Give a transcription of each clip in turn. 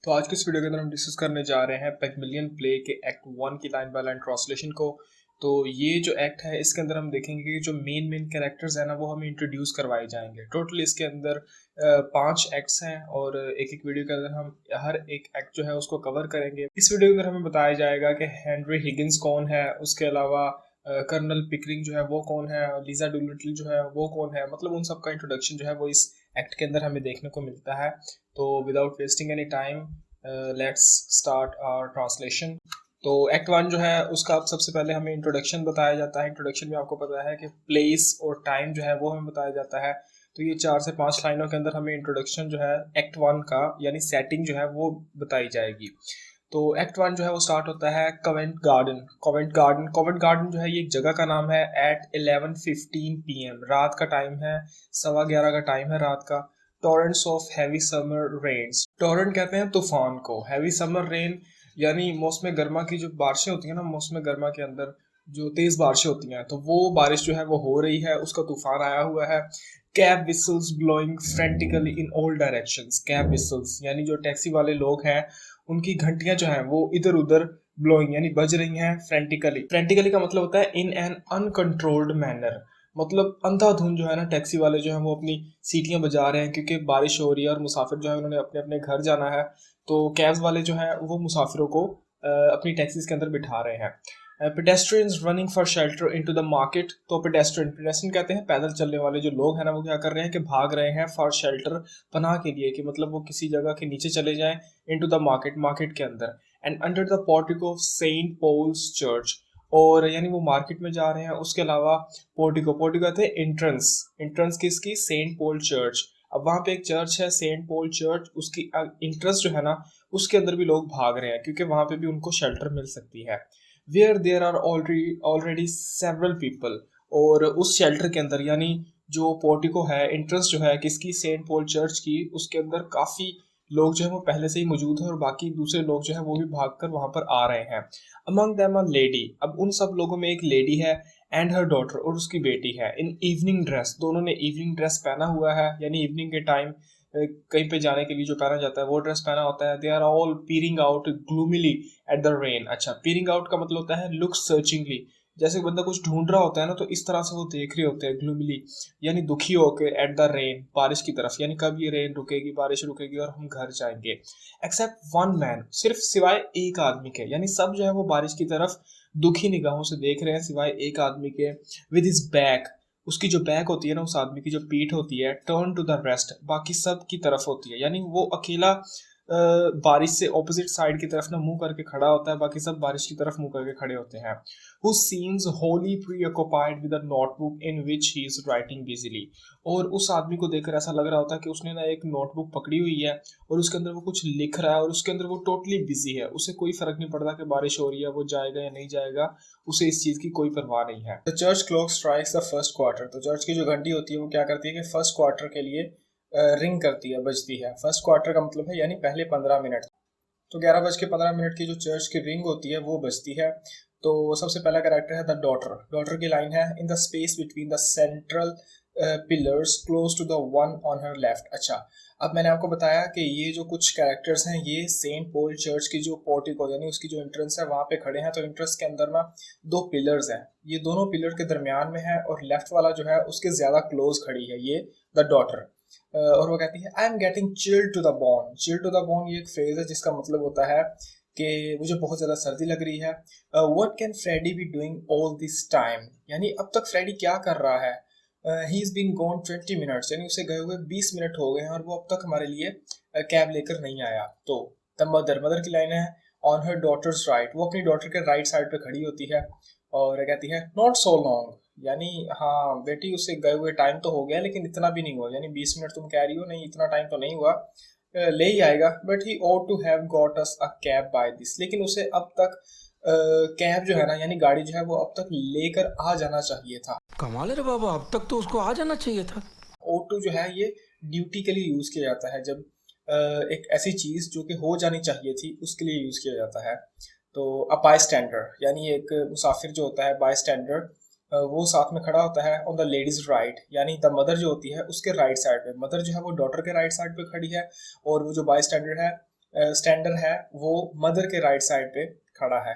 तो आज की इस वीडियो के अंदर हम डिस्कस करने जा रहे हैं पैगमिलियन प्ले के एक्ट 1 की लाइन बाय लाइन ट्रांसलेशन को। तो ये जो एक्ट है इसके अंदर हम देखेंगे कि जो मेन कैरेक्टर्स हैं ना वो हमें इंट्रोड्यूस करवाए जाएंगे। टोटल इसके अंदर 5 एक्ट्स हैं और एक एक वीडियो के अंदर हम हर एक एक्ट जो है उसको कवर करेंगे। इस वीडियो के अंदर हमें बताया जाएगा कि हेनरी हिगिंस कौन है, उसके अलावा कर्नल पिकरिंग जो है वो कौन है, लीजा डूलिटल जो है वो कौन है, मतलब उन सब का इंट्रोडक्शन जो है वो इस एक्ट के अंदर हमें देखने को मिलता है। तो without wasting any time let's start our translation. तो एक्ट 1 जो है उसका अब सबसे पहले हमें इंट्रोडक्शन बताया जाता है। इंट्रोडक्शन में आपको पता है कि प्लेस और टाइम जो है वो हमें बताया जाता है। तो ये 4 से 5 लाइनों के अंदर हमें इंट्रोडक्शन जो है एक्ट 1 का यानी सेटिंग जो है वो बताई जाएगी। तो एक्ट 1 जो है वो स्टार्ट होता है कवेंट गार्डन। कवेंट गार्डन जो है ये एक जगह का नाम है। एट 11:15 PM रात का टाइम है, 11:15 का टाइम है रात का। Torrents of heavy summer rains, torrent कहते हैं तूफान को, हैवी समर रेन यानी मौसम गर्मा की जो बारिशें होती हैं ना, मौसम गर्मा के अंदर जो तेज बारिशें होती हैं तो वो बारिश जो है वो हो रही है, उसका तूफान आया हुआ है। Cab whistles blowing frantically in all directions. Cab whistles यानी जो टैक्सी वाले लोग हैं उनकी घंटियां जो हैं वो इधर उधर ब्लोइंग यानी बज रही हैं फ्रेंटिकली। फ्रेंटिकली का मतलब होता है इन एन अनकंट्रोल्ड मैनर, मतलब अंधाधुंध जो है ना टैक्सी वाले जो है वो अपनी सीटियां बजा रहे हैं क्योंकि बारिश हो रही है और मुसाफिर जो है उन्होंने अपने अपने घर जाना है। तो कैब्स वाले जो है वो मुसाफिरों को अपनी टैक्सीज के अंदर बिठा रहे हैं। Pedestrians running for shelter into the market. तो पेडेस्ट्रियन कहते हैं पैदल चलने वाले जो लोग हैं ना वो क्या कर रहे हैं कि भाग रहे हैं फॉर शेल्टर, पनाह के लिए, कि मतलब वो किसी जगह के नीचे चले जाएं, इनटू द मार्केट के अंदर। And under the portico of Saint Paul's church, और यानी वो मार्केट में जा रहे हैं। उसके अलावा पोर्टिको कहते हैं एंट्रेंस, एंट्रेंस किसकी, सेंट पॉल चर्च। अब वहाँ पे एक चर्च है सेंट पॉल चर्च, उसकी इंट्रेंस जो है ना उसके अंदर भी लोग भाग रहे हैं क्योंकि वहाँ पे भी उनको शेल्टर मिल सकती है। Where there are already several people, और उस शेल्टर के अंदर यानी जो पोर्टिको है, एंट्रेंस जो है किसकी, सेंट पॉल चर्च की, उसके अंदर काफ़ी लोग जो है वो पहले से ही मौजूद है और बाकी दूसरे लोग जो है वो भी भागकर वहां पर आ रहे हैं। अमंग देम अ लेडी, अब उन सब लोगों में एक लेडी है, एंड हर डॉटर, और उसकी बेटी है। इन इवनिंग ड्रेस, दोनों ने इवनिंग ड्रेस पहना हुआ है यानी इवनिंग के टाइम कहीं पे जाने के लिए जो पहना जाता है वो ड्रेस पहना होता है। They are all peering out gloomily at the rain. अच्छा, पीरिंग आउट का मतलब होता है लुक सर्चिंगली, जैसे बंदा कुछ ढूंढ रहा होता है ना तो इस तरह से वो देख रहे होते हैं। ग्लूमिली यानी दुखी होकर, एट द रेन बारिश की तरफ, यानी कब ये रेन रुकेगी, बारिश रुकेगी और हम घर जाएंगे। एक्सेप्ट वन मैन, सिर्फ सिवाय एक आदमी के, यानी सब जो है वो बारिश की तरफ दुखी निगाहों से देख रहे हैं सिवाय एक आदमी के। विद हिज बैक, उसकी जो बैक होती है ना, उस आदमी की जो पीठ होती है, टर्न टू द रेस्ट, बाकी सब की तरफ होती है, यानी वो अकेला बारिश से ऑपोजिट साइड की तरफ ना मुंह करके खड़ा होता है, बाकी सब बारिश की तरफ मुंह करके खड़े होते हैं। Who seems wholly preoccupied with a notebook in which he is writing busily, और उस आदमी को देखकर ऐसा लग रहा होता है कि उसने ना एक नोटबुक पकड़ी हुई है और उसके अंदर वो कुछ लिख रहा है और उसके अंदर वो टोटली बिजी है। उसे कोई फर्क नहीं पड़ता कि बारिश हो रही है, वो जाएगा या नहीं जाएगा, उसे इस चीज की कोई परवाह नहीं है। The church clock strikes the first quarter, तो चर्च की जो घंटी होती है वो क्या करती है कि फर्स्ट क्वार्टर के लिए रिंग करती है, बजती है। फर्स्ट क्वार्टर का मतलब है यानी पहले 15 मिनट। तो 11:15 की जो चर्च की रिंग होती है वो बजती है। तो सबसे पहला कैरेक्टर है द डॉटर। डॉटर की लाइन है in the space between the central pillars close to the one on her left. अच्छा, अब मैंने आपको बताया कि ये जो कुछ कैरेक्टर्स हैं ये सेंट पॉल चर्च की जो पोर्टिको यानी उसकी जो एंट्रेंस है वहाँ पे खड़े हैं। तो एंट्रेंस के अंदर ना 2 पिलर्स हैं, ये दोनों पिलर के दरमियान में है और लेफ्ट वाला जो है उसके ज्यादा क्लोज खड़ी है ये द डॉटर। और वो कहती है I am getting chilled to the bone. Chilled to the bone ये एक फ्रेज है जिसका मतलब होता है कि मुझे बहुत ज़्यादा सर्दी लग रही है। What can Freddy be doing all this time, यानी अब तक फ्रेडी क्या कर रहा है। He is been gone 20 minutes, यानी उसे गए हुए 20 मिनट हो गए हैं और वो अब तक हमारे लिए कैब लेकर नहीं आया। तो द मदर की लाइन है ऑन हर डॉटर्स राइट, वो अपनी डॉटर के राइट साइड पे खड़ी होती है और कहती है नॉट सो लॉन्ग, यानी हाँ बेटी उसे गए हुए टाइम तो हो गया लेकिन इतना भी नहीं हुआ, यानी 20 मिनट तुम कह रही हो, नहीं इतना टाइम तो नहीं हुआ, ले ही आएगा। But he ought to have got us a cab by this, लेकिन उसे अब तक कैब जो है ना यानी गाड़ी जो है वो अब तक लेकर आ जाना चाहिए था। कमाल है रे बाबा, अब तक तो उसको आ जाना चाहिए था। ought टू जो है ये ड्यूटी के लिए यूज किया जाता है, जब एक ऐसी चीज जो कि हो जानी चाहिए थी उसके लिए यूज किया जाता है। तो अ बाय स्टैंडर यानी एक मुसाफिर जो होता है बाय स्टैंडर, वो साथ में खड़ा होता है ऑन द लेडीज राइट, यानी द मदर जो होती है उसके राइट साइड पे। मदर जो है वो डॉटर के राइट साइड पे खड़ी है और वो जो बाय स्टैंडर है स्टैंडर है वो मदर के राइट साइड पे खड़ा है।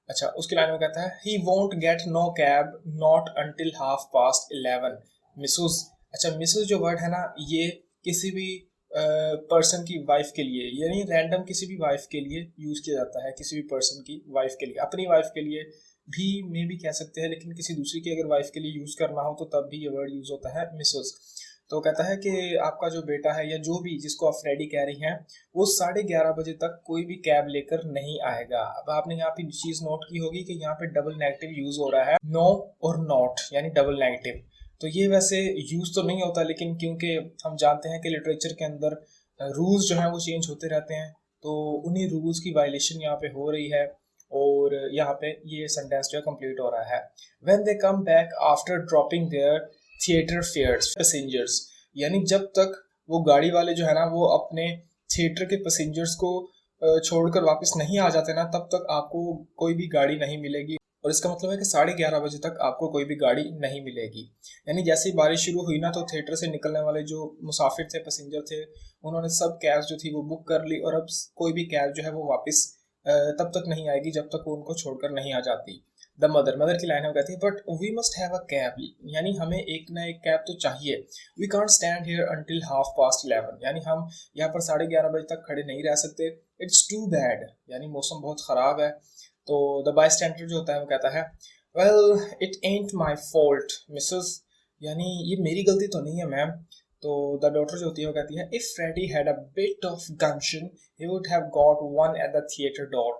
अच्छा, उसकी लाइन में कहता है he won't get no cab not until 11:30 missus. अच्छा, मिसेस जो वर्ड है ना, ये किसी भी पर्सन की वाइफ के लिए, यानी रैंडम किसी भी वाइफ के लिए यूज किया जाता है, किसी भी पर्सन की वाइफ के लिए, अपनी वाइफ के लिए भी मे भी कह सकते हैं, लेकिन किसी दूसरी की अगर वाइफ के लिए यूज करना हो तो तब भी ये वर्ड यूज होता है मिसेस। तो कहता है कि आपका जो बेटा है या जो भी जिसको आप फ्रेडी कह रही हैं, वो 11:30 बजे तक कोई भी कैब लेकर नहीं आएगा। अब आपने यहाँ पे चीज नोट की होगी कि यहाँ पे डबल नेगेटिव यूज हो रहा है, नो और नॉट, यानी डबल नेगेटिव। तो ये वैसे यूज तो नहीं होता, लेकिन क्योंकि हम जानते हैं कि लिटरेचर के अंदर रूल्स जो हैं वो चेंज होते रहते हैं, तो उन्हीं रूल्स की वायलेशन यहाँ पे हो रही है और यहाँ पे ये सेंटेंस जो है कंप्लीट हो रहा है। When they come back after dropping their theatre fares passengers, यानी जब तक वो गाड़ी वाले जो है ना वो अपने थिएटर के पैसेंजर्स को छोड़कर वापस नहीं आ जाते ना, तब तक आपको कोई भी गाड़ी नहीं मिलेगी। और इसका मतलब है कि 11:30 बजे तक आपको कोई भी गाड़ी नहीं मिलेगी। यानी जैसे ही बारिश शुरू हुई ना, तो थिएटर से निकलने वाले जो मुसाफिर थे, पैसेंजर थे, उन्होंने सब कैब्स जो थी वो बुक कर ली, और अब कोई भी कैब जो है वो वापस तब तक नहीं आएगी जब तक वो उनको छोड़कर नहीं आ जाती। द मदर की लाइन में कहती है but we must have a cab, यानी हमें एक ना एक कैब तो चाहिए। We can't stand here until 11:30, यानी हम यहाँ पर 11:30 बजे तक खड़े नहीं रह सकते। इट्स टू बैड, यानी मौसम बहुत ख़राब है। तो द बाय स्टैंडर जो होता है वो कहता है well it ant my fault Mrs, यानी ये मेरी गलती तो नहीं है मैम। तो द डॉटर जो होती है वो कहती है if Freddy had a bit of gumption he would have got one at the theatre door.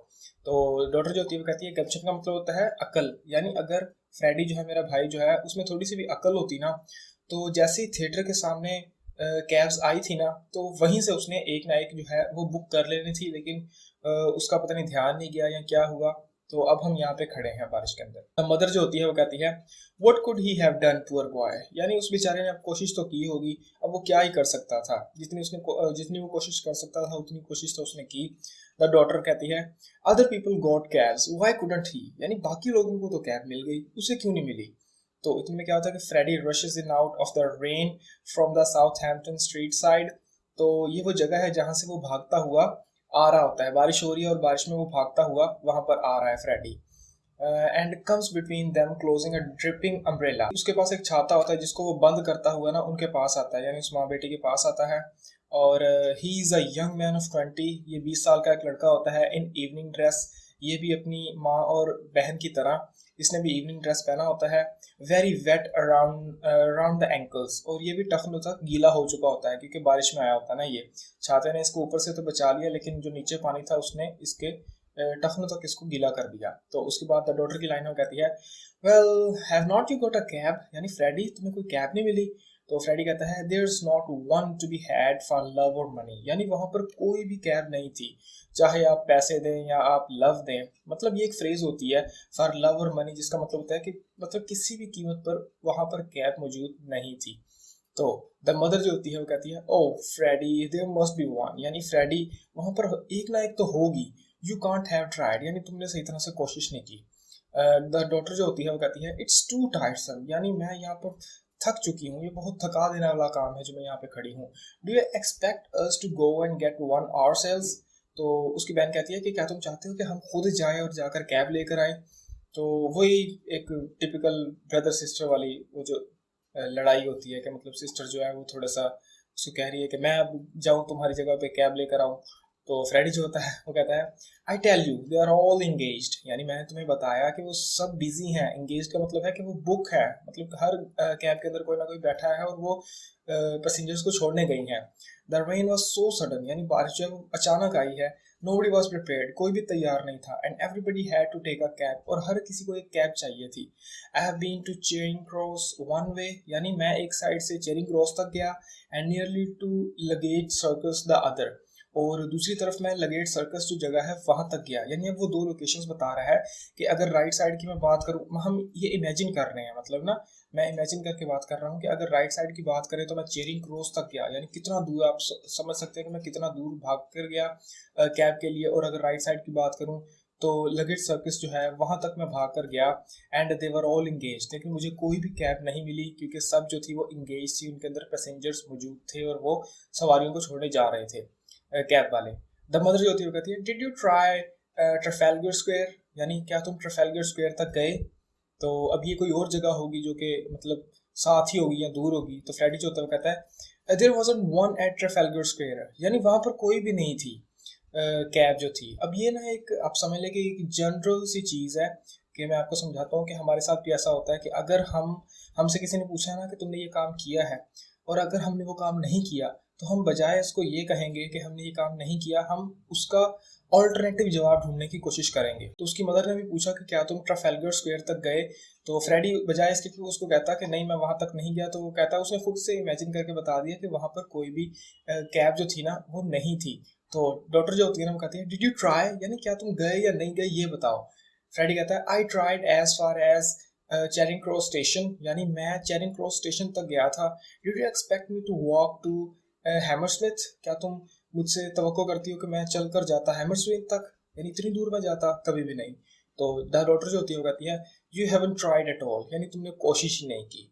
तो डॉटर जो होती है वो कहती है गम्शन का मतलब होता है अकल, यानी अगर फ्रेडी जो है मेरा भाई जो है उसमें थोड़ी सी भी अकल होती ना, तो जैसे ही थिएटर के सामने कैब्स आई थी ना, तो वहीं से उसने एक ना एक जो है वो बुक कर लेनी थी, लेकिन उसका पता नहीं ध्यान नहीं गया या क्या हुआ। तो अब हम यहाँ पे खड़े हैं बारिश के अंदर। मदर जो होती है वो कहती है what could he have done poor boy, यानी उस बेचारे ने अब कोशिश तो की होगी, अब वो क्या ही कर सकता था, जितनी वो कोशिश कर सकता था उतनी कोशिश तो उसने की। द डॉटर कहती है other people got cabs why couldn't he, यानी बाकी लोगों को तो कैब मिल गई, उसे क्यों नहीं मिली। तो इतने में क्या होता है कि Freddy rushes in out of the rain from the Southampton Street side. तो ये वो जगह है जहां से वो भागता हुआ आ रहा होता है, बारिश हो रही है और बारिश में वो भागता हुआ वहां पर आ रहा है Freddy. And comes between them closing a dripping umbrella, उसके पास एक छाता होता है जिसको वो बंद करता हुआ ना उनके पास आता है, यानी उस माँ बेटी के पास आता है। और ही is a young man of 20, ये 20 साल का एक लड़का होता है, इन इवनिंग ड्रेस, ये भी अपनी माँ और बहन की तरह इसने भी इवनिंग ड्रेस पहना होता है। Very wet around the ankles, और ये भी टखनों तक गीला हो चुका होता है क्योंकि बारिश में आया होता है ना। ये छाते ने इसको ऊपर से तो बचा लिया, लेकिन जो नीचे पानी था उसने इसके टखनों तक इसको गीला कर दिया। तो उसके बाद द डॉटर की लाइन में कहती है well have not you got a cab, यानी फ्रेडी तुम्हें कोई कैब नहीं मिली। तो फ्रेडी कहता है there is not one to be had for love or money, यानी वहां पर कोई भी कैब नहीं थी, चाहे आप पैसे दें या आप लव दें। मतलब ये एक फ्रेज होती है फॉर लव और मनी, जिसका मतलब होता है कि मतलब किसी भी कीमत पर वहां पर कैब मौजूद नहीं थी। तो द मदर जो होती है वो कहती है O Freddy there must be one, यानी फ्रेडी वहां पर एक ना एक तो होगी। यू कांट हैव ट्राइड, यानी तुमने सही तरह से कोशिश नहीं की। द डॉटर जो होती है वो कहती है इट्स टू टायरसम, यानी मैं यहाँ पर थक चुकी हूँ, ये बहुत थका देने वाला काम है जो मैं यहाँ पे खड़ी हूँ। Do you expect us to go and get one ourselves. तो उसकी बहन कहती है कि क्या तुम चाहते हो कि हम खुद जाएं और जाकर कैब लेकर आए। तो वही एक टिपिकल ब्रदर सिस्टर वाली वो जो लड़ाई होती है कि मतलब सिस्टर जो है वो थोड़ा सा उसको कह रही है कि मैं अब जाऊँ तुम्हारी जगह पे कैब लेकर आऊँ। तो फ्रेडी जो होता है वो कहता है I tell you they are all engaged, यानी मैंने तुम्हें बताया कि वो सब बिजी हैं। इंगेज्ड का मतलब है कि वो बुक है, मतलब हर कैब के अंदर कोई ना कोई बैठा है और वो पैसेंजर्स को छोड़ने गई हैं। The rain was so sudden, यानी बारिश जो अचानक आई है। नोबडी वॉज प्रिपेयर्ड, कोई भी तैयार नहीं था। And everybody had to take a cab, और हर किसी को एक कैब चाहिए थी। I have been to Charing Cross one way, यानी मैं एक साइड से चेरिंग क्रॉस तक गया, and nearly to Ludgate Circus the other, और दूसरी तरफ मैं लगेट सर्कस जो जगह है वहां तक गया। यानी अब वो दो लोकेशंस बता रहा है कि अगर राइट साइड की मैं बात करूं, हम ये इमेजिन कर रहे हैं, मतलब ना मैं इमेजिन करके बात कर रहा हूँ कि अगर राइट साइड की बात करें तो मैं चेरिंग क्रॉस तक गया, यानी कितना दूर आप समझ सकते हैं कि मैं कितना दूर भाग कर गया कैब के लिए। और अगर राइट साइड की बात करूँ तो लगेज सर्कस जो है वहां तक मैं भाग कर गया। And they were all engage, लेकिन मुझे कोई भी कैब नहीं मिली क्योंकि सब जो थी वो इंगेज थी, उनके अंदर पैसेंजर्स मौजूद थे और वो सवारियों को छोड़ने जा रहे थे कैब वाले। द मदर जो होती है वो कहती है डिड यू ट्राई ट्रफेलगर स्क्वायर, यानी क्या तुम ट्रफेलगर स्क्वायर तक गए। तो अब ये कोई और जगह होगी जो कि मतलब साथ ही होगी या दूर होगी। तो फ्रेडी जो होता है वो कहता है there wasn't one at Trafalgar Square, यानी वहाँ पर कोई भी नहीं थी कैब जो थी। अब ये ना एक आप समझ लें कि एक जनरल सी चीज़ है कि मैं आपको समझाता हूँ कि हमारे साथ भी ऐसा होता है कि अगर हमसे किसी ने पूछा ना कि तुमने ये काम किया है, और अगर हमने वो काम नहीं किया, तो हम बजाय इसको ये कहेंगे कि हमने ये काम नहीं किया, हम उसका ऑल्टरनेटिव जवाब ढूंढने की कोशिश करेंगे। तो उसकी मदर ने भी पूछा कि क्या तुम ट्रफेलगर स्क्वायर तक गए। तो फ्रेडी बजाय इसके कि उसको कहता कि नहीं मैं वहां तक नहीं गया, तो वो कहता उसने खुद से इमेजिन करके बता दिया कि वहां पर कोई भी कैब जो थी ना वो नहीं थी। तो डॉक्टर जो होती है ना वो कहती है डिड यू ट्राई, यानी क्या तुम गए या नहीं गए ये बताओ। फ्रेडी कहता है I tried as far as Charing Cross station, यानी मैं चेरिंग क्रॉस स्टेशन तक गया था। Did you expect me to walk to Hammersmith, क्या तुम मुझसे तवक्को करती हो कि मैं चल कर जाता हैमरस्मिथ तक, यानी इतनी दूर मैं जाता, कभी भी नहीं। तो द डॉक्टर जो होती है वो कहती है you haven't tried at all, यानी तुमने कोशिश ही नहीं की।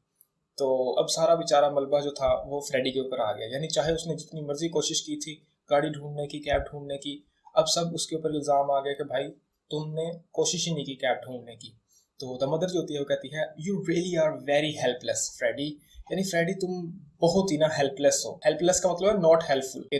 तो अब सारा बेचारा मलबा जो था वो फ्रेडी के ऊपर आ गया, यानी चाहे उसने जितनी मर्जी कोशिश की थी गाड़ी ढूंढने की, कैब ढूंढने की, अब सब उसके ऊपर इल्ज़ाम आ गया कि भाई तुमने कोशिश ही नहीं की कैब ढूंढने की। तो द मदर जो होती है वो कहती है you really are very helpless Freddy, यानी फ्रेडी तुम बहुत ही ना हेल्पलेस हो। हेल्पलेस का मतलब है नॉट हेल्पफुल, कि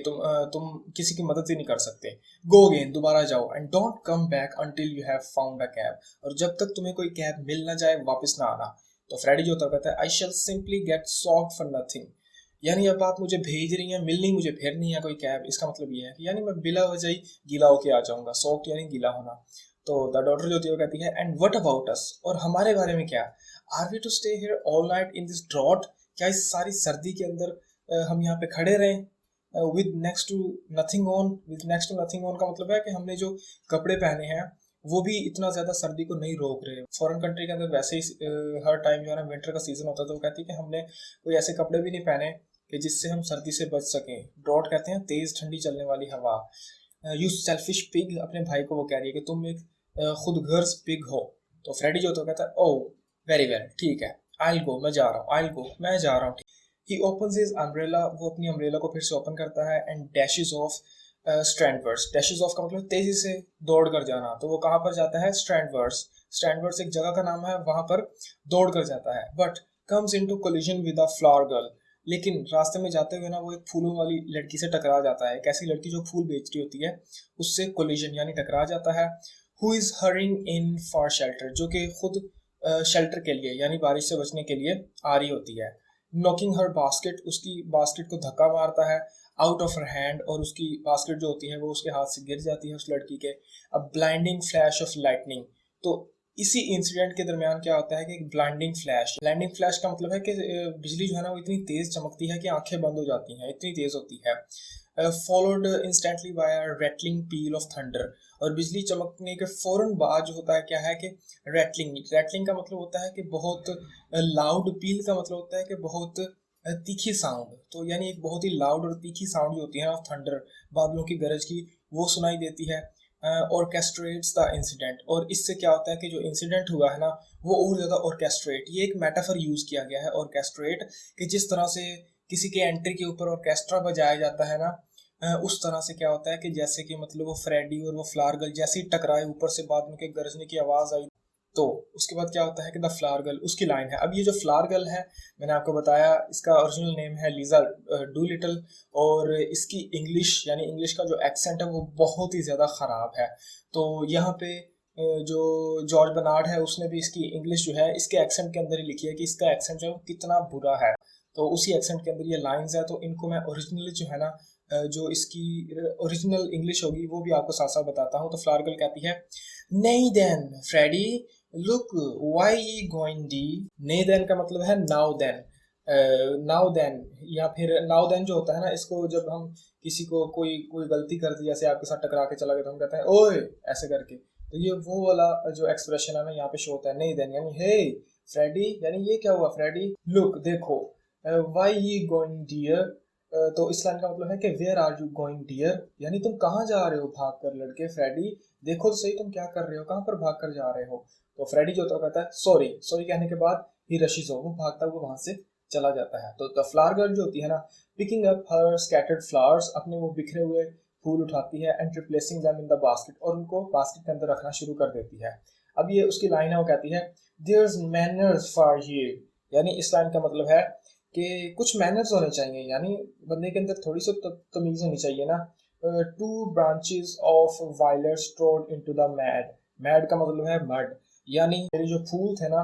तुम किसी की मदद ही नहीं कर सकते। गो अगेन, दोबारा जाओ, and don't come back until you have found a cab, और जब तक तुम्हें कोई कैब मिल ना जाए वापस ना आना। तो फ्रेडी जो होता है कहता है I shall simply get soaked for nothing, यानी अब आप मुझे भेज रही हैं, मिलनी मुझे फिर नहीं है कोई कैब, इसका मतलब ये है कि यानी मैं बिला वजह ही गीला होके आ जाऊंगा। सॉक्ड यानी गीला होना। तो द डॉटर जो होती है वो कहती है एंड व्हाट अबाउट अस, और हमारे बारे में क्या, are we to stay here all night in this draught, क्या इस सारी सर्दी के अंदर हम यहाँ पे खड़े रहें with next to nothing on. With next to nothing on का मतलब है कि हमने जो कपड़े पहने हैं वो भी इतना ज्यादा सर्दी को नहीं रोक रहे। फॉरेन कंट्री के अंदर वैसे ही हर टाइम जो है ना विंटर का सीजन होता है, तो वो कहती है कि हमने कोई ऐसे कपड़े भी नहीं पहने कि जिससे हम सर्दी से बच सकें। ड्रॉट कहते हैं तेज ठंडी चलने वाली हवा। यू सेल्फिश पिग, अपने भाई को वो कह रही है कि तुम एक खुद गर्ज पिग हो। तो फ्रेडी जो तो कहता है ओ वेरी वेल, ठीक है, आई गो, मैं जा रहा हूँ, आई गो, मैं जा रहा हूँ। ही ओपन्स हिज अम्ब्रेला, वो अपनी अम्ब्रेला को फिर से ओपन करता है, and dashes of Strandwards. Dashes of का मतलब तेजी से दौड़ कर जाना। तो वो कहाँ पर जाता है, स्ट्रैंडवर्ड्स। स्ट्रैंडवर्ड्स एक जगह का नाम है, वहां पर दौड़ कर जाता है। But comes into collision with a flower girl, लेकिन रास्ते में जाते हुए ना वो एक फूलों वाली लड़की से टकरा जाता है। एक ऐसी लड़की जो फूल बेच रही होती है, उससे कोलिजन यानी टकरा जाता है। Who is hurrying in for shelter, जो कि खुद शेल्टर के लिए यानी बारिश से बचने के लिए आ रही होती है। नॉकिंग हर बास्केट, उसकी बास्केट को धक्का मारता है आउट ऑफ हर हैंड, और उसकी बास्केट जो होती है वो उसके हाथ से गिर जाती है उस लड़की के। अब ब्लाइंडिंग फ्लैश ऑफ लाइटनिंग, तो इसी इंसिडेंट के दरमियान क्या होता है कि एक ब्लाइंडिंग फ्लैश का मतलब है कि बिजली जो है ना वो इतनी तेज चमकती है कि आंखें बंद हो जाती हैं, इतनी तेज होती है। Followed instantly bye a rattling peel of thunder, और बिजली चमकने के फौरन बाद जो होता है क्या है कि रैटलिंग का मतलब होता है कि बहुत लाउड, पील का मतलब होता है कि बहुत तीखी साउंड। तो यानी एक बहुत ही लाउड और तीखी साउंड जो होती है ना थंडर, बादलों की गरज की, वो सुनाई देती है। ऑर्केस्ट्रेट्स द इंसिडेंट, और इससे क्या होता है कि जो इंसिडेंट हुआ है ना वो और ज़्यादा ऑर्केस्ट्रेट, ये एक मेटाफर यूज़ किया गया है ऑर्केस्ट्रेट, कि जिस तरह से किसी के एंट्री के ऊपर ऑर्केस्ट्रा बजाया जाता है ना, उस तरह से क्या होता है कि जैसे कि मतलब वो फ्रेडी और वो फ्लावर गर्ल जैसे ही टकराए, ऊपर से बाद उनके गरजने की आवाज़ आई। तो उसके बाद क्या होता है कि द फ्लावर गर्ल, उसकी लाइन है। अब ये जो फ्लावर गर्ल है, मैंने आपको बताया इसका ओरिजिनल नेम है लीजा डू लिटल, और इसकी इंग्लिश यानी इंग्लिश का जो एक्सेंट है वो बहुत ही ज़्यादा ख़राब है। तो यहाँ पे जो जॉर्ज बर्नार्ड है उसने भी इसकी इंग्लिश जो है इसके एक्सेंट के अंदर ही लिखी है कि इसका एक्सेंट जो है कितना बुरा है। तो उसी एक्सेंट के अंदर ये लाइंस है, तो इनको मैं ओरिजिनली जो है ना जो इसकी ओरिजिनल इंग्लिश होगी वो भी आपको साथ साथ बताता हूँ। तो फ्लावर गर्ल कहती है नहीं then Freddy look why going dear. नहीं देन का मतलब है नाउ देन। नाउ देन या फिर नाउ देन जो होता है ना, इसको जब हम किसी को कोई कोई गलती कर दी, जैसे आपके साथ टकरा के चला गया, तो हम कहते हैं ओए ऐसे करके। तो ये वो वाला जो एक्सप्रेशन है ना यहाँ पे शो होता है, नहीं देन यानी हे फ्रेडी, यानी ये क्या हुआ फ्रेडी, लुक देखो, वाई यू गोइंग डियर, तो इस लाइन का मतलब है कि where are you going dear, यानी तुम कहाँ जा रहे हो भाग कर लड़के, फ्रेडी देखो तो सही तुम क्या कर रहे हो, कहाँ पर भाग कर जा रहे हो। तो फ्रेडी जो होता कहता है सॉरी, सॉरी कहने के बाद ही रशीज हो, वो भागता हुआ वहां से चला जाता है। तो द फ्लावर गर्ल जो होती है ना, पिकिंग अप हर स्कैटर्ड फ्लावर्स, अपने वो बिखरे हुए फूल उठाती है and replacing them in the basket, और उनको बास्केट के अंदर रखना शुरू कर देती है। अब ये उसकी लाइन है, वो कहती है देयर्स मैनर्स फॉर यू, यानी इस लाइन का मतलब है कि कुछ मैनर्स होने चाहिए, यानी बंदे के अंदर थोड़ी सी तमीज़ होनी चाहिए ना। Two branches of violet strode into the mud, mud का मतलब है मड, यानी मेरे जो फूल थे ना,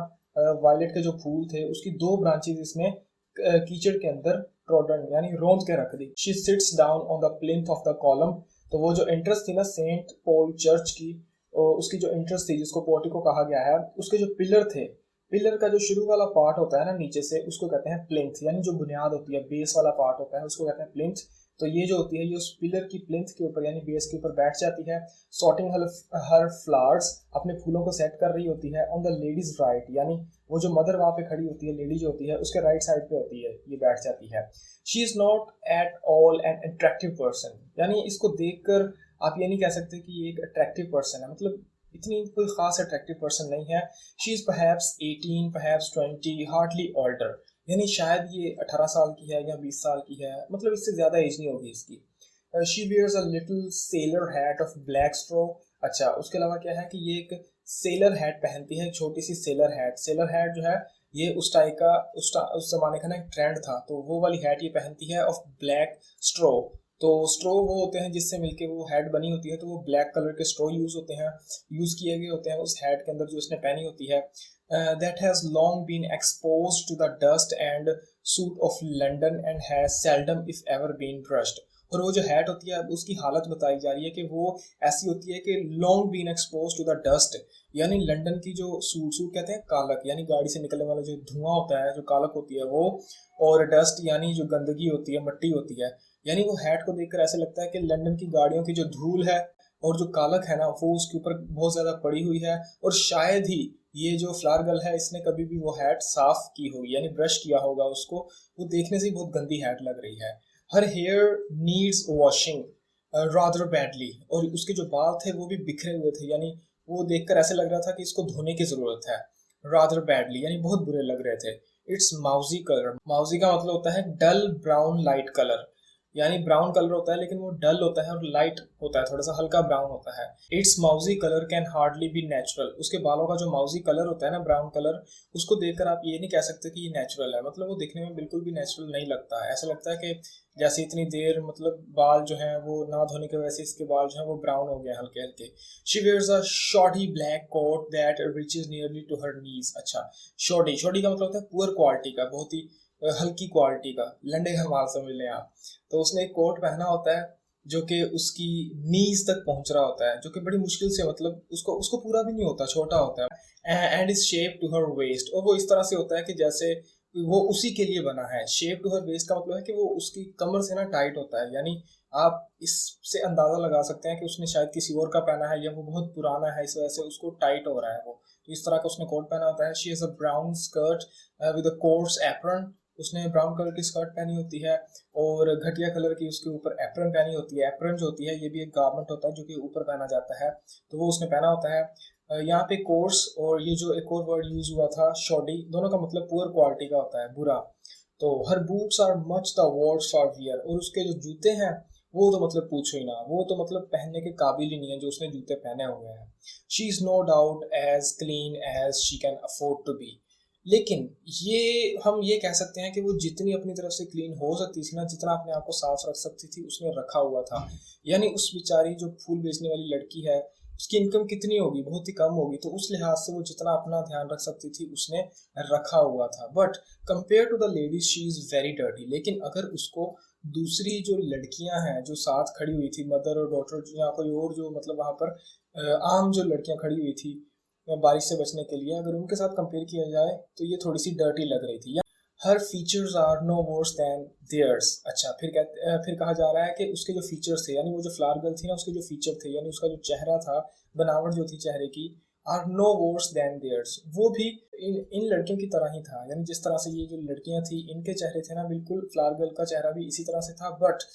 वायलेट के जो फूल थे उसकी दो ब्रांचेस इसने कीचड़ के अंदर ट्रोडन यानी रोंद के रख दी। She sits down on the plinth of the column, तो वो जो एंट्रेंस थी ना सेंट पॉल चर्च की, उसकी जो एंट्रेंस थी जिसको पोर्टिको कहा गया है, उसके जो पिलर थे, पिलर का जो शुरू वाला पार्ट होता है ना नीचे से, उसको कहते हैं प्लिंथ, यानी जो बुनियाद होती है, बेस वाला पार्ट होता है उसको कहते हैं प्लिंथ। तो ये जो होती है ये उस पिलर की प्लिंथ के ऊपर यानी बेस के ऊपर बैठ जाती है। सॉर्टिंग हर फ्लावर्स, अपने फूलों को सेट कर रही होती है ऑन द लेडीज राइट, यानी वो जो मदर वहाँ पे खड़ी होती है, लेडी जो होती है उसके राइट साइड पे होती है, ये बैठ जाती है। She is not at all an attractive person, यानी इसको देखकर आप ये नहीं कह सकते कि ये एक अट्रैक्टिव पर्सन है, मतलब इतनी कोई खास अट्रैक्टिव पर्सन नहीं है। She is perhaps 18 perhaps 20 hardly older, यानी शायद ये 18 साल की है या 20 साल की है, मतलब इससे ज़्यादा एज नहीं होगी इसकी। She wears a little sailor hat of black straw, अच्छा उसके अलावा क्या है कि ये एक सेलर हैट पहनती है, एक छोटी सी सेलर हैट। सेलर हैट जो है ये उस टाइप का उस जमाने का ना एक ट्रेंड था, तो वो वाली हैट ये पहनती है ऑफ ब्लैक स्ट्रो। तो स्ट्रो वो होते हैं जिससे मिलके वो हैट बनी होती है, तो वो ब्लैक कलर के स्ट्रो यूज़ होते हैं, यूज़ किए गए होते हैं उस हैट के अंदर जो उसने पहनी होती है। that has long been exposed to the dust and soot of London and has seldom if ever been brushed। और वो जो हैट होती है उसकी हालत बताई जा रही है कि वो ऐसी होती है कि long been expose to the dust, यानी लंदन की जो सूट कहते हैं कालक, यानी गाड़ी से निकलने वाला जो धुआं होता है, जो कालक होती है वो, और डस्ट यानी जो गंदगी होती है, मिट्टी होती है, यानी वो हैट को देखकर ऐसे लगता है कि लंदन की गाड़ियों की जो धूल है और जो कालक है ना वो उसके ऊपर बहुत ज़्यादा पड़ी हुई है, और शायद ही ये जो फ्लावर गर्ल है इसने कभी भी वो हैट साफ की होगी, यानी ब्रश किया होगा उसको, वो देखने से ही बहुत गंदी हैट लग रही है। Her hair needs washing rather badly, और उसके जो बाल थे वो भी बिखरे हुए थे, यानी वो देखकर ऐसे लग रहा था कि इसको धोने की ज़रूरत है। रादर बैडली यानी बहुत बुरे लग रहे थे। इट्स माउजी कलर, माउजी का मतलब होता है डल ब्राउन लाइट कलर, यानी ब्राउन कलर होता है लेकिन वो डल होता है और लाइट होता है, थोड़ा सा हल्का ब्राउन होता है। It's mousy colour can hardly be natural, उसके बालों का जो माउजी कलर होता है ना, ब्राउन कलर, उसको देखकर आप ये नहीं कह सकते कि ये नेचुरल है, मतलब वो दिखने में बिल्कुल भी नेचुरल नहीं लगता है। ऐसा लगता है कि जैसे इतनी देर मतलब बाल जो हैं वो ना धोने की वजह से इसके बाल जो हैं वो ब्राउन हो गए हल्के हल्के। She wears a shoddy black coat that reaches nearly to her knees, अच्छा शॉर्टी, शॉर्टी का मतलब होता है पुअर क्वालिटी का, बहुत ही हल्की क्वालिटी का, लंडे का माल समझ लें आप। तो उसने एक कोट पहना होता है जो कि उसकी नीज तक पहुंच रहा होता है, जो कि बड़ी मुश्किल से, मतलब उसको उसको पूरा भी नहीं होता, छोटा होता है। And is shape to her waist, और वो इस तरह से होता है कि जैसे वो उसी के लिए बना है। शेप टू हर वेस्ट का मतलब है कि वो उसकी कमर से ना टाइट होता है, यानी आप इससे अंदाजा लगा सकते हैं कि उसने शायद किसी और का पहना है या वो बहुत पुराना है, इस वजह से उसको टाइट हो रहा है वो, तो इस तरह का उसने कोट पहना होता है। She has a brown skirt with a course apron, उसने ब्राउन कलर की स्कर्ट पहनी होती है और घटिया कलर की उसके ऊपर एप्रन पहनी होती है। एप्रन जो होती है ये भी एक गारमेंट होता है जो कि ऊपर पहना जाता है, तो वो उसने पहना होता है। यहाँ पे कोर्स और ये जो एक और वर्ड यूज हुआ था शॉडी, दोनों का मतलब पुअर क्वालिटी का होता है, बुरा। तो her boots are much the worse for wear, और उसके जो जूते हैं वो तो मतलब पूछो ही ना, वो तो मतलब पहनने के काबिल ही नहीं है जो उसने जूते पहने हुए हैं। She is no doubt as clean as she can afford to be, लेकिन ये हम ये कह सकते हैं कि वो जितनी अपनी तरफ से क्लीन हो सकती थी ना, जितना अपने आप को साफ रख सकती थी उसने रखा हुआ था। यानी उस बेचारी जो फूल बेचने वाली लड़की है उसकी इनकम कितनी होगी, बहुत ही कम होगी, तो उस लिहाज से वो जितना अपना ध्यान रख सकती थी उसने रखा हुआ था। But compare to the ladies she is very dirty, लेकिन अगर उसको दूसरी जो लड़कियां हैं जो साथ खड़ी हुई थी, मदर और डॉटर या कोई और जो मतलब वहाँ पर आम जो लड़कियां खड़ी हुई थी बारिश से बचने के लिए, अगर उनके साथ कंपेयर किया जाए तो ये थोड़ी सी डर्टी लग रही थी। Her features are no worse than theirs, अच्छा फिर कहा जा रहा है कि उसके जो फीचर्स थे, यानी वो जो फ्लावर गर्ल थी ना उसके जो फीचर थे, यानी उसका जो चेहरा था, बनावट जो थी चेहरे की, are no worse than theirs, वो भी इन लड़कियों की तरह ही था, यानी जिस तरह से ये जो लड़कियां थी इनके चेहरे थे ना, बिल्कुल फ्लावर गर्ल का चेहरा भी इसी तरह से था। But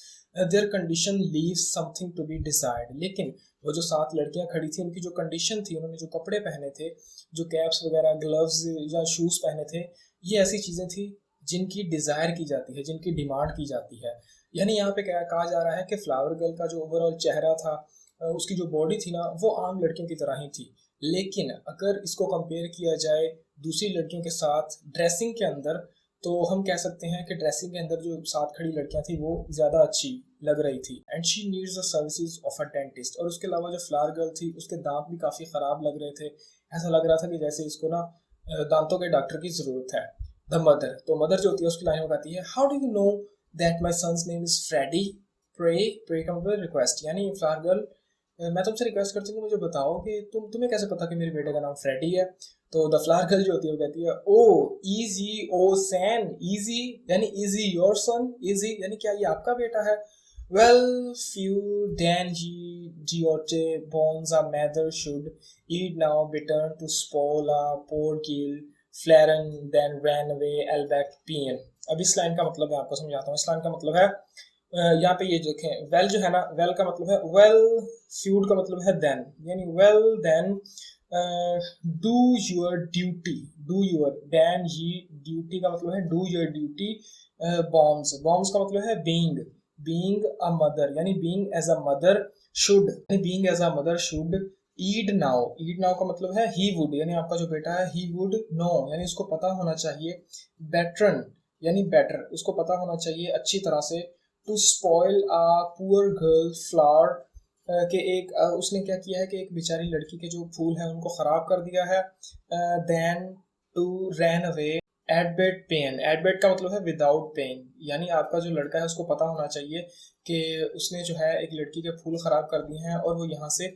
their condition leaves something to be desired, लेकिन वो जो 7 लड़कियां खड़ी थी उनकी जो कंडीशन थी, उन्होंने जो कपड़े पहने थे, जो कैप्स वगैरह, ग्लव्स या शूज पहने थे, ये ऐसी चीजें थी जिनकी डिज़ायर की जाती है, जिनकी डिमांड की जाती है। यानी यहाँ पे क्या कहा जा रहा है कि फ्लावर गर्ल का जो ओवरऑल चेहरा था, उसकी जो बॉडी थी ना, वो आम लड़कियों की तरह ही थी। लेकिन अगर इसको कंपेयर किया जाए दूसरी लड़कियों के साथ ड्रेसिंग के अंदर, तो हम कह सकते हैं कि ड्रेसिंग के अंदर जो साथ खड़ी लड़कियां थी वो ज़्यादा अच्छी लग रही थी। And she needs the services of a dentist. और उसके अलावा जो फ्लावर गर्ल थी उसके दांत भी काफ़ी ख़राब लग रहे थे। ऐसा लग रहा था कि जैसे इसको ना दांतों के डॉक्टर की ज़रूरत है। द मदर, तो मदर जो होती है उसकी लाइन में कहती है, how do you know that my son's name is Freddy. Pray का मतलब रिक्वेस्ट, यानी फ्लावर गर्ल, मैं तुमसे रिक्वेस्ट करती हूँ, मुझे बताओ कि तुम्हें कैसे पता कि मेरे बेटे का नाम फ्रेडी है। तो द फ्लावर गर्ल जो होती है वो कहती है, O easy O son, easy यानी इजी योर सन, इजी यानी क्या ये आपका बेटा है। वेल फ्यू देन जियोटे bones a mother should eat now better'n to spoil a poor kill फ्लैरन देन रैन अवे एल्बैक पियन। अब इस लाइन का मतलब मैं आपको समझाता हूँ। इस लाइन का मतलब है, यहाँ पे ये देखें, वेल जो है ना, वेल का मतलब है वेल, फ्यूड का मतलब है देन, यानी well then do your duty, do your then he, duty का मतलब है do your duty. Bombs, bombs का मतलब है बीइंग, बीइंग अ मदर, यानी being as a mother should, यानी being as a mother should eat now. Eat now का मतलब है ही वुड, यानी आपका जो बेटा है ही वुड नो, यानी उसको पता होना चाहिए। बेटरन यानी बेटर, उसको पता होना चाहिए अच्छी तरह से। To spoil a poor girl flower, के एक उसने क्या किया है कि एक बेचारी लड़की के जो फूल हैं उनको ख़राब कर दिया है। देन टू रैन अवे एडबेट पेन, एडबेट का मतलब है विदाउट पेन, यानी आपका जो लड़का है उसको पता होना चाहिए कि उसने जो है एक लड़की के फूल ख़राब कर दिए हैं और वो यहाँ से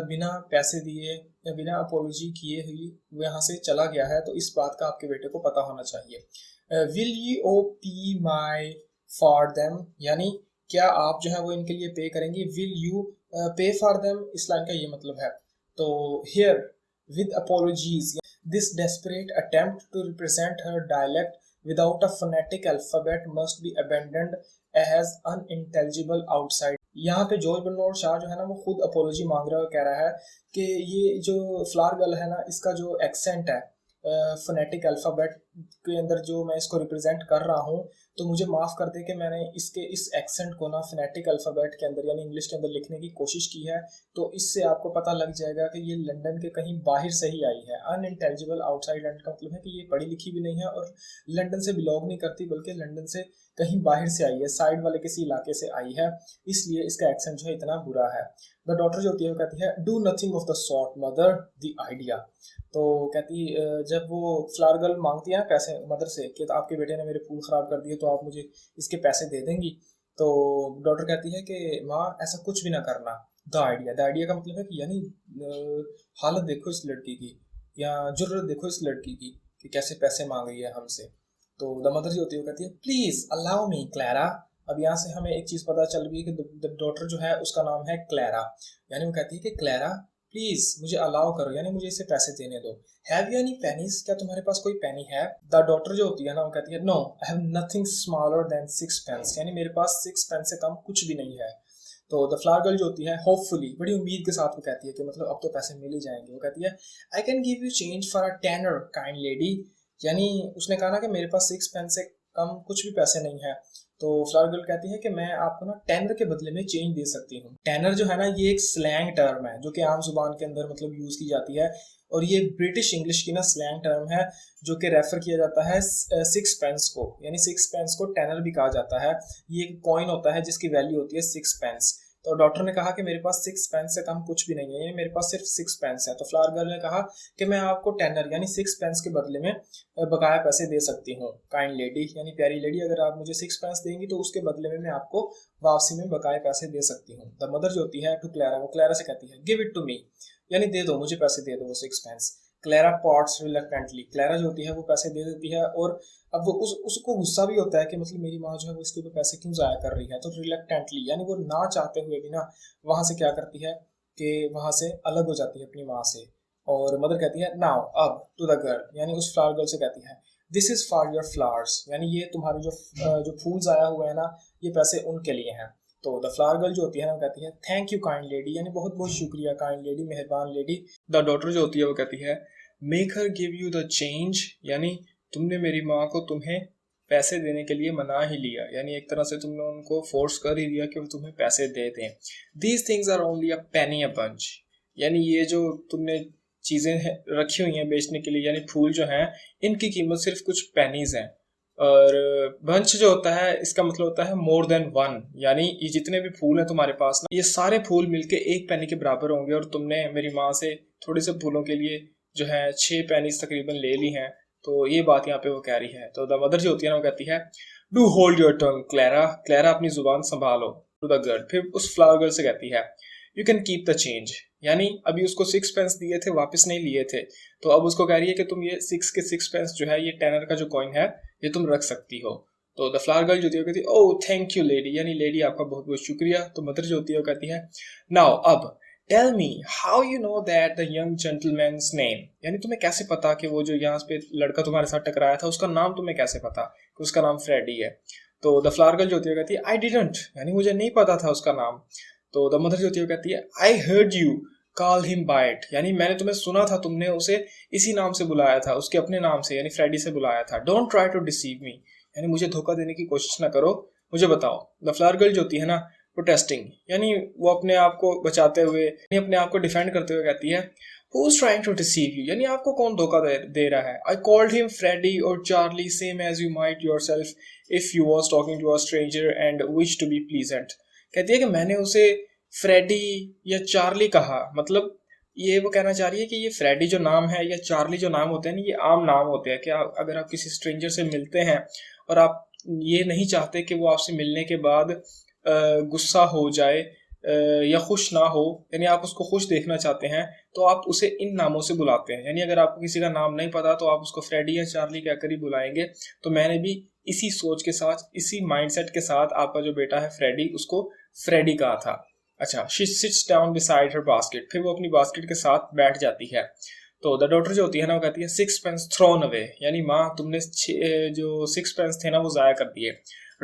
बिना पैसे दिए या बिना अपोलॉजी किए ही वो यहाँ से चला गया है। तो इस बात का आपके बेटे को पता होना चाहिए। Will you pay me for them, यानी क्या आप जो है वो इनके लिए पे करेंगे। Will you pay for them, इस लाइन का ये मतलब है। तो here with apologies, this desperate attempt to represent her dialect without a phonetic alphabet must be abandoned as unintelligible outside. यहाँ पे जॉर्ज बर्नार्ड शॉ जो है ना वो खुद अपोलॉजी मांग रहा है, कह रहा है कि ये जो फ्लावर गर्ल है ना, इसका जो एक्सेंट है फोनेटिक अल्फ़ाबेट के अंदर जो मैं इसको रिप्रेजेंट कर रहा हूँ, तो मुझे माफ़ कर दे कि मैंने इसके इस एक्सेंट को ना फोनेटिक अल्फ़ाबेट के अंदर यानी इंग्लिश के अंदर लिखने की कोशिश की है। तो इससे आपको पता लग जाएगा कि ये लंदन के कहीं बाहर से ही आई है। अनइंटेलिजिबल आउटसाइड लंदन का मतलब है कि ये पढ़ी लिखी भी नहीं है और लंदन से बिलोंग नहीं करती, बल्कि लंदन से कहीं बाहर से आई है, साइड वाले किसी इलाके से आई है, इसलिए इसका एक्सेंट जो है इतना बुरा है। द डॉटर जो होती है वो कहती है, do nothing of the sort mother, the idea. तो कहती जब वो फ्लावर गर्ल मांगती है ना पैसे मदर से कि आपके बेटे ने मेरे फूल ख़राब कर दिए तो आप मुझे इसके पैसे दे देंगी, तो डॉटर कहती है कि माँ ऐसा कुछ भी ना करना। द आइडिया, द आइडिया का मतलब है कि यानी हालत देखो इस लड़की की, या जुर्रत देखो इस लड़की की कि कैसे पैसे मांग रही है हमसे। तो द मदर जो होती है वो कहती है, प्लीज़ अलाउ मी क्लैरा। अब यहाँ से हमें एक चीज़ पता चल गई कि द डॉटर जो है उसका नाम है क्लैरा, यानी वो कहती है कि क्लैरा प्लीज मुझे अलाउ करो, यानी मुझे इसे पैसे देने दो। हैव यू एनी पेनीज, क्या तुम्हारे पास कोई पेनी है। द डॉटर जो होती है ना वो कहती है, no I have nothing smaller than 6 pence, यानी मेरे पास 6 पेंस से कम कुछ भी नहीं है। तो द फ्लावर गर्ल जो होती है होपफुली बड़ी उम्मीद के साथ वो कहती है कि मतलब अब तो पैसे मिल ही जाएंगे। वो कहती है, I can give you change for a tenner kind lady, यानी उसने कहा ना कि मेरे पास 6 पेंस से कम कुछ भी पैसे नहीं है। तो फ्लावर गर्ल कहती है कि मैं आपको ना टेनर के बदले में चेंज दे सकती हूँ। टेनर जो है ना ये एक स्लैंग टर्म है जो कि आम जुबान के अंदर मतलब यूज़ की जाती है, और ये ब्रिटिश इंग्लिश की ना स्लैंग टर्म है जो कि रेफर किया जाता है 6 पेंस को, यानी 6 पेंस को टेनर भी कहा जाता है। ये एक कॉइन होता है जिसकी वैल्यू होती है 6 पेंस। तो डॉक्टर ने कहा कि मेरे पास 6 पेंस से कम कुछ भी नहीं है, यानी मेरे पास सिर्फ 6 पेंस है। तो फ्लावर गर्ल ने कहा कि मैं आपको टेनर यानी 6 पेंस के बदले में बकाया पैसे दे सकती हूँ। काइंड लेडी यानी प्यारी लेडी, अगर आप मुझे 6 पेंस देंगी तो उसके बदले में मैं आपको वापसी में बकाया पैसे दे सकती हूँ। द मदर जो होती है टू क्लैरा, वो क्लैरा से कहती है, गिव इट टू मी, यानी दे दो मुझे पैसे दे दो वो 6 pence. Clara Potts reluctantly, Clara जो होती है वो पैसे दे देती है, और अब वो उसको गुस्सा भी होता है कि मतलब मेरी माँ जो है वो इसके ऊपर पैसे क्यों ज़ाया कर रही है। तो रिलक्टेंटली यानी वो ना चाहते हुए भी ना वहाँ से क्या करती है कि वहाँ से अलग हो जाती है अपनी माँ से। और मदर कहती है, नाउ अब टू द गर्ल, यानी उस फ्लावर गर्ल से कहती है, this is for your flowers, यानी ये तुम्हारे जो फूल आया हुआ है ना ये पैसे उनके लिए हैं। तो द फ्लावर गर्ल जो होती है ना वो कहती है, थैंक यू काइंड लेडी, यानी बहुत बहुत शुक्रिया काइंड लेडी, मेहरबान लेडी। द डॉटर जो होती है वो कहती है, make her give you the change, यानी तुमने मेरी माँ को तुम्हें पैसे देने के लिए मना ही लिया, यानी एक तरह से तुमने उनको फोर्स कर ही दिया कि वो तुम्हें पैसे दे दें। These things are only a penny a bunch, यानी ये जो तुमने चीज़ें रखी हुई हैं बेचने के लिए, यानी फूल जो हैं इनकी कीमत सिर्फ कुछ पेनीज हैं। और बंच जो होता है इसका मतलब होता है मोर देन वन, यानी ये जितने भी फूल हैं तुम्हारे पास ना, ये सारे फूल मिलके एक पेनी के बराबर होंगे, और तुमने मेरी माँ से थोड़े से फूलों के लिए जो है 6 पेनीज तकरीबन ले ली हैं। तो ये बात यहाँ पे वो कह रही है। तो द मदर जो होती है ना वो कहती है do hold your tongue Clara, Clara अपनी जुबान संभालो। टू द गर्ल, फिर उस फ्लावर गर्ल से कहती है you can keep the change, यानी अभी उसको 6 पेंस दिए थे, वापस नहीं लिए थे, तो अब उसको कह रही है कि तुम ये 6 के 6 पेंस जो है, ये टेनर का जो कॉइन है, ये तुम रख सकती हो। तो द फ्लावर गर्ल जो होती है कहती है ओह थैंक यू लेडी, यानी लेडी आपका बहुत बहुत शुक्रिया। तो मदर जो होती है वो कहती है नाउ अब tell me how you know that the young gentleman's name, यानी तुम्हें कैसे पता कि वो जो यहाँ पे लड़का तुम्हारे साथ टकराया था उसका नाम तुम्हें कैसे पता कि उसका नाम फ्रेडी है। तो द फ्लावर गर्ल जो होती है कहती है आई डिडंट, यानी मुझे नहीं पता था उसका नाम। तो द मदर जो होती है कहती है I heard you call him by it, यानी मैंने तुम्हें सुना था, तुमने उसे इसी नाम से बुलाया था, उसके अपने नाम से यानी फ्रेडी से बुलाया था। डोंट ट्राई टू डिसीव मी, यानी मुझे धोखा देने की कोशिश ना करो, मुझे बताओ। द फ्लावर गर्ल जो होती है ना प्रोटेस्टिंग, यानी वो अपने आप को बचाते हुए, यानी अपने आप को डिफेंड करते हुए कहती है who is trying to deceive you, यानी आपको कौन धोखा दे रहा है। आई कॉल्ड हिम फ्रेडी और Charlie same as you might yourself if you was talking to a stranger and wish to be pleasant. कहती है कि मैंने उसे फ्रेडी या चार्ली कहा, मतलब ये वो कहना चाह रही है कि ये फ्रेडी जो नाम है या चार्ली जो नाम होते हैं ना, ये आम नाम होते हैं कि अगर आप किसी स्ट्रेंजर से मिलते हैं और आप ये नहीं चाहते कि वो आपसे मिलने के बाद गुस्सा हो जाए या खुश ना हो, यानी आप उसको खुश देखना चाहते हैं, तो आप उसे इन नामों से बुलाते हैं। यानी अगर आपको किसी का नाम नहीं पता तो आप उसको फ्रेडी या चार्ली कहकर ही बुलाएंगे। तो मैंने भी इसी सोच के साथ, इसी माइंडसेट के साथ आपका जो बेटा है फ्रेडी, उसको फ्रेडी कहा था। अच्छा, she sits down beside her basket, फिर वो अपनी बास्केट के साथ बैठ जाती है। तो द डॉटर जो होती है ना वो कहती है 6 पेंस थ्रोन अवे, यानी माँ तुमने जो 6 पेंस थे ना वो जाया कर दिए।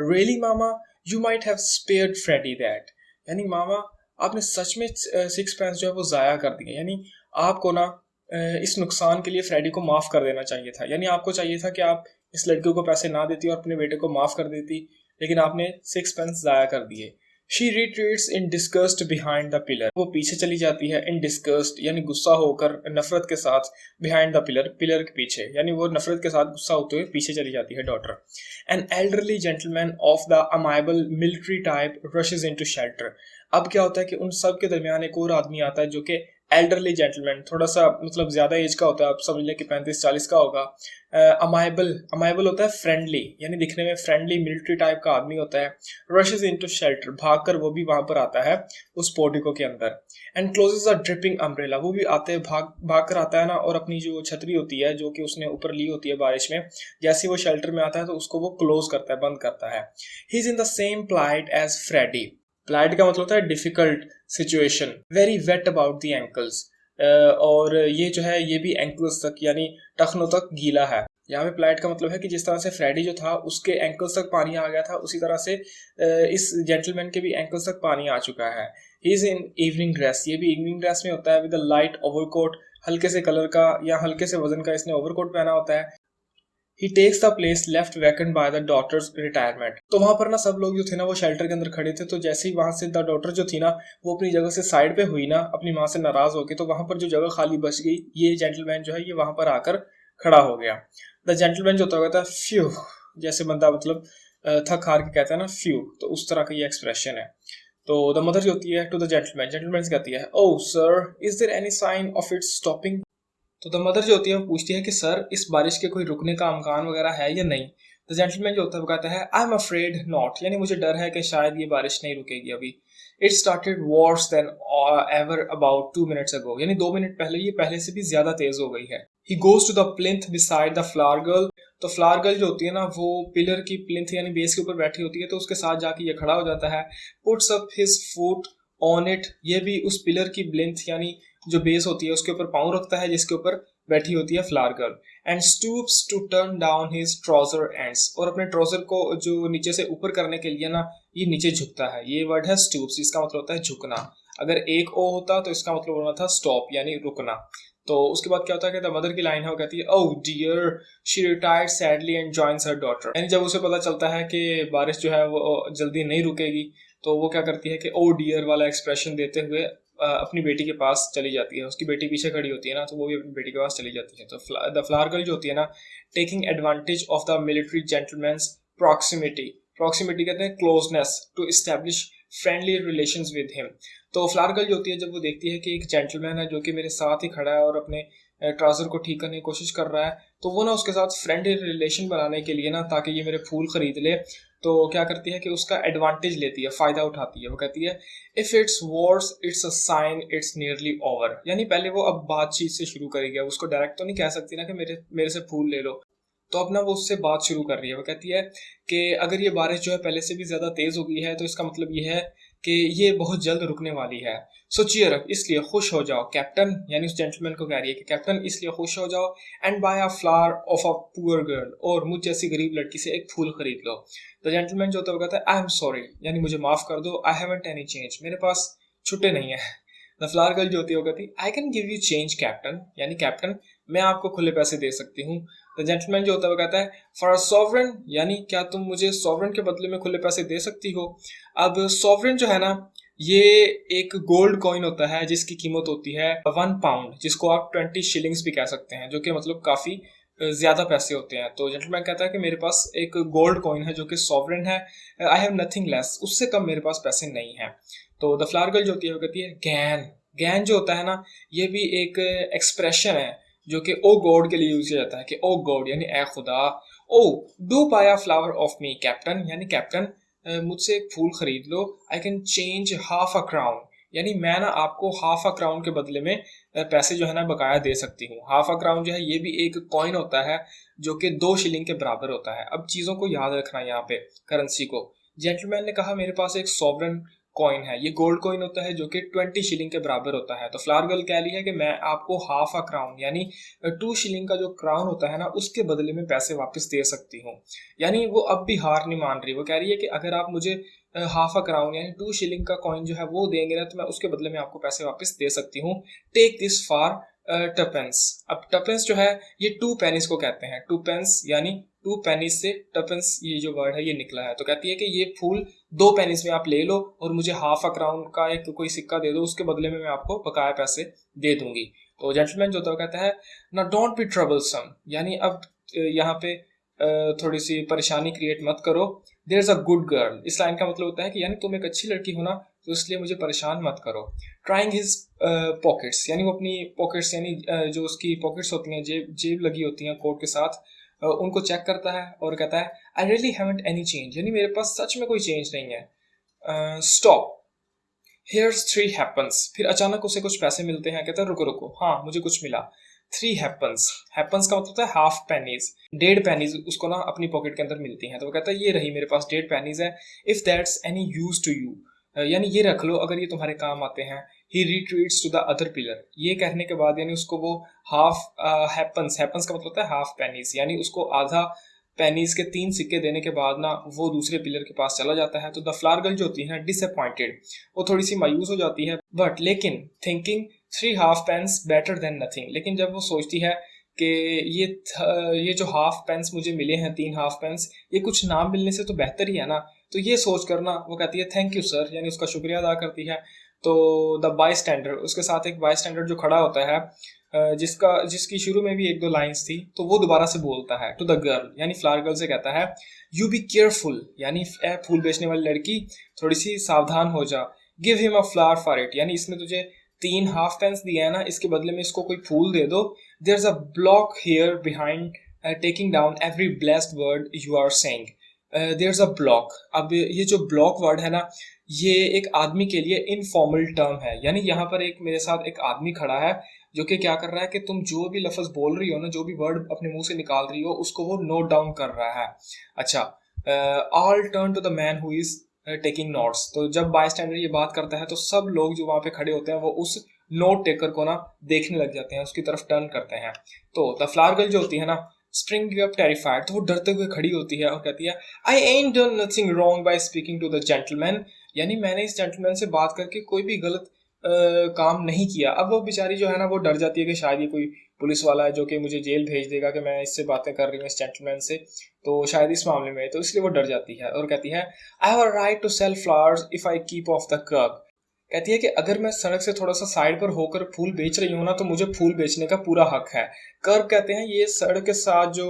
Really mama you might have spared Freddy that, यानी मामा आपने सच में 6 पेंस जो है वो जाया कर दिए, यानी आपको ना इस नुकसान के लिए फ्रेडी को माफ कर देना चाहिए था। यानी आपको चाहिए था कि आप इस लड़के को पैसे ना देती और अपने बेटे को माफ कर देती, लेकिन आपने 6 पेंस जाया कर दिए। She retreats in disgust behind the pillar, वो पीछे चली जाती है in disgust, यानी गुस्सा होकर, नफरत के साथ, behind the pillar, पिलर के पीछे, यानी वो नफरत के साथ गुस्सा होते हुए पीछे चली जाती है daughter. An elderly gentleman of the amiable military type rushes into shelter, अब क्या होता है कि उन सब के दरमियान एक और आदमी आता है जो कि एल्डरली जेंटलमैन, थोड़ा सा मतलब ज्यादा एज का होता है, आप समझ लें कि 35-40 का होगा। अमाइबल होता है फ्रेंडली, यानी दिखने में फ्रेंडली मिलिट्री टाइप का आदमी होता है। रशेस इनटू शेल्टर, भागकर वो भी वहां पर आता है उस पोर्टिको के अंदर। And closes a dripping umbrella, वो भी आते भाग कर आता है ना, और अपनी जो छतरी होती है जो कि उसने ऊपर ली होती है बारिश में, जैसे वो शेल्टर में आता है तो उसको वो क्लोज करता है, बंद करता है। He is in the same plight as Freddy, plight का मतलब होता है difficult situation. Very wet about the ankles, और ये जो है ये भी एंकल्स तक यानी टखनों तक गीला है। यहाँ पे प्लाइट का मतलब है कि जिस तरह से फ्रेडी जो था उसके एंकल्स तक पानी आ गया था, उसी तरह से इस जेंटलमैन के भी एंकल्स तक पानी आ चुका है। He is in evening dress, ये भी इवनिंग ड्रेस में होता है, विद अ लाइट ओवरकोट, हल्के से कलर का या हल्के से वजन का इसने ओवरकोट पहना होता है। He takes the place left vacant by the daughter's retirement, तो वहां पर ना सब लोग जो थे ना वो शेल्टर के अंदर खड़े थे, तो जैसे ही वहां से द डॉटर जो थी ना वो अपनी जगह से साइड पे हुई ना अपनी माँ से नाराज होके, तो वहां पर जो जगह खाली बच गई, ये जेंटलमैन जो है ये वहां पर आकर खड़ा हो गया। द जेंटलमैन जो होता है फ्यू, जैसे बंदा मतलब थक हार के कहता है ना फ्यू, तो उस तरह का ये एक्सप्रेशन है। तो द मदर जो होती है टू द जेंटलमैन, जेंटलमैन से कहती है oh sir is there any sign of it stopping, तो द मदर जो होती है वो पूछती है कि सर इस बारिश के कोई रुकने का अमकान वगैरह है या नहीं। द जेंटलमैन जो होता है वो कहता है आई एम अफ्रेड नॉट, यानी मुझे डर है कि शायद ये बारिश नहीं रुकेगी अभी। It started worse than ever about 2 minutes अगो, यानी 2 मिनट पहले ये पहले से भी ज्यादा तेज हो गई है। He goes to the plinth beside the flower girl, तो फ्लावर गर्ल जो होती है ना वो पिलर की प्लिंथ यानी बेस के ऊपर बैठी होती है, तो उसके साथ जाके ये खड़ा हो जाता है। Puts up his foot on it, ये भी उस पिलर की प्लिंथ यानी जो बेस होती है उसके ऊपर पाँव रखता है जिसके ऊपर बैठी होती है flower girl. And stoops to turn down his trouser ends, और अपने ट्राउजर को जो नीचे से ऊपर करने के लिए ना ये नीचे झुकता है। ये वर्ड है स्टूप्स, इसका मतलब होता है झुकना। अगर एक ओ होता तो इसका मतलब होना था स्टॉप यानी रुकना। तो उसके बाद क्या होता है कि द मदर की लाइन है, वो कहती है oh dear she retired sadly and joins her daughter. यानी जब उसे पता चलता है कि बारिश जो है वो जल्दी नहीं रुकेगी, तो वो क्या करती है कि ओ डियर वाला एक्सप्रेशन देते हुए अपनी बेटी के पास चली जाती है। उसकी बेटी पीछे खड़ी होती है ना, तो वो भी अपनी बेटी के पास चली जाती है। तो द फ्लावर गर्ल जो होती है ना, taking advantage of the military gentleman's proximity, proximity कहते हैं closeness, to establish friendly relations with him. तो फ्लावर गर्ल जो होती है, जब वो देखती है कि एक जेंटलमैन है जो कि मेरे साथ ही खड़ा है और अपने ट्राउजर को ठीक करने की कोशिश कर रहा है, तो वो ना उसके साथ फ्रेंडली रिलेशन बनाने के लिए ना, ताकि ये मेरे फूल खरीद ले, तो क्या करती है कि उसका एडवांटेज लेती है, फायदा उठाती है। वो कहती है if it's worse it's a sign it's nearly over. यानी पहले वो अब बातचीत से शुरू करेगी, अब उसको डायरेक्ट तो नहीं कह सकती ना कि मेरे से फूल ले लो, तो अब ना वो उससे बात शुरू कर रही है। वो कहती है कि अगर ये बारिश जो है पहले से भी ज़्यादा तेज़ हो गई है, तो इसका मतलब ये है कि ये बहुत जल्द रुकने वाली है। सो चीयर अप, इसलिए खुश हो जाओ कैप्टन, यानी उस जेंटलमैन को कह रही है कि कैप्टन इसलिए खुश हो जाओ, and buy a flower off a poor girl, और मुझ जैसी गरीब लड़की से एक फूल खरीद लो। तो जेंटलमैन जो होता है वो कहता है आई एम सॉरी, यानी मुझे माफ़ कर दो, आई हैवंट एनी चेंज, मेरे पास छुट्टे नहीं है। द फ्लावर गर्ल जो होती है वो कहती है I can give you change captain, यानी कैप्टन मैं आपको खुले पैसे दे सकती हूँ। द जेंटलमैन जो होता है वो कहता है फॉर अ सॉवरेन, यानी क्या तुम मुझे सॉवरेन के बदले में खुले पैसे दे सकती हो। अब सॉवरेन जो है ना, ये एक गोल्ड कॉइन होता है जिसकी कीमत होती है 1 पाउंड, जिसको आप 20 शिलिंग्स भी कह सकते हैं, जो कि मतलब काफ़ी ज़्यादा पैसे होते हैं। तो जेंटलमैन कहता है कि मेरे पास एक गोल्ड कॉइन है जो कि सॉवरेन है, आई हैव नथिंग लेस, उससे कम मेरे पास पैसे नहीं है। तो द फ्लावर गर्ल जो होती है वो कहती है गैन, गैन जो होता है ना, ये भी एक एक्सप्रेशन है जो कि ओ गॉड के लिए यूज किया जाता है कि ओ गॉड यानी ए खुदा, O do buy a flower off me captain, यानी कैप्टन मुझसे एक फूल खरीद लो, I can change half a crown, यानी मैं ना आपको हाफ अ क्राउन के बदले में पैसे जो है ना बकाया दे सकती हूँ। हाफ अ क्राउन जो है ये भी एक कॉइन होता है जो कि 2 शिलिंग के बराबर होता है। अब चीज़ों को याद रखना है यहाँ पे, करेंसी को। जेंटलमैन ने कहा मेरे पास एक सॉवरेन कॉइन है, ये गोल्ड कॉइन होता है जो कि 20 शिलिंग के बराबर होता है। तो फ्लावर गर्ल कह रही है कि मैं आपको हाफ अ क्राउन यानी 2 शिलिंग का जो क्राउन होता है ना, उसके बदले में पैसे वापस दे सकती हूँ। यानी वो अब भी हार नहीं मान रही, वो कह रही है कि अगर आप मुझे हाफ अ क्राउन यानी 2 शिलिंग का कॉइन जो है वो देंगे ना, तो मैं उसके बदले में आपको पैसे वापस दे सकती हूँ। Take this for tuppence. अब टपेंस जो है ये 2 पेनीज को कहते हैं, 2 पेंस यानी 2 पेनीज से टपेंस ये जो वर्ड है ये निकला है। तो कहती है कि ये फूल 2 पेनीज में आप ले लो और मुझे हाफ अ क्राउन का एक कोई सिक्का दे दो, उसके बदले में मैं आपको बकाया पैसे दे दूंगी। तो जेंटलमैन जो होता है कहता है ना डोंट बी ट्रबलसम, यानी अब यहाँ पे थोड़ी सी परेशानी क्रिएट मत करो। There is a good girl, इस लाइन का मतलब होता है कि यानी तुम एक अच्छी लड़की हो ना, तो इसलिए मुझे परेशान मत करो। ट्राइंग हिज पॉकेट्स, यानी वो अपनी पॉकेट्स यानी जो उसकी पॉकेट्स होती हैं, जेब जेब लगी होती हैं कोट के साथ, उनको चेक करता है और कहता है I really haven't any change, यानी मेरे पास सच में कोई चेंज नहीं है। स्टॉप हियर्स 3 हैपन्स, फिर अचानक उसे कुछ पैसे मिलते हैं। कहता है रुको रुको, हाँ मुझे कुछ मिला। 3 हैपन्स, हैपन्स का मतलब होता है हाफ पेनीज, 1.5 पेनीज उसको ना अपनी पॉकेट के अंदर मिलती हैं। तो वो कहता है ये रही मेरे पास 1.5 पेनीज है, if that's any use to you, यानी ये रख लो अगर ये तुम्हारे काम आते हैं। He retreats to the other pillar, ये कहने के बाद यानी उसको वो हाफ हैपन्स, हैपन्स का मतलब होता है हाफ पेनीज, यानी उसको आधा पेनीज के 3 सिक्के देने के बाद ना वो दूसरे पिलर के पास चला जाता है। तो द फ्लावर गर्ल जो होती है डिसअपॉइंटेड, वो थोड़ी सी मायूस हो जाती है, बट लेकिन thinking 3 half pence better than nothing, लेकिन जब वो सोचती है कि ये जो हाफ पेंस मुझे मिले हैं, 3 हाफ पेंस, ये कुछ ना मिलने से तो बेहतर ही है ना, तो ये सोच कर ना वो कहती है थैंक यू सर, यानी उसका शुक्रिया अदा करती है। तो द बाई स्टैंडर, उसके साथ एक बाई स्टैंडर जो खड़ा होता है, जिसकी शुरू में भी 1-2 लाइंस थी, तो वो दोबारा से बोलता है टू द गर्ल, यानी फ्लावर गर्ल से कहता है यू बी केयरफुल, यानी फूल बेचने वाली लड़की थोड़ी सी सावधान हो जा। Give him a flower for it, यानी इसने तुझे 3 हाफ पेंस दिया है ना, इसके बदले में इसको कोई फूल दे दो। There is a bloke here behind taking down every blessed word you are saying. There is a bloke, अब ये जो ब्लॉक वर्ड है ना, ये एक आदमी के लिए इनफॉर्मल टर्म है, यानी यहाँ पर एक मेरे साथ एक आदमी खड़ा है जो कि क्या कर रहा है कि तुम जो भी लफ्ज बोल रही हो ना, जो भी वर्ड अपने मुंह से निकाल रही हो, उसको वो नोट डाउन कर रहा है। अच्छा, all turn to the man who is taking notes, तो जब बाय स्टैंडर ये बात करता है तो सब लोग जो वहाँ पे खड़े होते हैं वो उस नोट टेकर को ना देखने लग जाते हैं, उसकी तरफ टर्न करते हैं। तो द फ्लावर गर्ल जो होती है ना, स्प्रिंग अप टेरिफाइड, तो वो डरते हुए खड़ी होती है और कहती है I ain't done nothing wrong by speaking to the gentleman, यानी मैंने इस जेंटलमैन से बात करके कोई भी गलत काम नहीं किया। अब वो बेचारी जो है ना वो डर जाती है कि शायद ये कोई पुलिस वाला है जो कि मुझे जेल भेज देगा कि मैं इससे बातें कर रही हूँ इस जेंटलमैन से, तो शायद इस मामले में, तो इसलिए वो डर जाती है और कहती है I have a right to sell flowers if I keep off the kerb. कहती है कि अगर मैं सड़क से थोड़ा सा साइड पर होकर फूल बेच रही हूँ ना तो मुझे फूल बेचने का पूरा हक है। कर्ब कहते हैं ये सड़क के साथ जो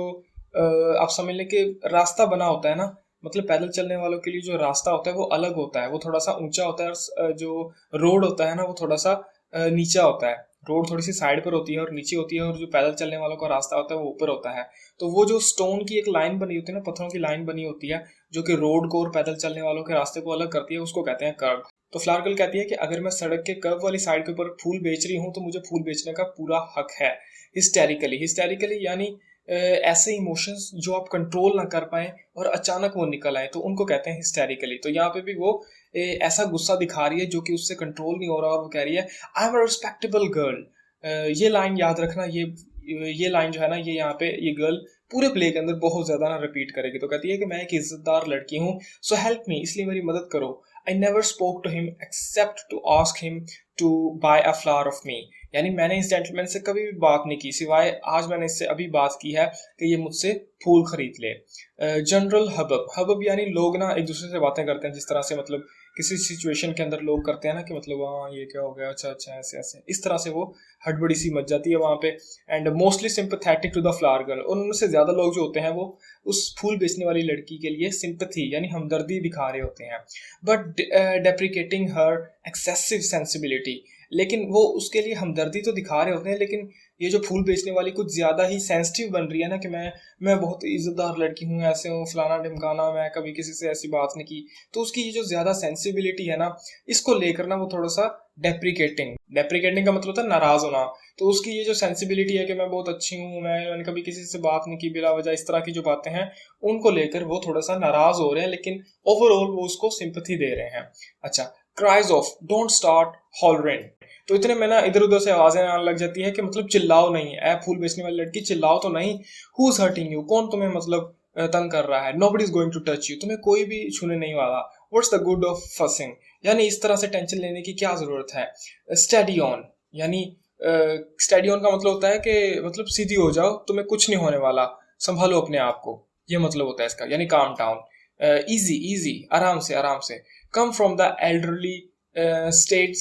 आप समझ लें कि रास्ता बना होता है ना, मतलब पैदल चलने वालों के लिए जो रास्ता होता है वो अलग होता है, वो थोड़ा सा ऊंचा होता है, और जो रोड होता है ना वो थोड़ा सा नीचा होता है। रोड थोड़ी सी साइड पर होती है और नीचे होती है, और जो पैदल चलने वालों का रास्ता होता है वो ऊपर होता है। तो वो जो स्टोन की एक लाइन बनी होती है ना, पत्थरों की लाइन बनी होती है जो कि रोड को और पैदल चलने वालों के रास्ते को अलग करती है, उसको कहते हैं कर्ब। तो फ्लावर गर्ल कहती है कि अगर मैं सड़क के कर्व वाली साइड के ऊपर फूल बेच रही हूँ तो मुझे फूल बेचने का पूरा हक है। हिस्टेरिकली, हिस्टेरिकली यानी ऐसे इमोशंस जो आप कंट्रोल ना कर पाए और अचानक वो निकल आए तो उनको कहते हैं हिस्टेरिकली। तो यहाँ पे भी वो ऐसा गुस्सा दिखा रही है जो कि उससे कंट्रोल नहीं हो रहा, और वो कह रही है I am a respectable girl. ये लाइन याद रखना, ये लाइन जो है ना ये यहाँ पे ये गर्ल पूरे प्ले के अंदर बहुत ज्यादा ना रिपीट करेगी। तो कहती है कि मैं एक इज्जतदार लड़की हूँ, सो हेल्प मी, इसलिए मेरी मदद करो। I never spoke to him except to ask him to buy a flower off me. यानी मैंने इस जेंटलमैन से कभी भी बात नहीं की, सिवाय आज मैंने इससे अभी बात की है कि ये मुझसे फूल खरीद ले। जनरल हबब, हबब यानी लोग ना एक दूसरे से बातें करते हैं जिस तरह से मतलब किसी सिचुएशन के अंदर लोग करते हैं ना कि मतलब हाँ ये क्या हो गया, अच्छा अच्छा ऐसे ऐसे, इस तरह से वो हड़बड़ी सी मच जाती है वहाँ पे। And mostly sympathetic to the flower girl, और उनमें से ज्यादा लोग जो होते हैं वो उस फूल बेचने वाली लड़की के लिए सिंपथी यानी हमदर्दी दिखा रहे होते हैं, but deprecating her excessive sensibility. लेकिन वो उसके लिए हमदर्दी तो दिखा रहे होते हैं, लेकिन ये जो फूल बेचने वाली कुछ ज्यादा ही सेंसिटिव बन रही है ना कि मैं बहुत इज्जतदार लड़की हूँ, ऐसे हूँ फलाना ढिमकाना, मैं कभी किसी से ऐसी बात नहीं की। तो उसकी ये जो ज्यादा सेंसिबिलिटी है ना, इसको लेकर ना वो थोड़ा सा डेप्रिकेटिंग, डेप्रिकेटिंग का मतलब होता है नाराज होना। तो उसकी ये जो सेंसिबिलिटी है कि मैं बहुत अच्छी हूँ, मैंने कभी किसी से बात नहीं की बिला वजह, इस तरह की जो बातें हैं उनको लेकर वो थोड़ा सा नाराज हो रहे हैं, लेकिन ओवरऑल वो उसको सिंपथी दे रहे हैं। अच्छा, क्राइज ऑफ डोंट स्टार्ट हॉलरिंग। तो इतने में ना इधर उधर से आवाजें आने लग जाती है कि मतलब चिल्लाओ नहीं, ऐ फूल बेचने वाली लड़की चिल्लाओ तो नहीं। हु इज हर्टिंग यू, कौन तुम्हें मतलब तंग कर रहा है। Nobody is going to touch you, तुम्हें कोई भी छूने नहीं वाला। What's the good of fussing, यानी इस तरह से टेंशन लेने की क्या जरूरत है। स्टडी ऑन, यानी स्टडी ऑन का मतलब होता है कि मतलब सीधी हो जाओ, तुम्हें कुछ नहीं होने वाला, संभालो अपने आप को, ये मतलब होता है इसका, यानी काम डाउन। इजी इजी, आराम से आराम से। Come from the elderly state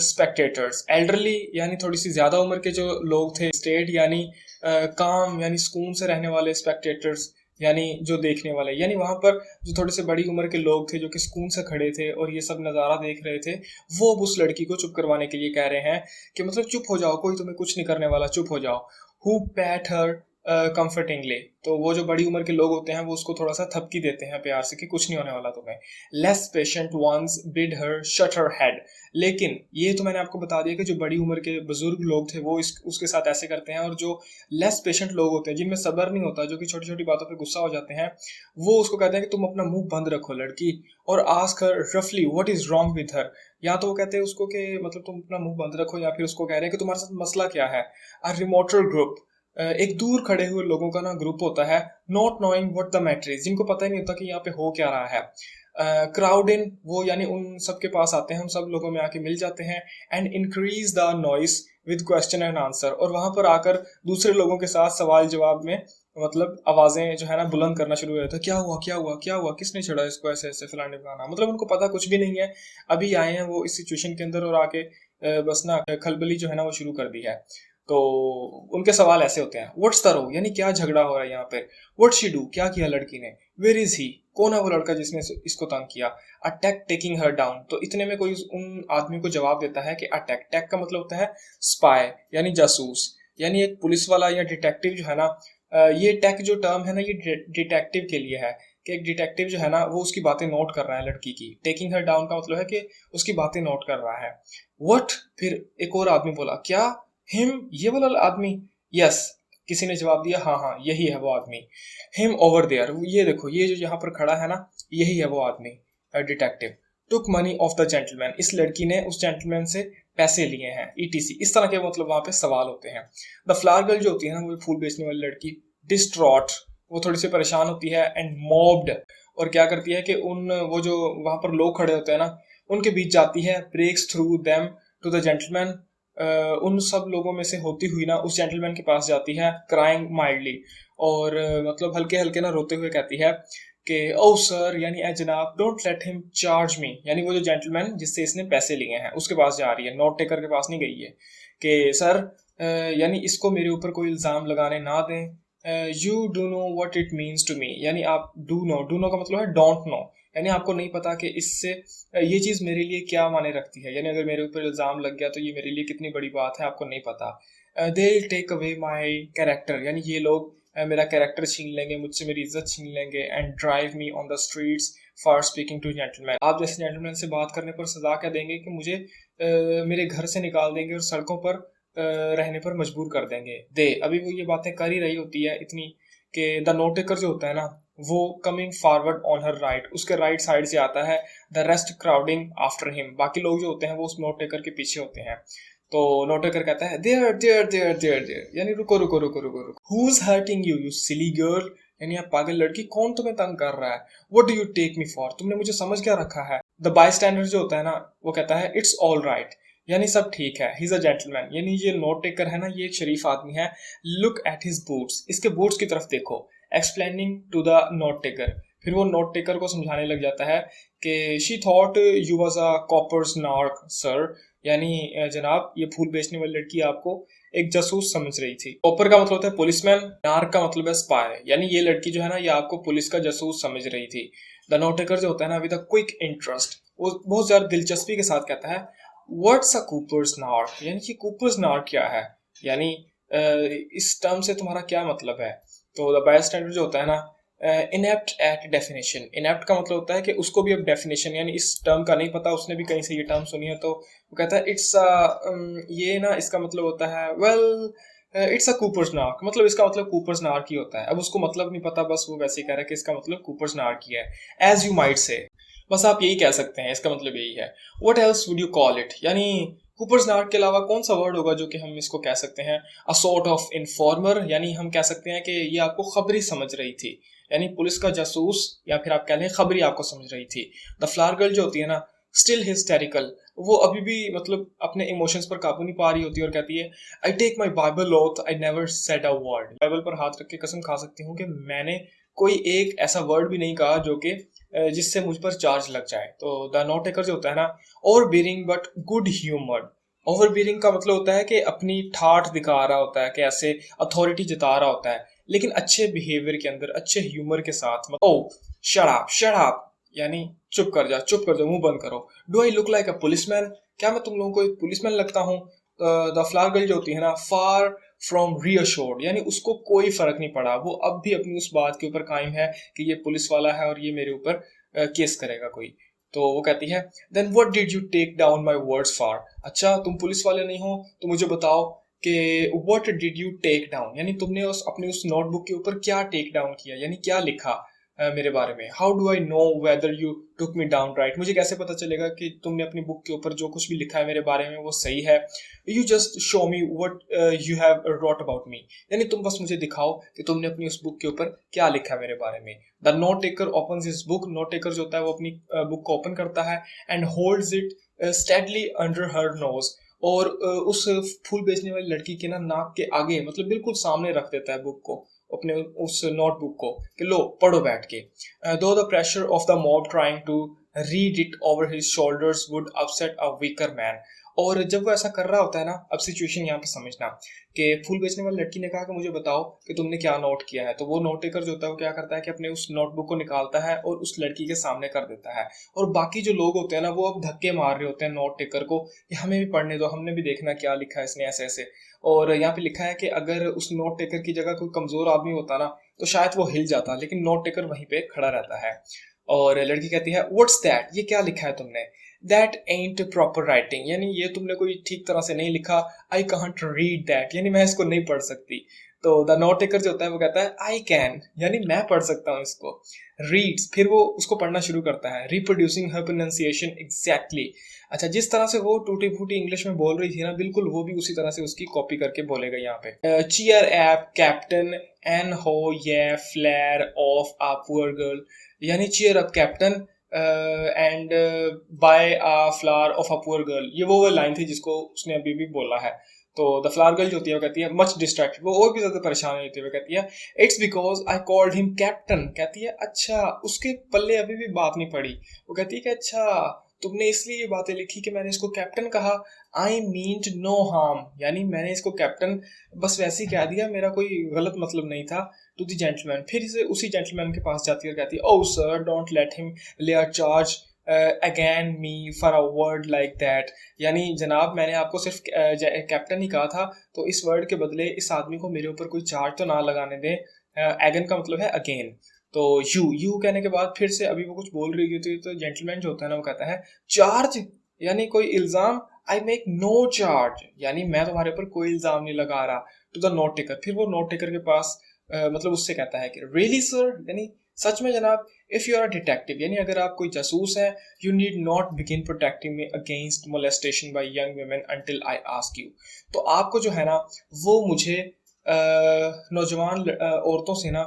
spectators, elderly यानी थोड़ी सी ज्यादा उम्र के जो लोग थे, स्टेट यानी काम यानी सुकून से रहने वाले, स्पेक्टेटर्स यानी जो देखने वाले, यानी वहां पर जो थोड़े से बड़ी उम्र के लोग थे जो कि सुकून से खड़े थे और ये सब नज़ारा देख रहे थे, वो अब उस लड़की को चुप करवाने के लिए कह रहे हैं कि मतलब चुप हो जाओ, कोई तुम्हें कुछ नहीं करने वाला, चुप हो जाओ। हु पैट हर कंफर्टिंगली, तो वो जो बड़ी उम्र के लोग होते हैं वो उसको थोड़ा सा थपकी देते हैं प्यार से कि कुछ नहीं होने वाला तुम्हें। लेस पेशेंट वंस बिड हर शट हर हेड, लेकिन ये तो मैंने आपको बता दिया कि जो बड़ी उम्र के बुजुर्ग लोग थे वो उसके साथ ऐसे करते हैं, और जो लेस पेशेंट लोग होते हैं जिनमें सब्र नहीं होता, जो कि छोटी छोटी बातों पे गुस्सा हो जाते हैं, वो उसको कहते हैं कि तुम अपना मुंह बंद रखो लड़की, और आस्क हर रफली what is wrong with her. या तो वो कहते हैं उसको कि मतलब तुम अपना मुंह बंद रखो, या फिर उसको कह रहे हैं कि तुम्हारे साथ मसला क्या है। अ रिमोटल ग्रुप, एक दूर खड़े हुए लोगों का ना ग्रुप होता है, not knowing what the matter is, जिनको पता ही नहीं होता कि यहाँ पे हो क्या रहा है। क्राउड इन, वो यानी उन सब के पास आते हैं, हम सब लोगों में आके मिल जाते हैं। And increase the noise with question and answer, और वहां पर आकर दूसरे लोगों के साथ सवाल जवाब में मतलब आवाजें जो है ना बुलंद करना शुरू हो जाता है। क्या हुआ क्या हुआ क्या हुआ, किसने छेड़ा इसको ऐसे ऐसे फलाने फलाना, मतलब उनको पता कुछ भी नहीं है, अभी आए हैं वो इस सिचुएशन के अंदर और आके बस ना खलबली जो है ना वो शुरू कर दी है। तो उनके सवाल ऐसे होते हैं, व्हाट्स द रो यानी क्या झगड़ा हो रहा है यहाँ पे, व्हाट शी डू क्या किया लड़की ने, वेयर इज ही कौन है वो लड़का जिसने इसको तंग किया, अटैक टेकिंग हर डाउन। तो इतने में कोई उन आदमी को जवाब देता है कि अटैक, टैक का मतलब होता है स्पाई यानी जासूस, यानी एक पुलिस वाला या डिटेक्टिव जो है ना, ये टेक जो टर्म है ना ये डिटेक्टिव के लिए है, कि एक डिटेक्टिव जो है ना वो उसकी बातें नोट कर रहा है लड़की की। टेकिंग हर डाउन का मतलब है कि उसकी बातें नोट कर रहा है। व्हाट, फिर एक और आदमी बोला क्या, हिम ये वाला आदमी, यस किसी ने जवाब दिया हाँ हाँ यही है वो आदमी। हिम ओवर देयर, ये देखो ये जो यहाँ पर खड़ा है ना यही है वो आदमी detective. Took money of the gentleman, इस लड़की ने उस जेंटलमैन से पैसे लिए हैं, ईटीसी, इस तरह के मतलब वहां पे सवाल होते हैं। द फ्लावर गर्ल जो होती है ना वो फूल बेचने वाली लड़की, डिस्ट्रॉट, वो थोड़ी सी परेशान होती है, एंड मॉब्ड, और क्या करती है कि उन वो जो वहां पर लोग खड़े होते हैं ना उनके बीच जाती है, breaks through them to the gentleman, उन सब लोगों में से होती हुई ना उस जेंटलमैन के पास जाती है क्राइंग माइल्डली, और मतलब हल्के हल्के ना रोते हुए कहती है कि ओ सर, यानी ए जनाब, डोंट लेट हिम चार्ज मी। यानी वो जो जेंटलमैन जिससे इसने पैसे लिए हैं उसके पास जा रही है, नोट टेकर के पास नहीं गई है कि सर, यानी इसको मेरे ऊपर कोई इल्ज़ाम लगाने ना दें। You do know what it means to me, यानी आप डू नो का मतलब है डोंट नो, यानी आपको नहीं पता कि इससे ये चीज़ मेरे लिए क्या माने रखती है, यानी अगर मेरे ऊपर इल्ज़ाम लग गया तो ये मेरे लिए कितनी बड़ी बात है, आपको नहीं पता। They will take away my character, यानी ये लोग मेरा कैरेक्टर छीन लेंगे, मुझसे मेरी इज्जत छीन लेंगे, and drive me on the streets for speaking to gentleman. आप जैसे जेंटलमैन से बात करने पर सजा क्या देंगे कि मुझे मेरे घर से निकाल देंगे और सड़कों पर रहने पर मजबूर कर देंगे। अभी वो ये बातें कर ही रही होती है इतनी कि द नोट टेकर जो होता है ना, वो coming forward on her right, उसके राइट साइड से आता है, the rest crowding after him, बाकी लोग जो होते हैं वो उस नोट टेकर के पीछे होते हैं। तो नोट टेकर कहता है there there there there there, यानी रुको रुको रुको रुको रुको, who is hurting you, you silly girl, यानी आप पागल लड़की, कौन तुम्हें तंग कर रहा है, what do you take me for, तुमने मुझे समझ क्या रखा है। द बाय स्टैंडर जो होता है ना, वो कहता है इट्स ऑल राइट, यानी सब ठीक है, ही इज अ जेंटलमैन, यानी ये नोट टेकर है ना, ये एक शरीफ आदमी है। लुक एट हिज बूट्स, इसके बूट्स की तरफ देखो, explaining to the note taker, फिर वो नोट टेकर को समझाने लग जाता है कि she thought you was a copper's nark sir, यानी जनाब ये फूल बेचने वाली लड़की आपको एक जासूस समझ रही थी। कॉपर का मतलब होता है पुलिसमैन, नार्क का मतलब है स्पाई, यानी ये लड़की जो है ना ये आपको पुलिस का जासूस समझ रही थी। द नोट टेकर जो होता है ना विद अ क्विक इंटरेस्ट, वो बहुत ज्यादा दिलचस्पी के साथ कहता है व्हाट्स अ कूपर्स नार्क, यानी कि कूपर्स नार्क क्या है, यानी इस टर्म से तुम्हारा क्या मतलब है। तो द बाय स्टैंडर जो होता है ना, इनेप्ट एट डेफिनेशन, इनेप्ट का मतलब होता है कि उसको भी अब डेफिनेशन यानी इस टर्म का नहीं पता, उसने भी कहीं से ये टर्म सुनी है, तो वो कहता है इट्स ये ना इसका मतलब होता है well it's a copper's nark, मतलब इसका मतलब कूपर्स नार्क ही होता है। अब उसको मतलब नहीं पता, बस वो वैसे ही कह रहा है कि इसका मतलब कूपर्स नार्क ही है, एज यू माइट से, बस आप यही कह सकते हैं, इसका मतलब यही है। What else would you call it, यानी कूपर्स नार्क के अलावा कौन सा वर्ड होगा जो कि हम इसको कह सकते हैं। अ सॉर्ट ऑफ इन्फॉर्मर, यानी हम कह सकते हैं कि ये आपको खबरी समझ रही थी, यानी पुलिस का जासूस, या फिर आप कह लें खबरी आपको समझ रही थी। द फ्लावर गर्ल जो होती है ना, स्टिल हिस्टेरिकल, वो अभी भी मतलब अपने इमोशंस पर काबू नहीं पा रही होती और कहती है I take my Bible oath I never said a word, Bible पर हाथ रख के कसम खा सकती हूँ कि मैंने कोई एक ऐसा वर्ड भी नहीं कहा जो कि जिससे मुझ पर चार्ज लग जाए। तो द नोट टेकर जो होता है ना, overbearing but good humoured, overbearing का मतलब होता है कि अपनी ठाठ दिखा रहा होता है, कि ऐसे अथॉरिटी जता रहा होता है, लेकिन अच्छे बिहेवियर के अंदर, अच्छे ह्यूमर के साथ। ओ शट अप, यानी चुप कर जा, चुप कर जा, मुंह बंद करो। Do I look like a policeman, क्या मैं तुम लोगों को एक पुलिसमैन लगता हूँ। द फ्लावर गर्ल जो होती है ना, फार फ्रॉम रीअश्योर्ड, यानी उसको कोई फर्क नहीं पड़ा, वो अब भी अपनी उस बात के ऊपर कायम है कि ये पुलिस वाला है और ये मेरे ऊपर केस करेगा कोई। तो वो कहती है then what did you take down my words for, अच्छा तुम पुलिस वाले नहीं हो तो मुझे बताओ कि what did you take down, यानी तुमने उस अपनी उस नोटबुक के ऊपर क्या टेक डाउन किया, यानी क्या लिखा मेरे बारे में। How do I know whether you took me down right, मुझे कैसे पता चलेगा कि तुमने अपनी बुक के ऊपर जो कुछ भी लिखा है मेरे बारे में वो सही है। You just show me what you have wrote about me, यानी तुम बस मुझे दिखाओ कि तुमने अपनी उस बुक के ऊपर क्या लिखा है मेरे बारे में। The note taker opens his book, note taker जो होता है वो अपनी बुक को ओपन करता है, and holds it steadily under her nose, और उस फूल बेचने वाली लड़की के ना नाक के आगे, मतलब बिल्कुल सामने रख देता है बुक को, अपने उस नोटबुक को, कि लो पढ़ो बैठ के। Though the pressure of the mob trying to read it over his shoulders would upset a weaker man, और जब वो ऐसा कर रहा होता है ना, अब सिचुएशन यहाँ पे समझना कि फूल बेचने वाली लड़की ने कहा कि मुझे बताओ कि तुमने क्या नोट किया है, तो वो नोट टेकर जो होता है वो क्या करता है कि अपने उस नोटबुक को निकालता है और उस लड़की के सामने कर देता है, और बाकी जो लोग होते हैं ना वो अब धक्के मार रहे होते हैं नोट टेकर को कि हमें भी पढ़ने दो, हमने भी देखना क्या लिखा है इसने ऐसे ऐसे। और यहाँ पे लिखा है कि अगर उस नोट टेकर की जगह कोई कमजोर आदमी होता ना तो शायद वो हिल जाता, लेकिन नोट टेकर वहीं पे खड़ा रहता है। और लड़की कहती है व्हाट्स दैट, ये क्या लिखा है तुमने। दैट एंट प्रॉपर राइटिंग, यानी ये तुमने कोई ठीक तरह से नहीं लिखा। आई कांट रीड दैट, यानी मैं इसको नहीं पढ़ सकती। तो द नोट टेकर जो होता है वो कहता है आई कैन, यानी मैं पढ़ सकता हूँ इसको। रीड्स, फिर वो उसको पढ़ना शुरू करता है, रिप्रोड्यूसिंग हर प्रोनाउंसिएशन एग्जैक्टली, अच्छा जिस तरह से वो टूटी फूटी इंग्लिश में बोल रही थी ना, बिल्कुल वो भी उसी तरह से उसकी कॉपी करके बोलेगा यहाँ पे। चीयर एप कैप्टन एन हो ये flower off a poor girl, यानी cheer up captain, and buy a flower off a poor girl, ये वो लाइन थी जिसको उसने अभी भी बोला है। तो द फ्लावर गर्ल जो होती है वो कहती है मच डिस्ट्रैक्टेड, वो और भी ज्यादा परेशान होती है, वो कहती है it's because I called him captain. कहती है अच्छा, उसके पल्ले अभी भी बात नहीं पड़ी। वो कहती है कि अच्छा तुमने इसलिए ये बातें लिखी कि मैंने इसको कैप्टन कहा। आई मीन नो हार्म, यानी मैंने इसको कैप्टन बस वैसे ही कह दिया, मेरा कोई गलत मतलब नहीं था। टू द जेंटलमैन, फिर से उसी जेंटलमैन के पास जाती है और कहती है ओ सर डोंट लेट हिम ले a charge again me for a word like that. यानी जनाब मैंने आपको सिर्फ कैप्टन ही कहा था, तो इस वर्ड के बदले इस आदमी को मेरे ऊपर कोई चार्ज तो ना लगाने दें। एगन का मतलब है अगेन। तो यू कहने के बाद फिर से अभी वो कुछ बोल रही होती है, तो जेंटलमैन जो होता है ना वो कहता है चार्ज, यानी कोई इल्जाम। आई मेक नो चार्ज, यानी मैं तुम्हारे ऊपर कोई इल्जाम नहीं लगा रहा। टू द नोट टेकर, फिर वो नोट टेकर के पास मतलब उससे कहता है कि रियली सर, यानी सच में जनाब। If you are a detective, यानी अगर आप कोई जासूस हैं, you need not begin protecting me against molestation by young women until I ask you. तो आपको जो है ना वो मुझे नौजवान औरतों से ना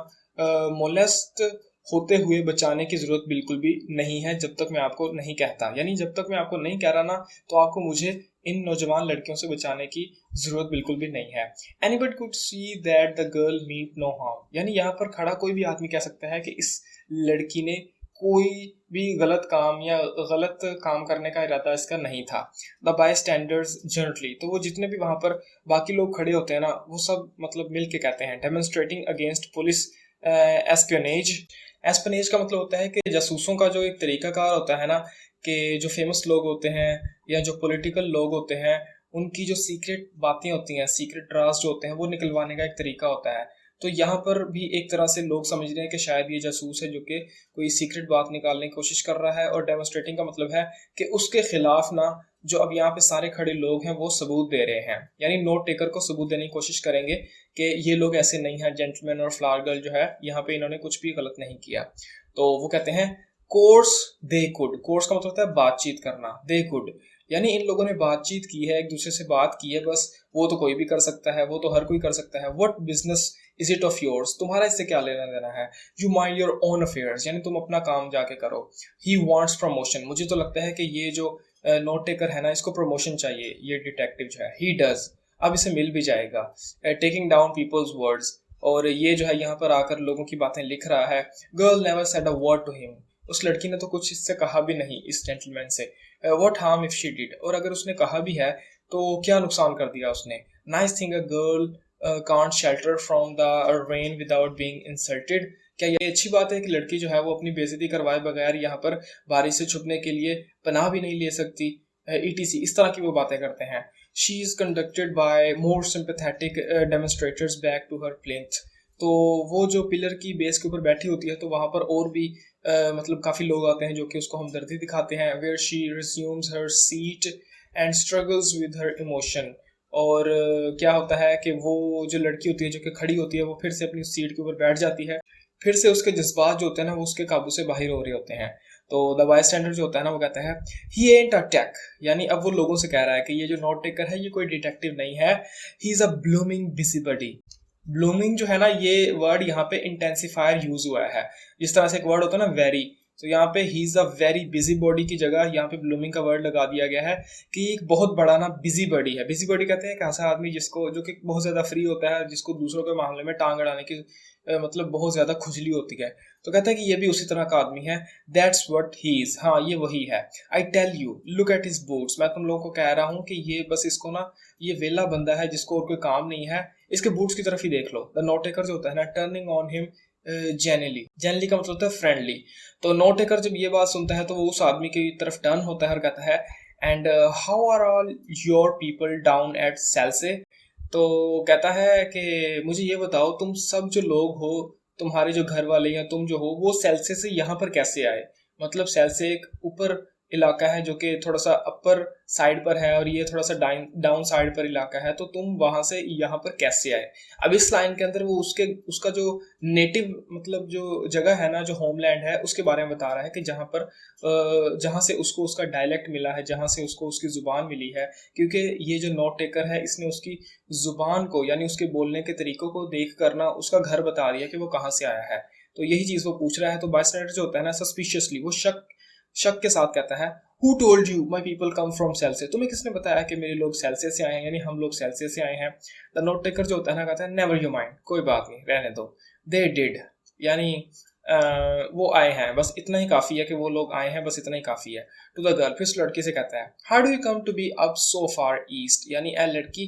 मोलेस्ट होते हुए बचाने की जरूरत बिल्कुल भी नहीं है, जब तक मैं आपको नहीं कहता। यानी जब तक मैं आपको नहीं कह रहा ना, तो आपको मुझे इन नौजवान लड़कियों से बचाने की जरूरत बिल्कुल भी नहीं है। Anybody could see that the girl mean no harm, यानी यहाँ पर खड़ा कोई भी आदमी कह सकता है कि इस लड़की ने कोई भी गलत काम या गलत काम करने का इरादा इसका नहीं था। द बाय स्टैंडर्ड्स जनरली, तो वो जितने भी वहां पर बाकी लोग खड़े होते हैं ना, वो सब मतलब मिल के कहते हैं demonstrating against police espionage. Espionage का मतलब होता है कि जासूसों का जो एक तरीकाकार होता है ना, कि जो फेमस लोग होते हैं या जो पॉलिटिकल लोग होते हैं, उनकी जो सीक्रेट बातें होती हैं, सीक्रेट ड्राफ्ट जो होते हैं, वो निकलवाने का एक तरीका होता है। तो यहाँ पर भी एक तरह से लोग समझ रहे हैं कि शायद ये जासूस है जो कि कोई सीक्रेट बात निकालने की कोशिश कर रहा है। और डेमोन्स्ट्रेटिंग का मतलब है कि उसके खिलाफ ना जो अब यहाँ पे सारे खड़े लोग हैं वो सबूत दे रहे हैं, यानी नोट टेकर को सबूत देने की कोशिश करेंगे कि ये लोग ऐसे नहीं हैं, जेंटलमैन और फ्लावर गर्ल जो है यहाँ पे इन्होंने कुछ भी गलत नहीं किया। तो वो कहते हैं कोर्स दे कुड, कोर्स का मतलब होता है बातचीत करना, दे कुड यानी इन लोगों ने बातचीत की है, एक दूसरे से बात की है, बस वो तो कोई भी कर सकता है, वो तो हर कोई कर सकता है। What business is it of yours, तुम्हारा इससे क्या लेना देना है। You mind your own affairs, यानी तुम अपना काम जाके करो। ही वांट्स प्रमोशन, मुझे तो लगता है कि ये जो नोट टेकर है ना, इसको प्रमोशन चाहिए, ये डिटेक्टिव जो है। ही डज, अब इसे मिल भी जाएगा। टेकिंग डाउन पीपल्स वर्ड्स, और ये जो है यहाँ पर आकर लोगों की बातें लिख रहा है। Girl never said a word to him, उस लड़की ने तो कुछ इससे कहा भी नहीं, इस जेंटलमैन से। What harm if she did, और अगर उसने कहा भी है तो क्या नुकसान कर दिया उसने। Nice thing a girl can't shelter from the rain without being insulted, क्या ये अच्छी बात है कि लड़की जो है वो अपनी बेइज्जती करवाए बगैर यहाँ पर बारिश से छुपने के लिए पनाह भी नहीं ले सकती। ईटीसी, इस तरह की वो बातें करते हैं। She is conducted by more sympathetic demonstrators back to her plinth, तो वो जो पिलर की बेस के ऊपर बैठी होती है तो वहां पर और भी मतलब काफी लोग आते हैं जो कि उसको हमदर्दी दिखाते हैं। Where she resumes her seat and struggles with her emotion, और क्या होता है कि वो जो लड़की होती है जो कि खड़ी होती है, वो फिर से अपनी सीट के ऊपर बैठ जाती है, फिर से उसके जज्बात जो होते हैं ना वो उसके काबू से बाहर हो रहे होते हैं। तो द बाय स्टैंडर्ड जो होता है ना वो कहता है ही एंट अ टेक, यानी अब वो लोगों से कह रहा है कि ये जो नोट टेकर है ये कोई डिटेक्टिव नहीं है, he is a blooming busybody. Blooming जो है ना, ये वर्ड यहाँ पे इंटेंसिफायर यूज हुआ है। जिस तरह से एक वर्ड होता है ना वेरी, तो यहाँ पे ही is a very busy body की जगह यहाँ पे ब्लूमिंग का वर्ड लगा दिया गया है कि एक बहुत बड़ा ना बिजी बॉडी है। बिजी बॉडी कहते हैं एक ऐसा आदमी जिसको जो कि बहुत ज्यादा फ्री होता है, जिसको दूसरों के मामले में टांग अड़ाने की मतलब बहुत ज्यादा खुजली होती है। तो कहता है कि ये भी उसी तरह का आदमी है। दैट्स व्हाट ही इज, हाँ ये वही है। I tell you look at his boots, मैं तुम लोगों को कह रहा हूँ कि ये बस इसको ना, ये वेला बंदा है जिसको और कोई काम नहीं है, इसके बूट्स की तरफ ही देख लो। द नोट टेकर जो होता है ना, turning on him genuinely, genuinely का मतलब होता है फ्रेंडली। तो नोट टेकर जब ये बात सुनता है तो वो उस आदमी की तरफ टर्न होता है और कहता है and how are all your people down at Selsey, तो कहता है कि मुझे ये बताओ तुम सब जो लोग हो, तुम्हारे जो घर वाले या तुम जो हो, वो सेल्से से यहाँ पर कैसे आए। मतलब सेल्से एक ऊपर इलाका है जो कि थोड़ा सा अपर साइड पर है और ये थोड़ा सा डाउन साइड पर इलाका है, तो तुम वहां से यहाँ पर कैसे आए। अब इस लाइन के अंदर वो उसका जो नेटिव मतलब जो जगह है ना, जो होमलैंड है, उसके बारे में बता रहा है कि जहाँ से उसको उसका डायलेक्ट मिला है, जहाँ से उसको उसकी जुबान मिली है। क्योंकि ये जो नोट टेकर है इसने उसकी जुबान को यानी उसके बोलने के तरीकों को देख कर ना उसका घर बता दिया कि वो कहाँ से आया है। तो यही चीज वो पूछ रहा है। तो बायस्टैंडर जो होता है ना, सस्पिशियसली, वो शक शक के साथ कहता है Who told you my people come from Celsius? तुम्हें किसने बताया कि मेरे लोग सेल्सियस से आए हैं, यानी हम लोग सेल्सियस से आए हैं। द नोट टेकर जो होता है ना कहता है नेवर यू माइंड, कोई बात नहीं, रहने दो। दे डिड, यानी वो आए हैं, बस इतना ही काफ़ी है कि वो लोग आए हैं, बस इतना ही काफ़ी है। टू द गर्ल, फिर लड़की से कहता है how do you come to be up so far east, यानी ए लड़की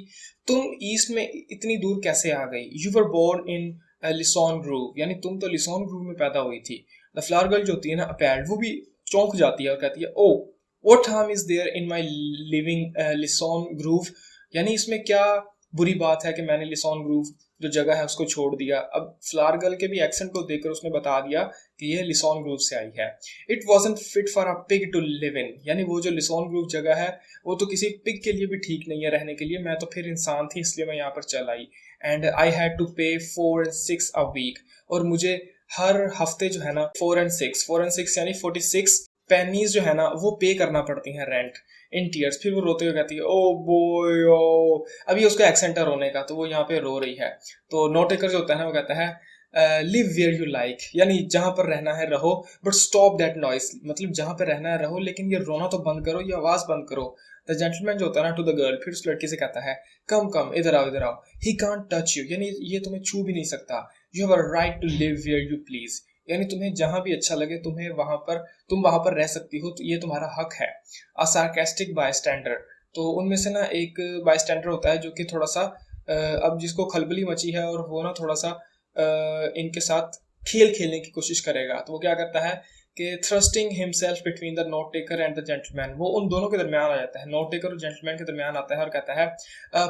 तुम ईस्ट में इतनी दूर कैसे आ गई। You were born in Lisson Grove, यानी तुम तो लिसॉन ग्रूव में पैदा हुई थी। द फ्लावर गर्ल जो होती है ना अपैल्ड, वो भी चौंक जाती है और कहती है O what harm is there in my leaving Lisson Grove, यानी इसमें क्या बुरी बात है कि मैंने लिसॉन ग्रूव जो जगह है उसको छोड़ दिया। अब फ्लावर गर्ल के भी एक्सेंट को देखकर उसने बता दिया कि ये लिसॉन ग्रूव से आई है। It wasn't fit for a pig to live in, यानी वो जो लिसॉन ग्रूव जगह है वो तो किसी पिग के लिए भी ठीक नहीं है रहने के लिए, मैं तो फिर इंसान थी इसलिए मैं यहाँ पर चल आई। एंड आई हैड टू पे 4 and 6 अ वीक, और मुझे हर हफ्ते जो है ना 4 and 6 यानी 46 पेनीज जो है ना वो पे करना पड़ती हैं रेंट इन टीयर्स। फिर वो रोते हुए कहती है ओ बॉय ओ, अभी उसका एक्सेंट है रोने का, तो वो यहाँ पे रो रही है। तो नोट टेकर जो होता है ना वो कहता है लिव वेयर यू लाइक, यानी जहाँ पर रहना है रहो, बट स्टॉप दैट नॉइस, मतलब जहाँ पर रहना है रहो लेकिन ये रोना तो बंद करो, ये आवाज़ बंद करो। द जेंटलमैन जो होता है ना टू द गर्ल, फिर उस लड़की से कहता है कम कम इधर आओ इधर आओ। ही कांट टच यू, यानी ये तुम्हें छू भी नहीं सकता। You have a right to live where you please, यानी तुम्हें जहां भी अच्छा लगे तुम्हें वहां पर तुम वहां पर रह सकती हो, तो ये तुम्हारा हक है। अ सार्केस्टिक बायस्टैंडर, तो उनमें से ना एक बायस्टैंडर होता है जो कि थोड़ा सा अब जिसको खलबली मची है और वो ना थोड़ा सा इनके साथ खेल खेलने की कोशिश करेगा। तो वो क्या करता है कि thrusting himself between the note taker and the gentleman, वो उन दोनों के दरमियान आ जाता है, नोट टेकर और जेंटलमैन के दरमियान आता है और कहता है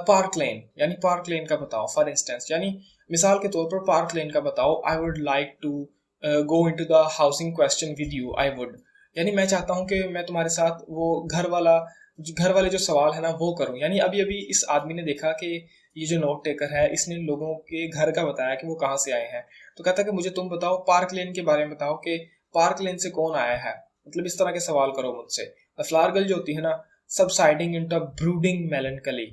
पार्क लेन, यानी पार्क लेन का बताओ फॉर इंस्टेंस, यानी मिसाल के तौर पर पार्क लेन का बताओ। I would like to go into the housing question with you, I would, यानी मैं चाहता हूँ कि मैं तुम्हारे साथ वो घर वाले जो सवाल है ना वो करूँ। यानी अभी अभी इस आदमी ने देखा कि ये जो नोट टेकर है इसने लोगों के घर का बताया कि वो कहाँ से आए हैं, तो कहता है कि मुझे तुम बताओ पार्क लेन के बारे में बताओ कि पार्क लेन से कौन आया है, मतलब इस तरह के सवाल करो मुझसे। द फ्लावर गर्ल जो होती है ना सबसाइडिंग इनटू ब्रूडिंग मेलनकली,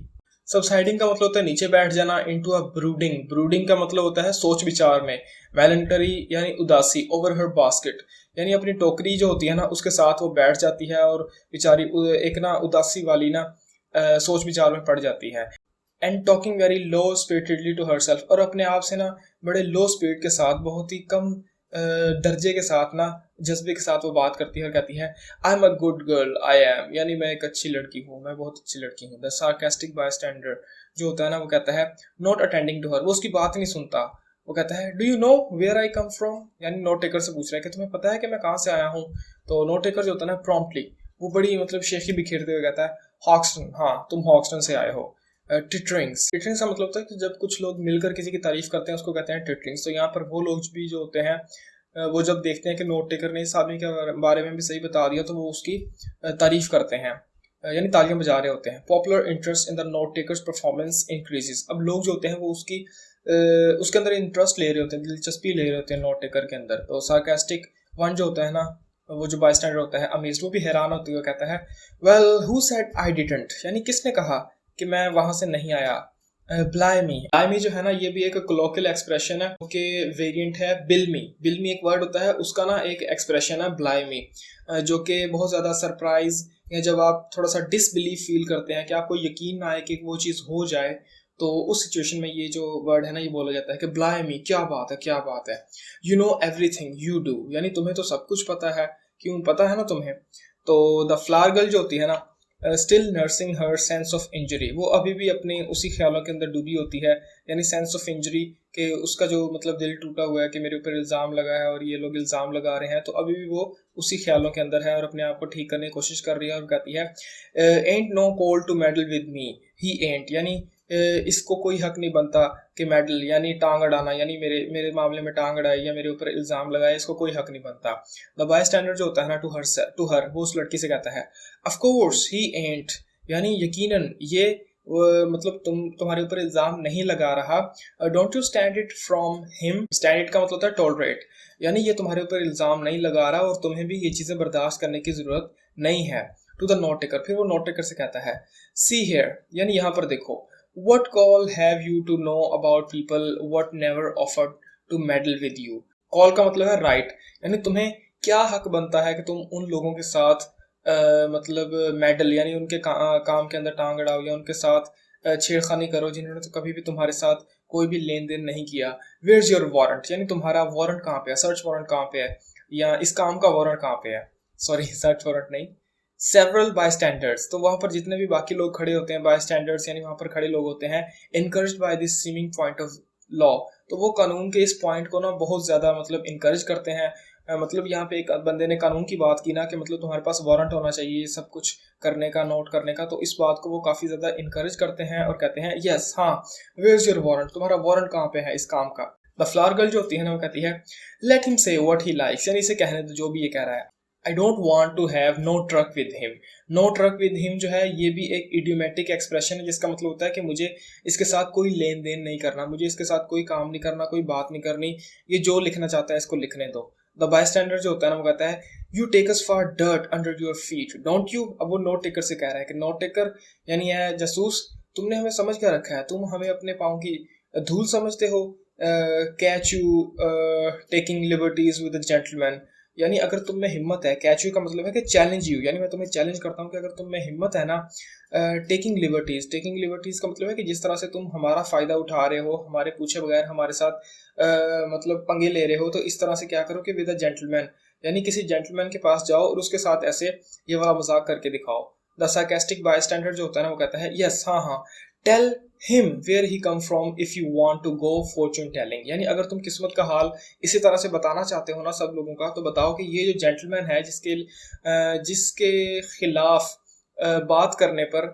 सबसाइडिंग का मतलब होता है नीचे बैठ जाना, इनटू अ ब्रूडिंग, ब्रूडिंग का मतलब होता है सोच विचार में, मेलनकली यानी उदासी, ओवर हर बास्केट, यानी अपनी टोकरी जो होती है ना उसके साथ वो बैठ जाती है और बेचारी एक ना उदासी वाली ना सोच विचार में पड़ जाती है। And talking very low spiritedly to herself, और अपने आप से ना बड़े लो स्पिरिट के साथ, बहुत ही कम दर्जे के साथ ना जज्बे के साथ वो बात करती है और कहती है I am a good girl I am, यानी मैं एक अच्छी लड़की हूँ, मैं बहुत अच्छी लड़की हूँ। द सार्केस्टिक बायस्टैंडर जो होता है ना वो कहता है नॉट अटेंडिंग टू हर, वो उसकी बात नहीं सुनता। वो कहता है do you know where I come from, यानी नोट टेकर से पूछ रहा है कि तुम्हें पता है कि मैं कहाँ से आया हूँ। तो नोट टेकर जो होता है ना प्रॉम्प्टली वो बड़ी मतलब शेखी बिखेरते हुए कहता है हॉक्सटन, हाँ तुम हॉक्सटन से आए हो। टिटरिंग्स, टिटरिंग्स का मतलब होता है कि जब कुछ लोग मिलकर किसी की तारीफ करते हैं उसको कहते हैं टिटरिंग्स। तो यहाँ पर वो लोग भी जो होते हैं वो जब देखते हैं कि नोट टेकर ने इस आदमी के बारे में भी सही बता दिया तो वो उसकी तारीफ करते हैं, यानी तालियां बजा रहे होते हैं। Popular interest in the note takers performance increases, अब लोग जो होते हैं वो उसके अंदर इंटरेस्ट ले रहे होते हैं, दिलचस्पी ले रहे होते हैं नोट टेकर के अंदर। तो सार्कास्टिक वन जो होता है ना वो जो बायस्टैंडर होता है अमेज्ड, वो भी हैरान होते हुए कहता है well who said I didn't, यानी किसने कहा कि मैं वहां से नहीं आया। ब्लाइमी जो है ना ये भी एक कोलोकियल एक्सप्रेशन है कि वेरिएंट है बिलमी एक वर्ड होता है उसका ना एक एक्सप्रेशन है ब्लाइमी, जो कि बहुत ज़्यादा सरप्राइज या जब आप थोड़ा सा डिसबिलीफ फील करते हैं कि आपको यकीन ना आए कि वो चीज़ हो जाए, तो उस सिचुएशन में ये जो वर्ड है ना ये बोला जाता है कि ब्लाइमी क्या बात है। You know everything you do, यानी तुम्हें तो सब कुछ पता है, क्यों पता है ना तुम्हें। तो द फ्लावर गर्ल जो होती है ना still nursing her sense of injury, वो अभी भी अपने उसी ख्यालों के अंदर डूबी होती है, यानी सेंस ऑफ इंजरी कि उसका जो मतलब दिल टूटा हुआ है कि मेरे ऊपर इल्ज़ाम लगा है और ये लोग इल्ज़ाम लगा रहे हैं, तो अभी भी वो उसी ख्यालों के अंदर है और अपने आप को ठीक करने की कोशिश कर रही है और कहती है ain't no call to meddle with me he ain't, यानी इसको कोई हक नहीं बनता कि मेडल यानी टांग अड़ाना, यानी मेरे मामले में टांग अड़ाई या मेरे ऊपर इल्ज़ाम लगाए, इसको कोई हक नहीं बनता। द बायस्टैंडर जो होता है ना टू हर वो उस लड़की से कहता है ऑफ कोर्स ही एंट, यानी यकीनन ये मतलब तुम्हारे ऊपर इल्ज़ाम नहीं लगा रहा। Don't you stand it from him, stand it का मतलब होता है टॉलरेट, यानी ये तुम्हारे ऊपर इल्ज़ाम नहीं लगा रहा और तुम्हें भी ये चीज़ें बर्दाश्त करने की ज़रूरत नहीं है। टू द नोट टेकर, फिर वो नोट टेकर से कहता है सी हियर, यानी यहाँ पर देखो what call have you to know about people what never offered to meddle with you, call का मतलब है राइट, यानी तुम्हें क्या हक बनता है कि तुम उन लोगों के साथ मतलब मेडल यानी उनके काम के अंदर टांग अड़ाओ या उनके साथ छेड़खानी करो जिन्होंने तो कभी भी तुम्हारे साथ कोई भी लेन देन नहीं किया। वेयर इज योर वारंट, यानी तुम्हारा वारंट कहाँ पे है, सर्च वारंट कहाँ पे है, या इस काम का वारंट कहाँ पे है, सॉरी सर्च वारंट नहीं, सेवरल बाय स्टैंडर्ड्स। तो वहां पर जितने भी बाकी लोग खड़े होते हैं बाय स्टैंडर्ड्स यानी वहां पर खड़े लोग होते हैं, encouraged by this seeming point of law. तो वो कानून के इस पॉइंट को ना बहुत ज्यादा मतलब इनकरेज करते हैं। मतलब यहाँ पे एक बंदे ने कानून की बात की ना कि मतलब तुम्हारे पास वारंट होना चाहिए ये सब कुछ करने का, नोट करने का, तो इस बात को वो काफी ज्यादा इनकरेज करते हैं और कहते हैं यस हाँ, वेयर इज योर वारंट, तुम्हारा वारंट कहाँ पे है इस काम का। द फ्लावर गर्ल जो होती है ना वो कहती है लेट हिम से व्हाट ही लाइक्स, यानी इसे कहने दो जो भी ये कह रहा है। I don't want to have no truck with him. No truck with him जो है ये भी एक इडियोमेटिक एक्सप्रेशन है जिसका मतलब होता है कि मुझे इसके साथ कोई लेन देन नहीं करना, मुझे इसके साथ कोई काम नहीं करना, कोई बात नहीं करनी, ये जो लिखना चाहता है इसको लिखने दो। द बाय स्टैंडर्ड जो होता है ना वो कहता है you take us for dirt under your feet don't you. अब वो नोट टेकर से कह रहा है कि नोट टेकर यानी है जासूस, तुमने हमें समझ कर रखा है, तुम हमें अपने पाँव की धूल समझते हो। Catch you taking liberties with gentleman, यानी अगर तुम में हिम्मत है, कैच यू का मतलब है कि चैलेंज यू, यानी मैं तुम्हें चैलेंज करता हूँ कि अगर तुम में हिम्मत है ना, टेकिंग लिबर्टीज, टेकिंग लिबर्टीज का मतलब है कि जिस तरह से तुम हमारा फायदा उठा रहे हो, हमारे पूछे बगैर हमारे साथ मतलब पंगे ले रहे हो, तो इस तरह से क्या करो कि विद अ जेंटलमैन, यानी किसी जेंटलमैन के पास जाओ और उसके साथ ऐसे ये वाला मजाक करके दिखाओ। द सार्कास्टिक बाय स्टैंडर्ड जो होता है ना वो कहता है यस हाँ हाँ, tell him where he come from if you want to go fortune telling, यानी अगर तुम किस्मत का हाल इसी तरह से बताना चाहते हो ना सब लोगों का, तो बताओ कि ये जो जेंटलमैन है जिसके खिलाफ बात करने पर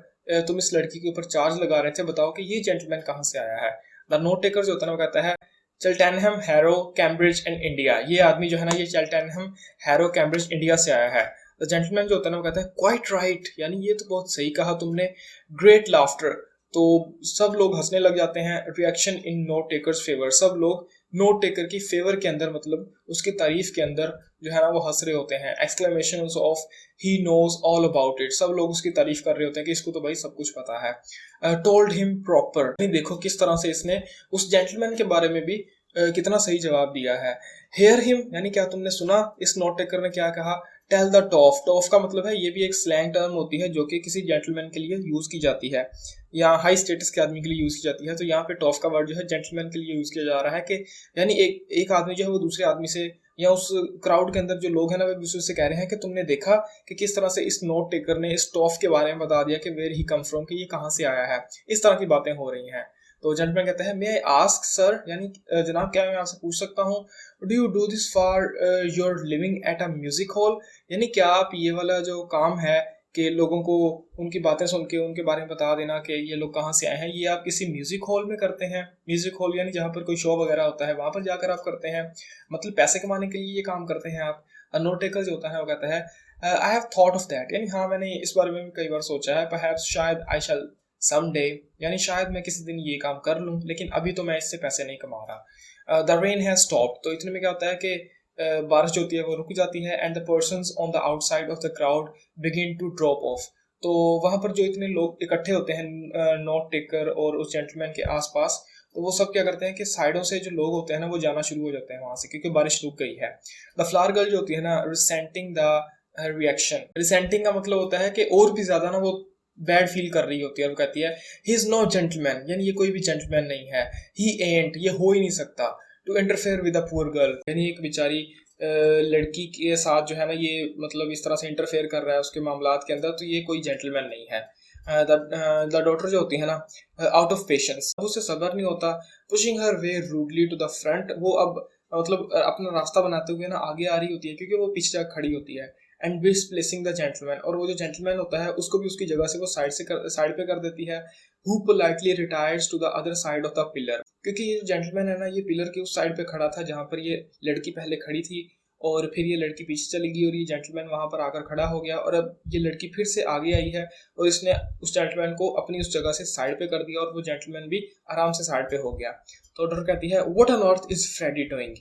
तुम इस लड़की के ऊपर चार्ज लगा रहे थे, बताओ कि ये जेंटलमैन कहाँ से आया है। द नोट टेकर जो होता है ना वो कहता है चेल्टेनहम, हैरो, कैम्ब्रिज एंड इंडिया, ये आदमी जो है ना ये चेल्टेनहम, हैरो, कैम्ब्रिज, इंडिया से आया है। द जेंटलमैन जो होता है ना वो कहता है क्वाइट राइट, यानी ये तो बहुत सही कहा तुमने। ग्रेट लाफ्टर, तो सब लोग हंसने लग जाते हैं। Reaction in note takers favour, सब लोग नोट टेकर की फेवर के अंदर मतलब उसकी तारीफ के अंदर जो है ना वो हंस रहे होते हैं। Exclamations of he knows all about it, सब लोग उसकी तारीफ कर रहे होते हैं कि इसको तो भाई सब कुछ पता है। टोल्ड हिम प्रॉपर, देखो किस तरह से इसने उस जेंटलमैन के बारे में भी कितना सही जवाब दिया है। हेयर हिम, यानी क्या तुमने सुना इस नोट टेकर ने क्या कहा। टेल द टॉफ, टॉफ का मतलब है ये भी एक स्लैंग टर्म होती है जो कि किसी जेंटलमैन के लिए यूज की जाती है या हाई स्टेटस के आदमी के लिए यूज की जाती है। तो यहाँ पे टॉफ का वर्ड जो है जेंटलमैन के लिए यूज किया जा रहा है कि यानी एक आदमी जो है वो दूसरे आदमी से या उस क्राउड के अंदर जो लोग हैं ना वो एक दूसरे से कह रहे हैं कि तुमने देखा कि किस तरह से इस नोट टेकर ने इस टॉफ के बारे में बता दिया कि वेयर ही कम फ्रॉम, कि ये कहाँ से आया है। इस तरह की बातें हो रही हैं। तो जेंटलमैन कहते हैं मे आई आस्क सर, यानी जनाब क्या मैं आपसे पूछ सकता हूँ, do you do this for your living at a music hall, यानी क्या आप ये वाला जो काम है कि लोगों को उनकी बातें सुन के उनके बारे में बता देना कि ये लोग कहाँ से आए हैं, ये आप किसी म्यूजिक हॉल में करते हैं। म्यूजिक हॉल यानी जहाँ पर कोई शो वगैरह होता है वहां पर जाकर आप करते हैं, मतलब पैसे कमाने के लिए ये काम करते हैं आप। नोट टेकर जो होता है वो कहता है I have thought of that, यानी हाँ मैंने इस बारे में भी कई बार सोचा है। परहैप्स, शायद, आई शैल समडे, यानी शायद मैं किसी दिन ये काम कर लूँ लेकिन अभी तो मैं इससे पैसे नहीं कमा रहा। द रेन हैज स्टॉप्ड, तो इतने में क्या होता है कि बारिश जो होती है वो रुक जाती है। And the persons on the outside of the crowd begin to drop off, तो वहां पर जो इतने लोग इकट्ठे होते हैं नोट टेकर और उस जेंटलमैन के आसपास, तो वो सब क्या करते हैं कि साइडों से जो लोग होते हैं ना वो जाना शुरू हो जाते हैं वहां से, क्योंकि बारिश रुक गई है। द फ्लावर गर्ल जो होती है ना रिसेंटिंग द रिएक्शन, रिसेंटिंग का मतलब होता है कि और भी ज्यादा ना वो बैड फील कर रही होती है। वो कहती है ही इज नॉट जेंटलमैन, यानी ये कोई भी जेंटलमैन नहीं है। ही एंट, ये हो ही नहीं सकता। To interfere with a poor girl, यानी एक बेचारी लड़की के साथ जो है ना ये मतलब इस तरह से इंटरफेयर कर रहा है उसके मामलात के अंदर, तो ये कोई जेंटलमैन नहीं है। द डॉटर जो होती है ना आउट ऑफ पेशेंस, उससे सब्र नहीं होता। Pushing her way rudely to the front, वो अब मतलब अपना रास्ता बनाते हुए ना आगे आ रही होती है क्योंकि वो पीछे जाकर खड़ी होती है। एंड डिसप्लेसिंग द जेंटलमैन, और वो जो जेंटलमैन होता है उसको भी उसकी जगह से वो साइड पे कर देती है। Who politely retires to the other side of the pillar, क्योंकि ये जो जेंटलमैन है ना ये पिलर के उस साइड पे खड़ा था जहां पर ये लड़की पहले खड़ी थी, और फिर ये लड़की पीछे चली गई और ये जेंटलमैन वहां पर आकर खड़ा हो गया, और अब ये लड़की फिर से आगे आई है और इसने उस जेंटलमैन को अपनी उस जगह से साइड पे कर दिया और वो जेंटलमैन भी आराम से साइड पे हो गया। तो डॉक्टर कहती है what on earth is Freddy doing,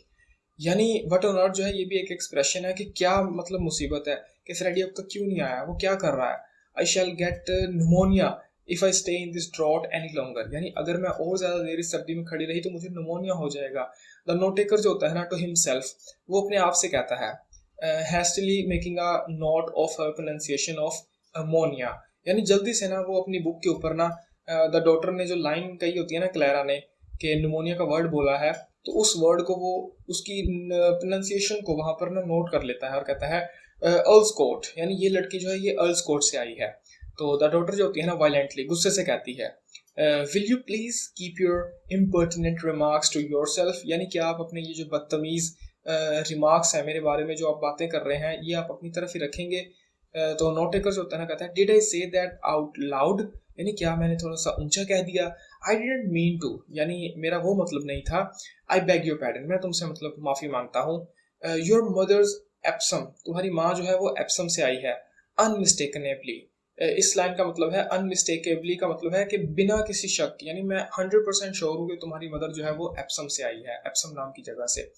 यानी व्हाट ऑन अर्थ जो है ये भी एक एक्सप्रेशन है कि क्या मतलब मुसीबत है कि फ्रेडी अब तक क्यों नहीं आया, वो क्या कर रहा है। I shall get pneumonia if I stay in this draught any longer, यानी अगर मैं और ज्यादा देर इस सर्दी में खड़ी रही तो मुझे निमोनिया हो जाएगा। द नोट टेकर जो होता है ना टू हिमसेल्फ, वो अपने आप से कहता है hastily making a note of pronunciation of ammonia, यानी जल्दी से ना वो अपनी बुक के ऊपर ना द डॉटर ने जो लाइन कही होती है ना क्लैरा ने कि निमोनिया का वर्ड बोला है, तो उस वर्ड को वो उसकी प्रोनाउंसिएशन को वहां पर ना नोट कर लेता है और कहता है अर्ल्सकोट, यानी ये लड़की जो है ये अर्ल्सकोट से आई है। तो द डॉटर जो होती है ना वायलेंटली गुस्से से कहती है will you please keep your impertinent remarks to yourself, यानी कि आप अपने ये जो बदतमीज रिमार्क्स है मेरे बारे में जो आप बातें कर रहे हैं ये आप अपनी तरफ ही रखेंगे। तो नोट टेकर जो होता है ना कहता है did I say that out loud, यानी क्या मैंने थोड़ा सा ऊंचा कह दिया। आई डिडंट मीन टू, यानी मेरा वो मतलब नहीं था। आई बेग योर पैर्डन, मैं तुमसे मतलब माफी मांगता हूँ। योर मदर्स एप्सम, तुम्हारी माँ जो है वो एप्सम से आई है। अनमिस्टेकनेबली, इस लाइन का मतलब है अनमिस्टेकेबली का मतलब है कि बिना किसी शक, यानी मैं 100% श्योर हूँ कि तुम्हारी मदर जो है वो एप्सम से आई है, एप्सम नाम की जगह से।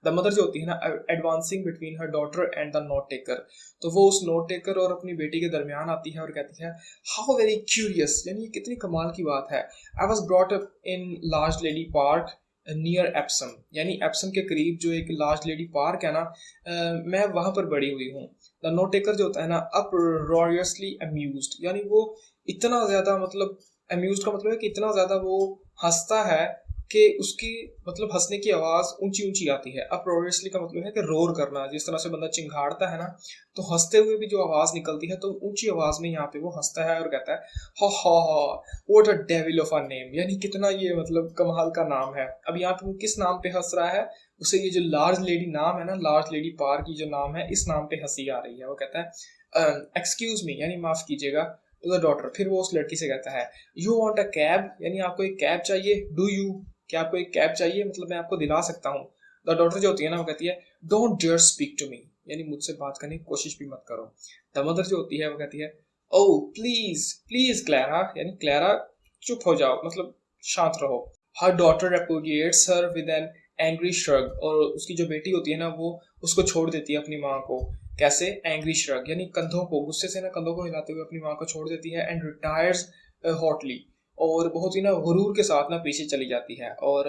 द मदर जो होती है ना advancing between her daughter and the note taker, तो वो उस नोट टेकर और अपनी बेटी के दरमियान आती है और कहती है हाउ वेरी क्यूरियस, यानी ये कितनी कमाल की बात है। I was brought up in large lady park near Epsom, यानी एप्सम के करीब जो एक लार्ज लेडी पार्क है ना, मैं वहां पर बड़ी हुई हूँ। द नोट टेकर जो होता है ना अपरॉरियसली अम्यूज्ड, यानी वो इतना ज्यादा मतलब अम्यूज्ड का मतलब है कि इतना ज्यादा वो हंसता है कि उसकी मतलब हंसने की आवाज ऊंची ऊंची आती है। अपरॉरियसली का मतलब है कि रोर करना, जिस तरह से बंदा चिंघाड़ता है ना, तो हंसते हुए भी जो आवाज निकलती है तो ऊंची आवाज में यहाँ पे वो हंसता है और कहता है हा what a devil of a name, यानी कितना ये मतलब कमाल का नाम है। अब यहाँ पे वो किस नाम पे हंस रहा है, उसे ये जो लार्ज लेडी नाम है ना, लार्ज लेडी पार्क की जो नाम है, इस नाम पे हंसी आ रही है। वो कहता है एक्सक्यूज मी, यानी माफ कीजिएगा, टू द डॉटर। फिर वो उस लड़की से कहता है यू वांट अ कैब, यानी आपको एक कैब चाहिए। डू यू, क्या आपको एक कैब चाहिए, मतलब मैं आपको दिला सकता हूँ। द डॉटर जो होती है ना वो कहती है don't dare speak to me, यानी मुझसे बात करने की कोशिश भी मत करो। द मदर जो होती है वो कहती है ओह प्लीज प्लीज क्लैरा, यानी क्लैरा चुप हो जाओ, मतलब शांत रहो। Her daughter repudiates her with an angry shrug, और उसकी जो बेटी होती है ना वो उसको छोड़ देती है अपनी माँ को। कैसे? एंग्री श्रग, यानी कंधों को गुस्से से ना कंधों को हिलाते हुए अपनी माँ को छोड़ देती है। एंड रिटायर्स हॉटली, और बहुत ही ना गुरूर के साथ ना पीछे चली जाती है। और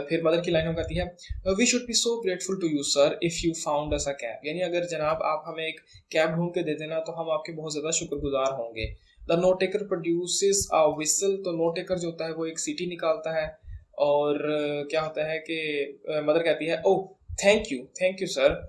फिर मदर की लाइन में कहती है we should be so grateful to you sir if you found us a cab, यानी अगर जनाब आप हमें एक कैब ढूंढ के दे देना तो हम आपके बहुत ज्यादा शुक्रगुजार होंगे। The note taker produces a whistle, तो नोट टेकर जो होता है वो एक सीटी निकालता है। और क्या होता है कि मदर कहती है oh thank you sir.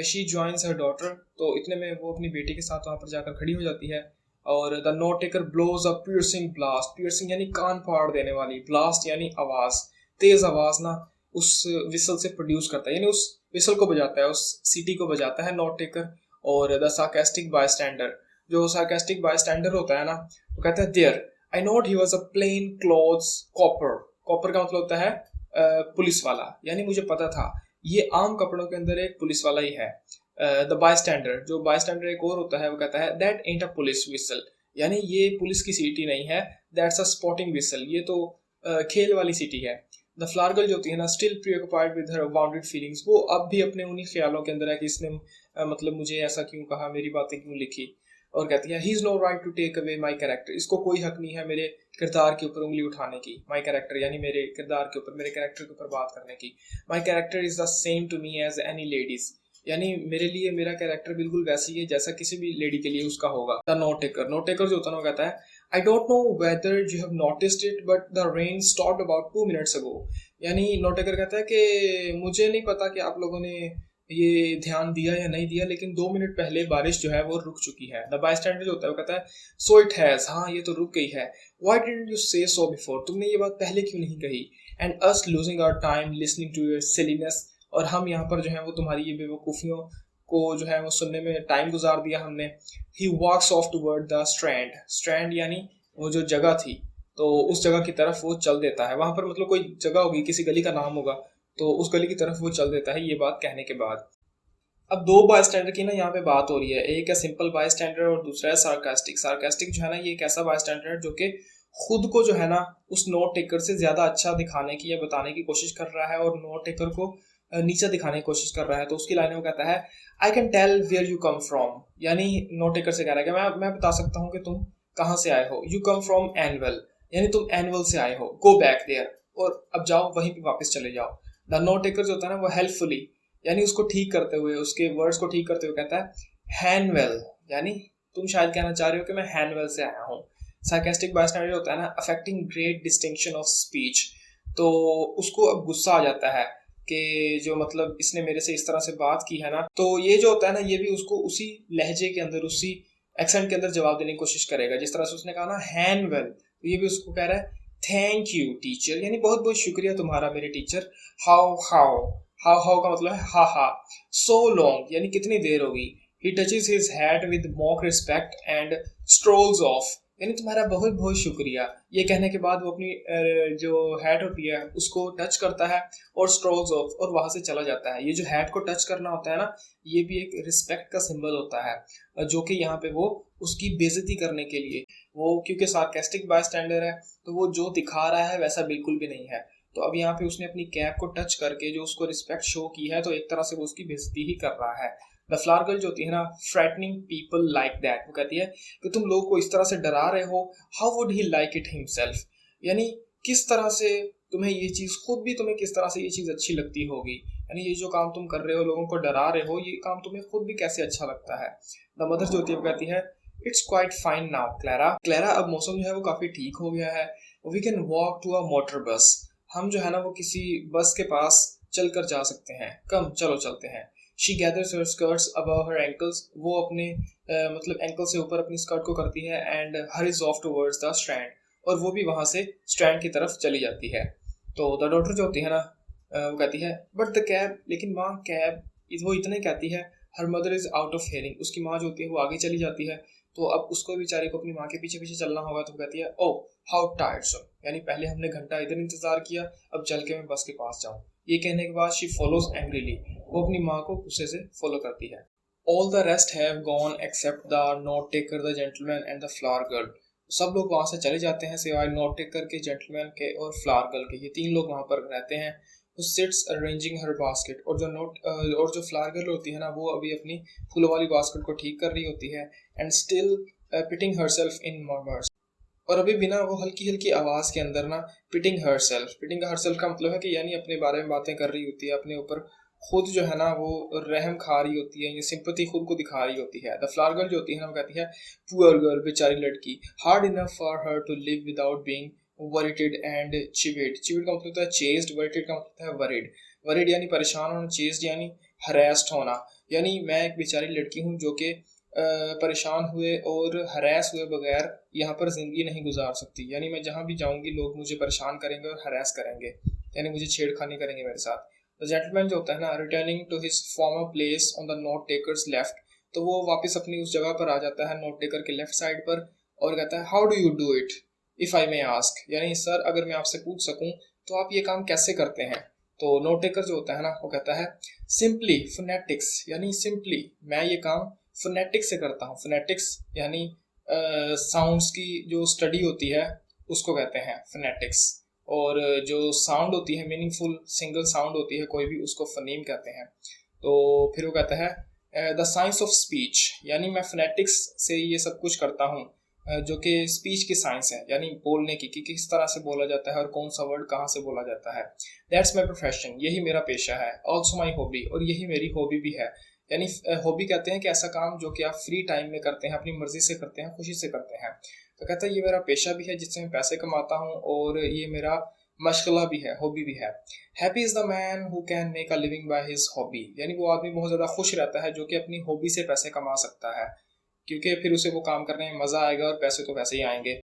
She joins her daughter, तो इतने में वो अपनी बेटी के साथ वहां पर जाकर खड़ी हो जाती है। और the note taker blows a piercing blast, piercing यानी कान फाड़ देने वाली, ब्लास्ट यानी आवाज, तेज आवाज ना उस विसल से प्रोड्यूस करता है, यानी उस विसल को बजाता है, उस सीटी को बजाता है नोट टेकर। और द सार्कास्टिक बायस्टैंडर, जो सार्कास्टिक बायस्टैंडर होता है ना, वो कहता है there I note he was a plain clothes copper, copper का मतलब होता है पुलिस वाला, यानी मुझे पता था ये आम कपड़ों के अंदर एक पुलिस वाला ही है। द बायस्टैंडर, जो बायस्टैंडर एक और होता है, वो कहता है that ant a police whistle, यानी ये पुलिस की सीटी नहीं है। दैट्स अ स्पोर्टिंग विसल, ये तो खेल वाली सीटी है। द फ्लावर गर्ल जो होती है ना still preoccupied with her wounded feelings, वो अब भी अपने उन्हीं ख्यालों के अंदर है कि इसने मतलब मुझे ऐसा क्यों कहा, मेरी बातें क्यों लिखी। और कहती है he is no right to take away my character, इसको कोई हक नहीं है मेरे किरदार के ऊपर उंगली उठाने की। माई कैरेक्टर यानी मेरे किरदार के ऊपर, मेरे कैरेक्टर के ऊपर बात करने की। My character is the same to me as any lady's, यानी मेरे लिए मेरा कैरेक्टर बिल्कुल वैसी है जैसा किसी भी लेडी के लिए उसका होगा। The note taker, note taker जो होता है वो कहता है I don't know whether you have noticed it but the rain stopped about 2 minutes अगो, यानी नोट टेकर कहता है कि मुझे नहीं पता कि आप लोगों ने ये ध्यान दिया या नहीं दिया, लेकिन 2 मिनट पहले बारिश जो है वो रुक चुकी है। द बायस्टैंडर जो होता है वो कहता है सो इट हैज, हाँ ये तो रुक गई है। व्हाई डिडंट यू से सो बिफोर, तुमने ये बात पहले क्यों नहीं कही। And us losing our time listening to your silliness, और हम यहाँ पर जो है वो तुम्हारी ये बेवकूफ़ियों को जो है वो सुनने में टाइम गुजार दिया हमने। He walks off toward the Strand, Strand यानी वो जो जगह थी, तो उस जगह की तरफ वो चल देता है। वहां पर मतलब कोई जगह होगी, किसी गली का नाम होगा, तो उस गली की तरफ वो चल देता है ये बात कहने के बाद। अब 2 बायस्टैंडर की ना यहाँ पे बात हो रही है, एक है सिंपल बायस्टैंडर और दूसरा है सार्कास्टिक। सार्कास्टिक जो है ना ये एक ऐसा बायस्टैंडर है जो कि खुद को जो है ना उस नोट टेकर से ज्यादा अच्छा दिखाने की या बताने की कोशिश कर रहा है और नोट टेकर को नीचा दिखाने की कोशिश कर रहा है। तो उसकी लाइन में कहता है I can tell where you come from, यानी नोट टेकर से कह रहा है कि मैं बता सकता हूँ कि तुम कहाँ से आए हो। यू कम फ्रॉम एनुअल, यानी तुम एनुअल से आए हो। गो बैक देयर, और अब जाओ वहीं पे वापस चले जाओ। द नोट टेकर जो होता है ना वो हेल्पफुली, यानी उसको ठीक करते हुए, उसके वर्ड्स को ठीक करते हुए कहता है हैनवेल, यानी तुम शायद कहना चाह रहे हो कि मैं हैनवेल से आया हूँ। सार्केस्टिक बायस्टैंडर होता है ना affecting great distinction of speech, तो उसको अब गुस्सा आ जाता है कि जो मतलब इसने मेरे से इस तरह से बात की है ना, तो ये जो होता है ना ये भी उसको उसी लहजे के अंदर, उसी एक्सेंट के अंदर जवाब देने की कोशिश करेगा। जिस तरह से उसने कहा ना हैनवेल, तो ये भी उसको कह रहा है थैंक यू टीचर, यानी बहुत बहुत शुक्रिया तुम्हारा मेरे teacher. How how, how how का मतलब है हा हा। सो लॉन्ग, यानी कितनी देर होगी। He touches his hat with mock respect and strolls off, यानी तुम्हारा बहुत बहुत शुक्रिया। ये कहने के बाद वो अपनी जो हैट होती है उसको टच करता है और स्ट्रोल्स ऑफ, और वहां से चला जाता है। ये जो हैट को टच करना होता है ना, ये भी एक रिस्पेक्ट का सिंबल होता है, जो कि यहाँ पे वो उसकी बेइज्जती करने के लिए, वो क्योंकि सार्केस्टिक बायस्टैंडर है तो वो जो दिखा रहा है वैसा बिल्कुल भी नहीं है। तो अब यहाँ पे उसने अपनी कैप को टच करके जो उसको रिस्पेक्ट शो की है, तो एक तरह से वो उसकी बेइज्जती ही कर रहा है। द फ्लावर गर्ल जो होती है ना फ्रेटनिंग पीपल लाइक दैट, वो कहती है कि तुम लोग को इस तरह से डरा रहे हो, how would he like it himself, यानी किस तरह से तुम्हें ये चीज़, खुद भी तुम्हें किस तरह से ये चीज़ अच्छी लगती होगी, यानी ये जो काम तुम कर रहे हो, लोगों को डरा रहे हो, ये काम तुम्हें खुद भी कैसे अच्छा लगता है। द मदर जो होती है वो कहती है it's quite fine now Clara, Clara अब मौसम जो है वो काफ़ी ठीक हो गया है, we can walk to a motor bus, हम जो है ना वो किसी बस के पास चल कर जा सकते हैं, कम चलो चलते हैं। She gathers her skirts above her ankles, वो अपने मतलब एंकल से ऊपर अपनी स्कर्ट को करती है, and hurries off towards the Strand, और वो भी वहां से स्ट्रैंड की तरफ चली जाती है। तो द डॉटर जो होती है ना वो कहती है बट द कैब, लेकिन माँ कैब, वो इतने कहती है her mother is out of hearing, उसकी माँ जो होती है वो आगे चली जाती है, तो अब उसको बेचारी को अपनी माँ के पीछे पीछे चलना होगा। तो कहती है ओ हाउ टायर्डसम, यानी पहले हमने घंटा इधर इंतजार किया, अब चल के मैं बस के पास जाऊँ। ये कहने के बाद शी फॉलोज एंग्रीली, वो अपनी माँ को गुस्से से फॉलो करती है। All the rest have gone except the note taker, the gentleman and the flower girl, सब लोग वहाँ से चले जाते हैं सिवाय नोट टेकर के, जेंटलमैन के और फ्लावर गर्ल के। ये तीन लोग वहाँ पर रहते हैं। वो सिट्स अरेंजिंग हर बास्केट, और जो फ्लावर गर्ल होती है ना वो अभी अपनी फूलों वाली बास्केट को ठीक कर रही होती है, and still pitting herself in murmurs, और अभी बिना वो हल्की हल्की आवाज के अंदर ना पिटिंग हरसेल्फ का मतलब है कि यानी अपने बारे में बातें कर रही होती है, अपने ऊपर खुद जो है ना वो रहम खा रही होती है, ये सिंपैथी खुद को दिखा रही होती है। द फ्लावर गर्ल जो होती है ना वो कहती है पुअर गर्ल, बेचारी लड़की, hard enough for her to live without being worried and chivied, chivied का मतलब होता है चेस्ड, वरीटेड का मतलब है वरीड, वरीड यानी परेशान होना, चेस्ड यानी हरेस्ड होना, यानी मैं एक बेचारी लड़की हूँ जो कि परेशान हुए और हरास हुए बगैर यहाँ पर ज़िंदगी नहीं गुजार सकती, यानी मैं जहाँ भी जाऊँगी लोग मुझे परेशान करेंगे और हरास करेंगे, यानी मुझे छेड़खानी करेंगे मेरे साथ। द जेंटलमैन जो होता है ना returning to his former place on the note taker's left, तो वो वापस अपनी उस जगह पर आ जाता है नोट टेकर के लेफ्ट साइड पर, और कहता है how do you do it if I may ask, यानी सर अगर मैं आपसे पूछ सकूँ तो आप ये काम कैसे करते हैं। तो नोट टेकर जो होता है ना वो कहता है सिंपली फोनेटिक्स, यानी सिंपली मैं ये काम फोनेटिक्स से करता हूँ। फोनेटिक्स यानी साउंड्स की जो स्टडी होती है उसको कहते हैं फोनेटिक्स, और जो साउंड होती है मीनिंगफुल सिंगल साउंड होती है कोई भी, उसको फनीम कहते हैं। तो फिर वो कहता है द साइंस ऑफ स्पीच, यानी मैं फोनेटिक्स से ये सब कुछ करता हूँ, जो कि स्पीच की साइंस है, यानी बोलने की कि किस तरह से बोला जाता है और कौन सा वर्ड कहाँ से बोला जाता है। दैट्स माई प्रोफेशन, यही मेरा पेशा है। ऑल्सो माई हॉबी, और यही मेरी हॉबी भी है, यानी हॉबी कहते हैं कि ऐसा काम जो कि आप फ्री टाइम में करते हैं, अपनी मर्जी से करते हैं, खुशी से करते हैं। तो कहता है ये मेरा पेशा भी है जिससे मैं पैसे कमाता हूँ, और ये मेरा मशगला भी है, हॉबी भी है। Happy is the man who can make a living by his hobby, यानी वो आदमी बहुत ज़्यादा खुश रहता है जो कि अपनी हॉबी से पैसे कमा सकता है, क्योंकि फिर उसे वो काम करने में मज़ा आएगा और पैसे तो वैसे ही आएंगे।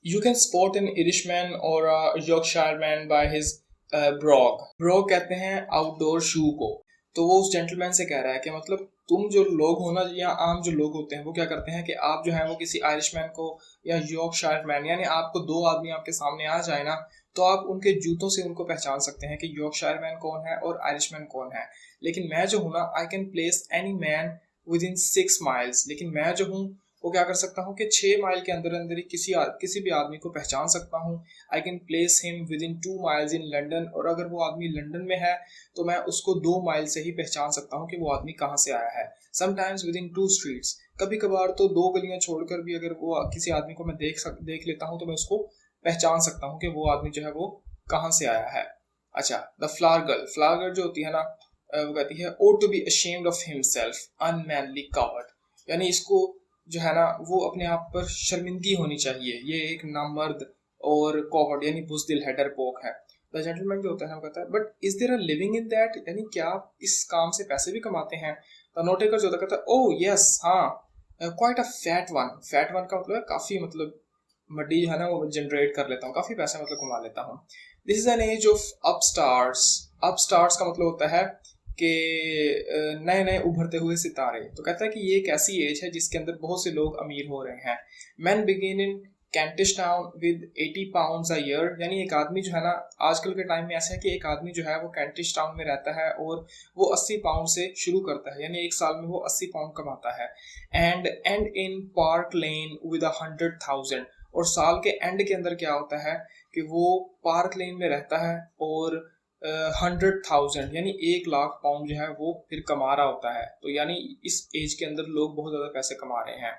यू कैन स्पॉट एन इरिशमैन और अ यॉर्कशायर मैन बाय हिज ब्रॉग, ब्रॉग कहते हैं आउटडोर शू को। तो वो उस जेंटलमैन से कह रहा है कि मतलब तुम जो लोग हो ना, या आम जो लोग होते हैं वो क्या करते हैं कि आप जो है वो किसी आयरिशमैन को या यॉर्कशायर मैन, यानी आपको दो आदमी आपके सामने आ जाए ना तो आप उनके जूतों से उनको पहचान सकते हैं कि यॉर्कशायर मैन कौन है और आयरिशमैन कौन है। लेकिन मैं जो हूँ ना I can place any man with in 6 miles, लेकिन मैं जो हूँ वो क्या कर सकता हूँ कि 6 माइल के अंदर अंदर ही किसी भी आदमी को पहचान सकता हूँ। I can place him with in 2 miles in London, और अगर वो आदमी लंदन में है तो मैं उसको 2 माइल से ही पहचान सकता हूँ कि वो आदमी कहाँ से आया है। समटाइम्स विद इन 2 स्ट्रीट्स, कभी कभार तो 2 गलियाँ छोड़कर भी अगर वो किसी आदमी को मैं देख लेता हूँ तो मैं उसको पहचान सकता हूँ कि वो आदमी जो है वो कहाँ से आया है। अच्छा, द फ्लावर गर्ल जो होती है ना वो कहती है ought to be ashamed of himself, unmanly coward, यानी इसको जो है ना वो अपने आप पर शर्मिंदगी होनी चाहिए, ये एक नामर्द और कॉवर्ड यानी बुज़दिल है, डरपोक है। द जेंटलमैन जो होता है वो कहता है but is there a living in that, यानी क्या आप इस काम से पैसे भी कमाते हैं? द नोट टेकर जो होता है कहता है ओह यस हाँ, quite a fat one. Fat one का मतलब है काफ़ी, मतलब मड्डी जो है ना वो जनरेट कर लेता हूँ, काफ़ी पैसे मतलब कमा लेता हूँ। This is an age of upstarts. Upstarts का मतलब होता है कि नए नए उभरते हुए सितारे। तो कहता है कि ये एक ऐसी एज है जिसके अंदर बहुत से लोग अमीर हो रहे हैं। Man begin in Kentish Town with 80 pounds a year, यानी एक आदमी जो है ना आजकल के टाइम में ऐसा है कि एक आदमी जो है वो कैंटिश टाउन में रहता है और वो 80 पाउंड से शुरू करता है, यानी एक साल में वो 80 पाउंड कमाता है। And in park lane with 100,000, और साल के एंड के अंदर क्या होता है कि वो पार्क लेन में रहता है और 100,000 यानी 1 लाख पाउंड जो है वो फिर कमा रहा होता है। तो यानी इस एज के अंदर लोग बहुत ज़्यादा पैसे कमा रहे हैं।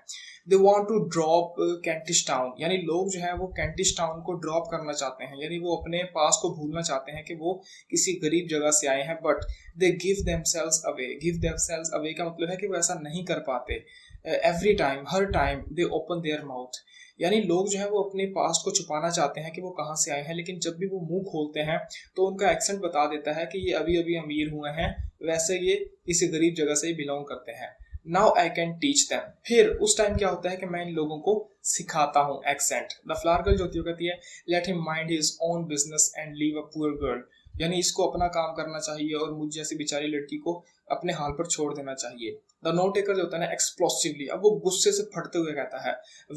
They want to drop Kentish Town, यानी लोग जो है वो कैंटिश टाउन को ड्रॉप करना चाहते हैं, यानी वो अपने पास को भूलना चाहते हैं कि वो किसी गरीब जगह से आए हैं। But they give themselves away. Give themselves away का मतलब है कि वो ऐसा नहीं कर पाते। Every time, her time they open their mouth, यानी लोग जो है वो अपने पास्ट को छुपाना चाहते हैं कि वो कहाँ से आए हैं, लेकिन जब भी वो मुंह खोलते हैं तो उनका एक्सेंट बता देता है कि ये अभी अभी अमीर हुए हैं, वैसे ये किसी गरीब जगह से ही बिलोंग करते हैं। Now I can teach them. फिर उस टाइम क्या होता है कि मैं इन लोगों को सिखाता हूँ एक्सेंट। द फ्लावर गर्ल जो होती है कहती है let him mind his own business and leave a poor girl, यानी इसको अपना काम करना चाहिए और मुझ जैसी बेचारी लड़की को अपने हाल पर छोड़ देना चाहिए। द नोट टेकर जो होता है ना एक्सप्लोसिवली, अब वो गुस्से से फटते हुए कहता है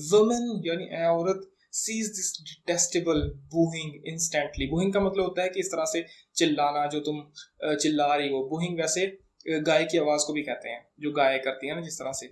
वुमेन यानी औरत sees this detestable booing instantly. Booing का मतलब होता है कि इस तरह से चिल्लाना, जो तुम चिल्ला रही हो। बूइंग वैसे गाय की आवाज़ को भी कहते हैं, जो गाय करती है ना जिस तरह से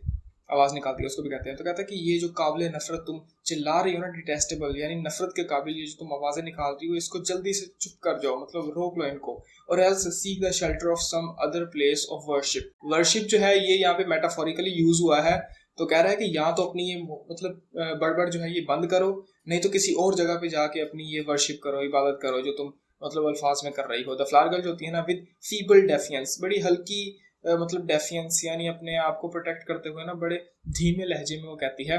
आवाज़ निकालती है उसको भी कहते हैं। तो कहता है कि ये जो काबिल नफरत तुम चिल्ला रही हो ना, डिटेस्टेबल यानी नफरत के काबिल ये जो तुम आवाज़ें निकाल रही हो, इसको जल्दी से चुप कर जाओ, मतलब रोक लो इनको। और else seek the shelter of some other place of worship. Worship जो है ये यहाँ पे मेटाफोरिकली यूज हुआ है, तो कह रहा है कि या तो अपनी ये मतलब बड़बड़ जो है ये बंद करो, नहीं तो किसी और जगह पे जाके अपनी ये वर्शिप करो, इबादत करो जो तुम मतलब अल्फाज में कर रही हो। द फ्लावर गर्ल जो होती है ना विद फीबल डेफियंस, बड़ी हल्की मतलब डेफियंस यानी अपने आप को प्रोटेक्ट करते हुए ना बड़े धीमे लहजे में वो कहती है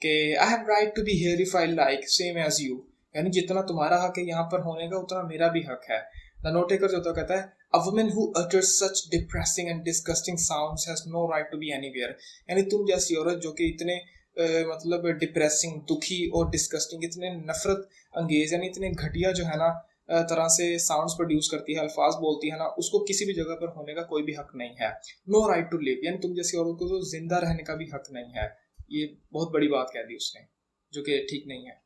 कि I have right to be here if I like same as you, यानी जितना तुम्हारा हक है यहाँ पर होने का उतना मेरा भी हक है। द नोट टेकर जो होता है कहता है a woman who utters such depressing and disgusting sounds has no right to be anywhere, यानी तुम जैसी औरत जो कि इतने मतलब डिप्रेसिंग, दुखी और डिस्गस्टिंग, इतने नफरत अंगेज यानी इतने घटिया जो है ना तरह से साउंड्स प्रोड्यूस करती है, अल्फाज बोलती है ना, उसको किसी भी जगह पर होने का कोई भी हक नहीं है। नो राइट टू लिव, यानी तुम जैसी औरत को तो जिंदा रहने का भी हक नहीं है। ये बहुत बड़ी बात कह दी उसने, जो कि ठीक नहीं है।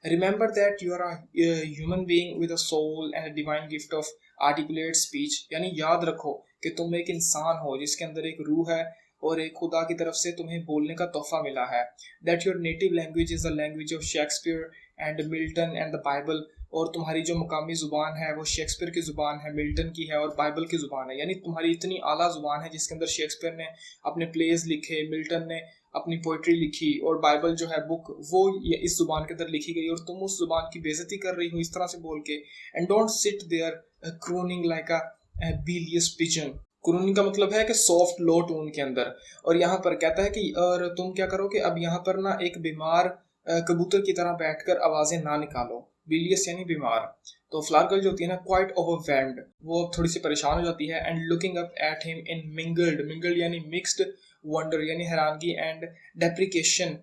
Remember that you are a human being with a soul and a divine gift of articulate speech, यानी याद रखो कि तुम एक इंसान हो जिसके अंदर एक रूह है और एक खुदा की तरफ से तुम्हें बोलने का तोहफा मिला है। That your native language is the language of Shakespeare and Milton and the Bible, और तुम्हारी जो मुकामी ज़ुबान है वो शेक्सपियर की ज़ुबान है, मिल्टन की है और बाइबल की ज़ुबान है, यानी तुम्हारी इतनी आला ज़ुबान है जिसके अंदर शेक्सपियर ने अपने प्लेज लिखे, मिल्टन ने अपनी पोइट्री लिखी और बाइबल जो है बुक वो ये इस जुबान के अंदर लिखी गई, और तुम उस जुबान की बेइज्जती कर रही हो इस तरह से बोल के। And don't sit there crooning like a bilious pigeon. Crooning का मतलब है कि सॉफ्ट लो टोन के अंदर, और यहाँ पर कहता है कि और तुम क्या करो कि अब यहाँ पर ना एक बीमार कबूतर की तरह बैठकर आवाज़ें ना निकालो। बिलियस यानी बीमार। तो फ्लावर गर्ल जो होती है ना क्वाइट ओवरवेल्म्ड, वो थोड़ी सी परेशान हो जाती है। And looking up at him in mingled यानी मिक्स्ड वंडर यानी हैरानगी and deprecation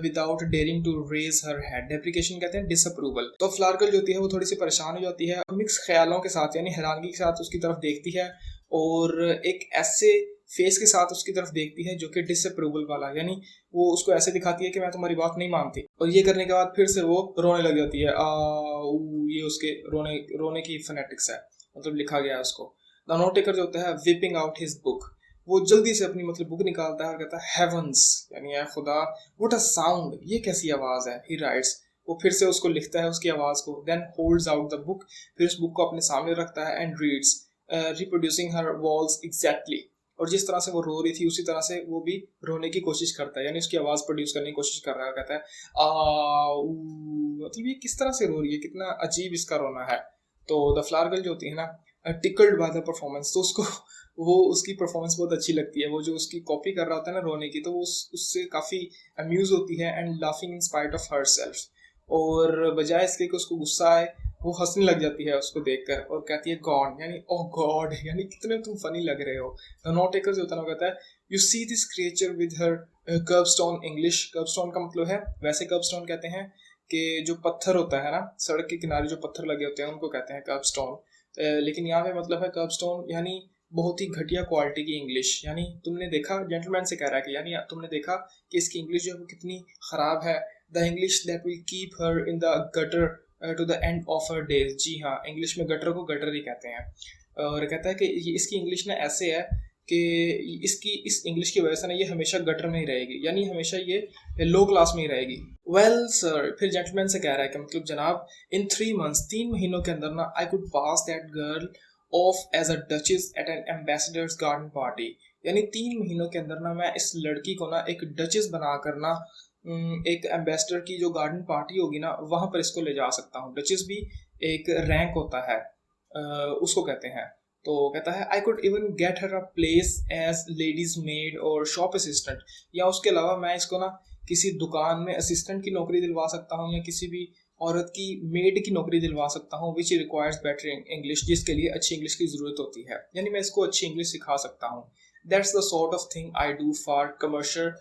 without daring to raise her head. Deprecation कहते हैं डिसअप्रूवल। तो फ्लावर गर्ल जो होती है वो थोड़ी सी परेशान हो जाती है, मिक्स ख्यालों के साथ यानी हैरानगी के साथ उसकी तरफ देखती है और एक ऐसे फेस के साथ उसकी तरफ देखती है जो कि डिसअप्रूवल वाला, यानी वो उसको ऐसे दिखाती है कि मैं तुम्हारी बात नहीं मानती। और ये करने के बाद फिर से वो रोने लग जाती है। ये उसके रोने की फोनेटिक्स है, मतलब लिखा गया है उसको। द नोट टेकर जो होता है विपिंग आउट हिज बुक, वो जल्दी से अपनी मतलब बुक निकालता है और कहता है हेवंस यानी है खुदा, व्हाट अ साउंड, ये कैसी आवाज़ है। ही राइट्स, वो फिर से उसको लिखता है उसकी आवाज़ को। Then holds out the book, फिर उस बुक को अपने सामने रखता है and reads reproducing her vowels exactly, और जिस तरह से वो रो रही थी उसी तरह से वो भी रोने की कोशिश करता है, यानी उसकी आवाज़ प्रोड्यूस करने की कोशिश कर रहा है। कहता है मतलब ये किस तरह से रो रही है, कितना अजीब इसका रोना है। तो द फ्लावर गर्ल जो होती है ना टिकल्ड बाय द परफॉर्मेंस, तो उसको वो उसकी परफॉर्मेंस बहुत अच्छी लगती है। वो जो उसकी कॉपी कर रहा होता है ना रोने की, तो वो उससे काफ़ी अम्यूज होती है and laughing in spite of her self. और बजाय इसके कि उसको गुस्सा आए, वो हंसने लग जाती है उसको देखकर और कहती है गॉड, यानी ओह गॉड, यानी कितने तुम फनी लग रहे हो। द नोट टेकर जो होता है ना, कहता है you see this creature with her kerbstone. English kerbstone का मतलब है, वैसे कर्बस्टोन कहते हैं कि जो पत्थर होता है ना सड़क के किनारे जो पत्थर लगे होते हैं उनको कहते हैं कर्बस्टोन। लेकिन यहाँ पे मतलब है कर्बस्टोन यानी बहुत ही घटिया क्वालिटी की इंग्लिश। यानी तुमने देखा, जेंटलमैन से कह रहा है कि यानी तुमने देखा कि इसकी इंग्लिश जो है वो कितनी खराब है। The English that will keep her in the gutter to the end of her days. जी हाँ, इंग्लिश में गटर को गटर ही कहते हैं। और कहता है कि इसकी इंग्लिश ना ऐसे है कि इस इंग्लिश की वजह से ना ये हमेशा गटर में ही रहेगी, यानी हमेशा ये लो क्लास में ही रहेगी। वेल सर, फिर जेंटलमैन से कह रहा है कि मतलब जनाब, इन 3 months 3 महीनों के अंदर ना I could pass that girl off as a duchess at an ambassador's garden party. यानी 3 महीनों के अंदर ना मैं इस लड़की को ना एक डचेस बना कर ना एक एम्बेसडर की जो गार्डन पार्टी होगी ना वहां पर इसको ले जा सकता हूँ। डचेस भी एक रैंक होता है, उसको कहते हैं। तो कहता है I could even get her a place as lady's maid और शॉप असिस्टेंट। या उसके अलावा मैं इसको ना किसी दुकान में असिस्टेंट की नौकरी दिलवा सकता हूँ या किसी भी औरत की मेड की नौकरी दिलवा सकता हूँ, विच रिक्वायर्स बेटर इंग्लिश, जिसके लिए अच्छी इंग्लिश की ज़रूरत होती है। यानी मैं इसको अच्छी इंग्लिश सिखा सकता हूँ। That's the sort of thing I do for commercial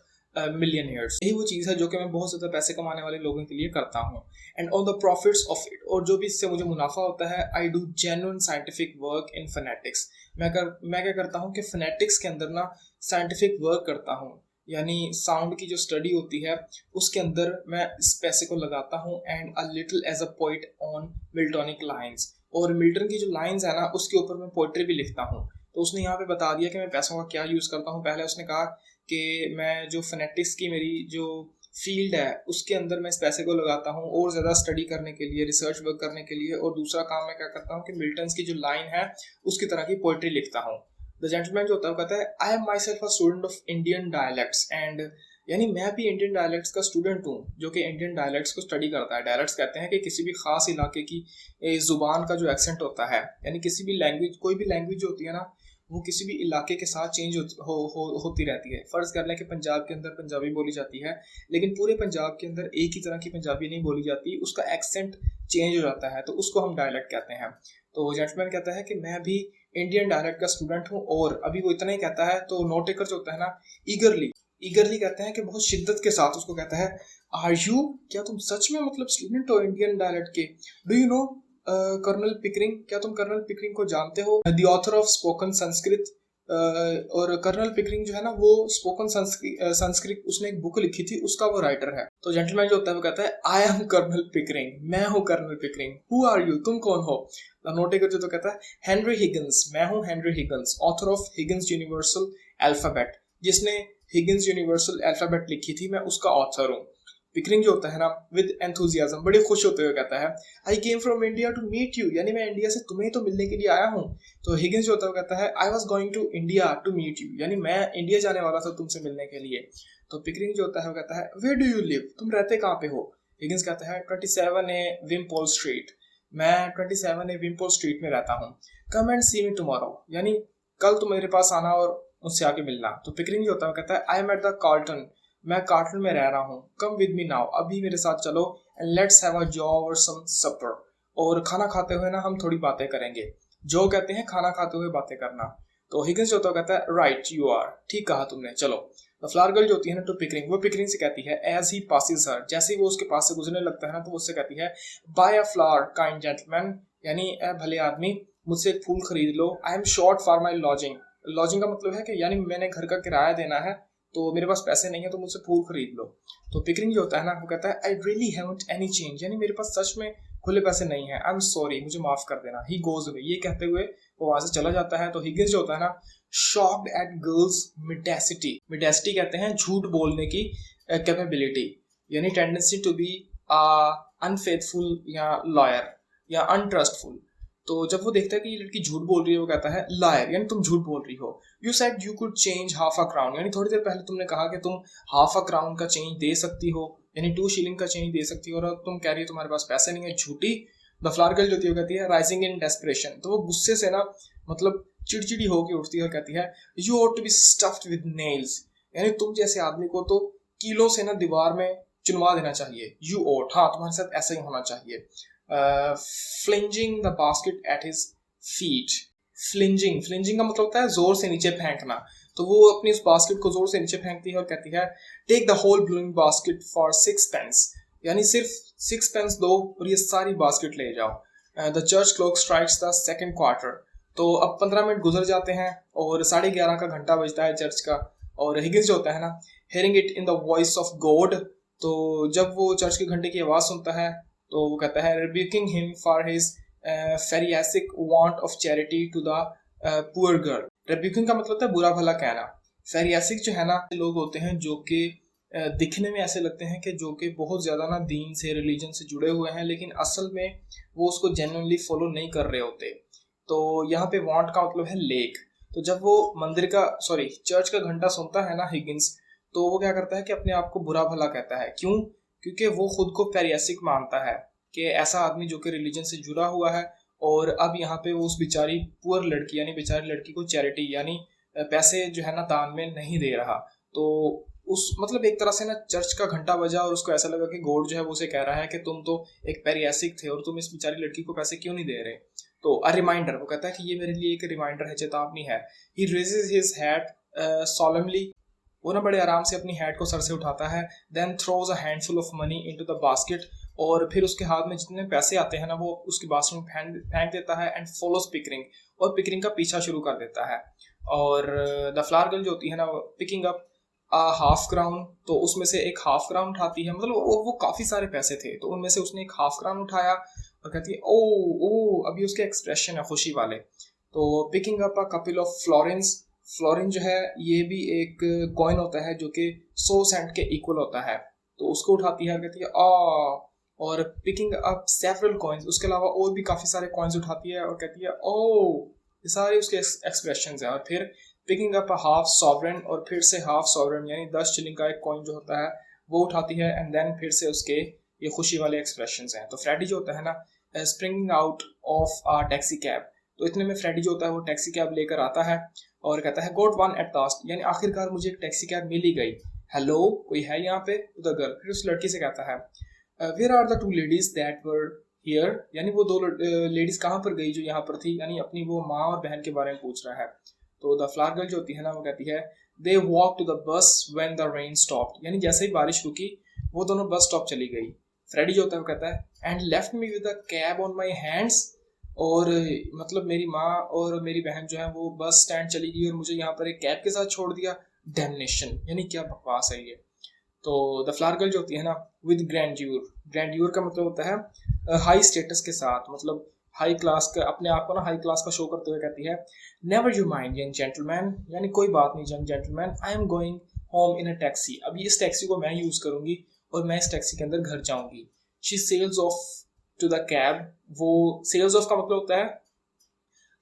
millionaires. यही वो चीज़ है जो कि मैं बहुत ज़्यादा पैसे कमाने वाले लोगों के लिए करता हूँ। And on the profits of it, और जो भी इससे मुझे मुनाफा होता है, I do genuine scientific work in phonetics. मैं क्या करता हूँ कि फोनेटिक्स के अंदर ना साइंटिफिक वर्क करता हूँ, यानी साउंड की जो स्टडी होती है उसके अंदर मैं इस पैसे को लगाता हूँ। And a little as a poet on Miltonic lines, और मिल्टन की जो लाइंस है ना उसके ऊपर मैं पोइट्री भी लिखता हूँ। तो उसने यहाँ पे बता दिया कि मैं पैसों का क्या यूज़ करता हूँ। पहले उसने कहा कि मैं जो फोनेटिक्स की मेरी जो फील्ड है उसके अंदर मैं इस पैसे को लगाता हूँ और ज़्यादा स्टडी करने के लिए, रिसर्च वर्क करने के लिए। और दूसरा काम मैं क्या करता हूँ कि मिल्टन्स की जो लाइन है उसकी तरह की पोइट्री लिखता हूँ। द जेंटलमैन जो होता है वो कहता है I am my self a student of Indian dialects. And यानी मैं भी इंडियन डायलेक्ट्स का स्टूडेंट हूँ जो कि इंडियन डायलेक्ट्स को स्टडी करता है। डायलेक्ट्स कहते हैं कि किसी भी खास इलाके की ज़ुबान का जो एक्सेंट होता है, यानी किसी भी लैंग्वेज, कोई भी लैंग्वेज होती है ना वो किसी भी इलाके के साथ चेंज होती रहती है। फ़र्ज़ कर लें कि पंजाब के अंदर पंजाबी बोली जाती है, लेकिन पूरे पंजाब के अंदर एक ही तरह की पंजाबी नहीं बोली जाती, उसका एक्सेंट चेंज हो जाता है, तो उसको हम डायलेक्ट कहते हैं। तो जेंटलमैन कहता है कि मैं भी इंडियन डायलेक्ट का स्टूडेंट हूँ। और अभी वो इतना ही कहता है तो नोट टेकर जो होता है ना, ईगरली कहते हैं कि बहुत शिद्दत के साथ उसको कहता है आर यू, क्या तुम सच में मतलब स्टूडेंट हो इंडियन डायलेक्ट के? Do you know Colonel Pickering, क्या तुम कर्नल पिकरिंग को जानते हो? The author of Spoken Sanskrit. और कर्नल पिकरिंग जो है ना वो स्पोकन संस्कृत उसने एक बुक लिखी थी, उसका वो राइटर है। तो जेंटलमैन जो होता है वो कहता है आई एम कर्नल पिकरिंग, मैं हूँ Colonel Pickering. Who are you, तुम कौन हो? नोटेकर जो तो कहता है हेनरी हिगन्स, मैं हूँ Henry Higgins, author of Higgins universal alphabet, जिसने हिगन्स यूनिवर्सल अल्फाबेट लिखी थी, मैं उसका ऑथर हूँ। पिकरिंग जो होता है ना विद एंथुजियाज्म, बड़े खुश होते हुए कहता है I came from India to meet you, यानी मैं इंडिया से तुम्हें तो मिलने के लिए आया हूँ। तो हिगिंस जो होता है वो कहता है I was going to India to meet you, यानी मैं इंडिया जाने वाला था तुमसे मिलने के लिए। तो पिकरिंग जो होता है वो कहता है वेयर डू यू लिव, तुम रहते कहाँ पे हो? हिगिंस कहता है 27A विम्पोल स्ट्रीट, मैं 27A विम्पोल स्ट्रीट में रहता हूँ। Come and C me tomorrow, यानी कल तुम मेरे पास आना और मुझसे आके मिलना। तो पिकरिंग जो होता है वो कहता है I M at the carton, मैं कार्टन में रह रहा हूँ। कम विद मी नाउ, अभी मेरे साथ चलो। And let's have a jaw और सम सपर, और खाना खाते हुए ना हम थोड़ी बातें करेंगे। जो कहते हैं खाना खाते हुए बातें करना। तो हिगिंस जो होता है कहता है राइट यू आर, ठीक कहा तुमने, चलो। तो फ्लावर गर्ल जो होती है ना टू पिकरिंग, वो पिकरिंग से कहती है एज ही पासिस हर, जैसे ही वो उसके पास से गुजरने लगता है ना तो वो उससे कहती है buy a flower kind gentleman, यानी ए भले आदमी मुझसे एक फूल खरीद लो। I am short for my lodging, lodging का मतलब है कि यानी मैंने घर का किराया देना है तो मेरे पास पैसे नहीं है तो मुझसे फूल खरीद लो। तो पिकरिंग जो होता है ना वो कहता है I really haven't any change, यानी मेरे पास सच में खुले पैसे नहीं है। आई एम सॉरी, मुझे माफ कर देना। ही गोज अवे, ये कहते हुए वो वहां से चला जाता है। तो हिगिंस जो होता है ना शॉक्ड एट गर्ल्स मिडेसिटी, मिडेसिटी कहते हैं झूठ बोलने की कैपेबिलिटी, यानी टेंडेंसी टू बी अनफेथफुल या लॉयर या अनट्रस्टफुल। तो जब वो देखता है कि ये लड़की झूठ बोल रही है वो कहता है लायर, यानी तुम झूठ बोल रही हो। You said you could change half a crown, यानी थोड़ी देर पहले तुमने कहा कि तुम हाफ अ क्राउन का चेंज दे सकती हो, यानी 2 शिलिंग का चेंज दे सकती हो, और अब तुम कह रही हो तुम्हारे पास पैसे नहीं है, झूठी। द फ्लावर गर्ल जो होती है वो कहती है राइजिंग इन डेस्परेशन, तो वो गुस्से से ना मतलब चिड़चिड़ी होकर उठती है और कहती है you ought to be stuffed with nails, यानी तुम जैसे आदमी को तो कीलों से ना दीवार में चुनवा देना चाहिए। यू ऑट, हाँ तुम्हारे साथ ऐसा ही होना चाहिए। Flinging the basket at his feet, flinging, flinging का मतलब होता है जोर से नीचे फेंकना, तो वो अपनी उस बास्केट को जोर से नीचे फेंकती है और कहती है take the whole blooming basket for 6 pence, यानी सिर्फ 6 pence दो और ये सारी बास्केट ले जाओ। The church clock strikes the second quarter, तो अब 15 मिनट गुजर जाते हैं और 11:30 का घंटा बजता है चर्च का। और हिगिंस जो होता है ना, hearing it in the voice of God, तो जब वो चर्च के घंटे की आवाज सुनता है तो वो कहता है rebuking him for his pharisaic want of charity to the poor girl. Rebuking का मतलब होता है बुरा भला कहना। फेरियासिक जो है ना, लोग होते हैं जो कि दिखने में ऐसे लगते हैं कि जो कि बहुत ज़्यादा ना दीन से, रिलीजन से जुड़े हुए हैं, लेकिन असल में वो उसको जेन्युइनली फॉलो नहीं कर रहे होते। तो यहाँ पे वांट का मतलब है लेक, तो जब वो चर्च का घंटा सुनता है ना हिगिंस, तो वो क्या करता है कि अपने आप को बुरा भला कहता है। क्यों? क्योंकि वो खुद को फेरियासिक मानता है कि ऐसा आदमी जो कि रिलीजन से जुड़ा हुआ है, और अब यहाँ पे वो उस बेचारी पुअर लड़की यानी बेचारी लड़की को चैरिटी यानी पैसे जो है ना दान में नहीं दे रहा। तो उस मतलब एक तरह से ना चर्च का घंटा बजा और उसको ऐसा लगा कि गॉड जो है वो उसे कह रहा है कि तुम तो एक पेरियासिक थे और तुम इस बेचारी लड़की को पैसे क्यों नहीं दे रहे। तो अ रिमाइंडर, वो कहता है कि ये मेरे लिए एक रिमाइंडर है, चेतावनी है। ही रेजेस हिज हैट solemnly, वो ना बड़े आराम से अपनी हैट को सर से उठाता है। Then throws a handful of money into the basket, और फिर उसके हाथ में जितने पैसे आते हैं ना वो उसकी बास्केट में फेंक देता है। एंड फॉलोज पिकरिंग, और पिकरिंग का पीछा शुरू कर देता है। और द फ्लावर गर्ल जो होती है ना, पिकिंग अप हाफ क्राउन, तो उसमें से एक हाफ क्राउन उठाती है, मतलब वो काफी सारे पैसे थे तो उनमें से उसने एक हाफ क्राउन उठाया और कहती है ओ ओ, अभी उसके एक्सप्रेशन है खुशी वाले। तो picking up a Kapil of Florence, fluorine जो है ये भी एक कॉइन होता है जो कि 100 सेंट के इक्वल होता है, तो उसको उठाती है, कहती है आ। और पिकिंग अप सेवरल कॉइन्स, उसके अलावा और भी काफी सारे कॉइन्स उठाती है और कहती है ओ, ये सारे उसके एक्सप्रेशंस हैं। और फिर picking up a half sovereign, और फिर से हाफ सॉवरेन यानी 10 शिलिंग का एक कॉइन जो होता है वो उठाती है। एंड देन फिर से उसके ये खुशी वाले एक्सप्रेशंस हैं। तो फ्रेडी जो होता है ना, springing out of a taxi cab, तो इतने में फ्रेडी जो होता है वो टैक्सी कैब लेकर आता है और कहता है गॉट वन एट लास्ट, यानी आखिरकार मुझे एक टैक्सी कैब मिल ही गई। हेलो, कोई है यहाँ पे? टू द गर्ल, फिर उस लड़की से कहता है where are the 2 ladies that were here, यानी वो 2 लेडीज कहाँ पर गई जो यहाँ पर थी, यानी अपनी वो माँ और बहन के बारे में पूछ रहा है। तो द फ्लावर गर्ल जो होती है ना वो कहती है they walk to the bus when the rain stopped, यानी जैसे ही बारिश रुकी वो दोनों बस स्टॉप चली गई। फ्रेडी जो होता है वो कहता है and left me with a cab on my hands, और मतलब मेरी माँ और मेरी बहन जो है वो बस स्टैंड चली गई और मुझे यहाँ पर एक कैब के साथ छोड़ दिया। डैमनेशन, यानी क्या बकवास है ये। तो द फ्लावर गर्ल जो होती है ना विद ग्रैंड्यूर, ग्रैंड्यूर का मतलब होता है हाई स्टेटस के साथ, मतलब हाई क्लास का, अपने आप को ना हाई क्लास का शो करते हुए कहती है never you mind young gentleman, यानी कोई बात नहीं young gentleman, I am going home in a taxi, अभी इस टैक्सी को मैं यूज करूंगी और मैं इस टैक्सी के अंदर घर जाऊंगी। She sails off to the cab, वो सेल्स ऑफ का मतलब होता है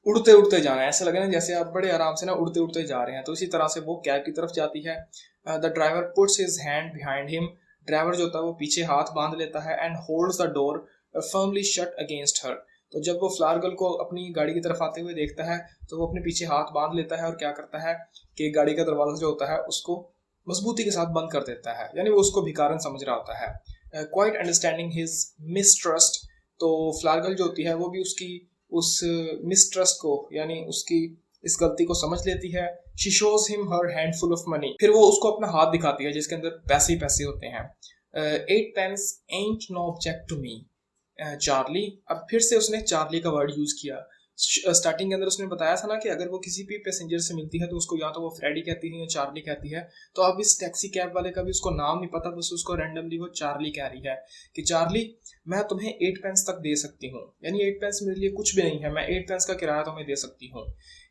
उड़ते उड़ते जाना, ऐसा लगे ना जैसे आप बड़े आराम से ना उड़ते उड़ते जा रहे हैं, तो इसी तरह से वो कैब की तरफ जाती है। The driver puts his hand behind him, driver जो होता है वो पीछे हाथ बांध लेता है। And holds the door firmly shut against her, तो जब वो फ्लावर गर्ल को अपनी गाड़ी की तरफ आते हुए देखता है तो वो अपने पीछे हाथ बांध लेता है और क्या करता है कि गाड़ी का दरवाजा जो होता है उसको मजबूती के साथ बंद कर देता है, यानी वो उसको भिखारन समझ रहा होता है। क्वाइट अंडरस्टैंडिंग हिज मिसट्रस्ट, तो फ्लावर गर्ल जो होती है वो भी उसकी उस मिसट्रस्ट को यानी उसकी इस गलती को समझ लेती है। She shows him her handful of money, फिर वो उसको अपना हाथ दिखाती है जिसके अंदर पैसे ही पैसे होते हैं। 8 pence ain't no object to me Charlie, अब फिर से उसने चार्ली का वर्ड यूज किया। स्टार्टिंग के अंदर उसने बताया था ना कि अगर वो किसी भी पैसेंजर से मिलती है तो उसको या तो वो फ्रेडी कहती है या चार्ली कहती है, तो अब इस टैक्सी कैब वाले का भी उसको नाम नहीं पता, बस उसको रैंडमली वो चार्ली कह रही है कि चार्ली मैं तुम्हें 8 pence तक दे सकती हूँ, यानी 8 pence मेरे लिए कुछ भी नहीं है, मैं 8 pence का किराया तुम्हें दे सकती हूँ।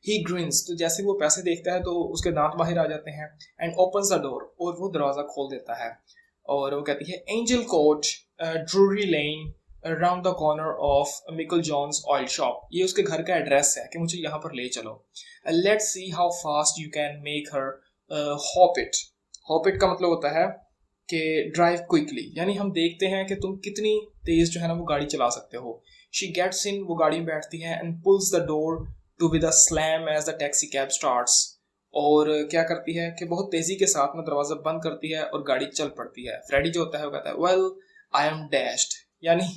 ही ग्रिन्स, तो जैसे वो पैसे देखता है तो उसके दांत बाहर आ जाते हैं। एंड ओपन्स द डोर, और वो दरवाजा खोल देता है और वो कहती है Angel Court Drury Lane around the corner of Meiklejohn's oil shop, ये उसके घर का एड्रेस है कि मुझे यहाँ पर ले चलो। Let's see how fast you can make her hop it, hop it का मतलब होता है कि ड्राइव क्विकली, यानी हम देखते हैं कि तुम कितनी तेज़ जो है ना वो गाड़ी चला सकते हो। शी गेट्स इन, वो गाड़ी में बैठती है, and pulls the door to with a slam as the taxi cab starts. और क्या करती है कि बहुत तेज़ी के साथ में दरवाज़ा बंद करती है और गाड़ी चल पड़ती है। फ्रेडी जो होता है वो कहता है वेल आई एम डैश्ड, यानी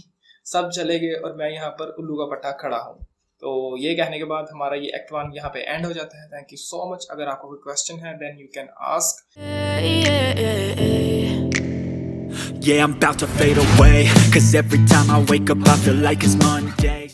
सब चले गए और मैं यहाँ पर उल्लू का पट्टा खड़ा हूँ। तो ये कहने के बाद हमारा ये एक्ट 1 यहाँ पे एंड हो जाता है। Thank you so much. अगर आपको कोई क्वेश्चन है then you can ask. Yeah, I'm about to fade away, 'cause every time I wake up I feel like it's Monday.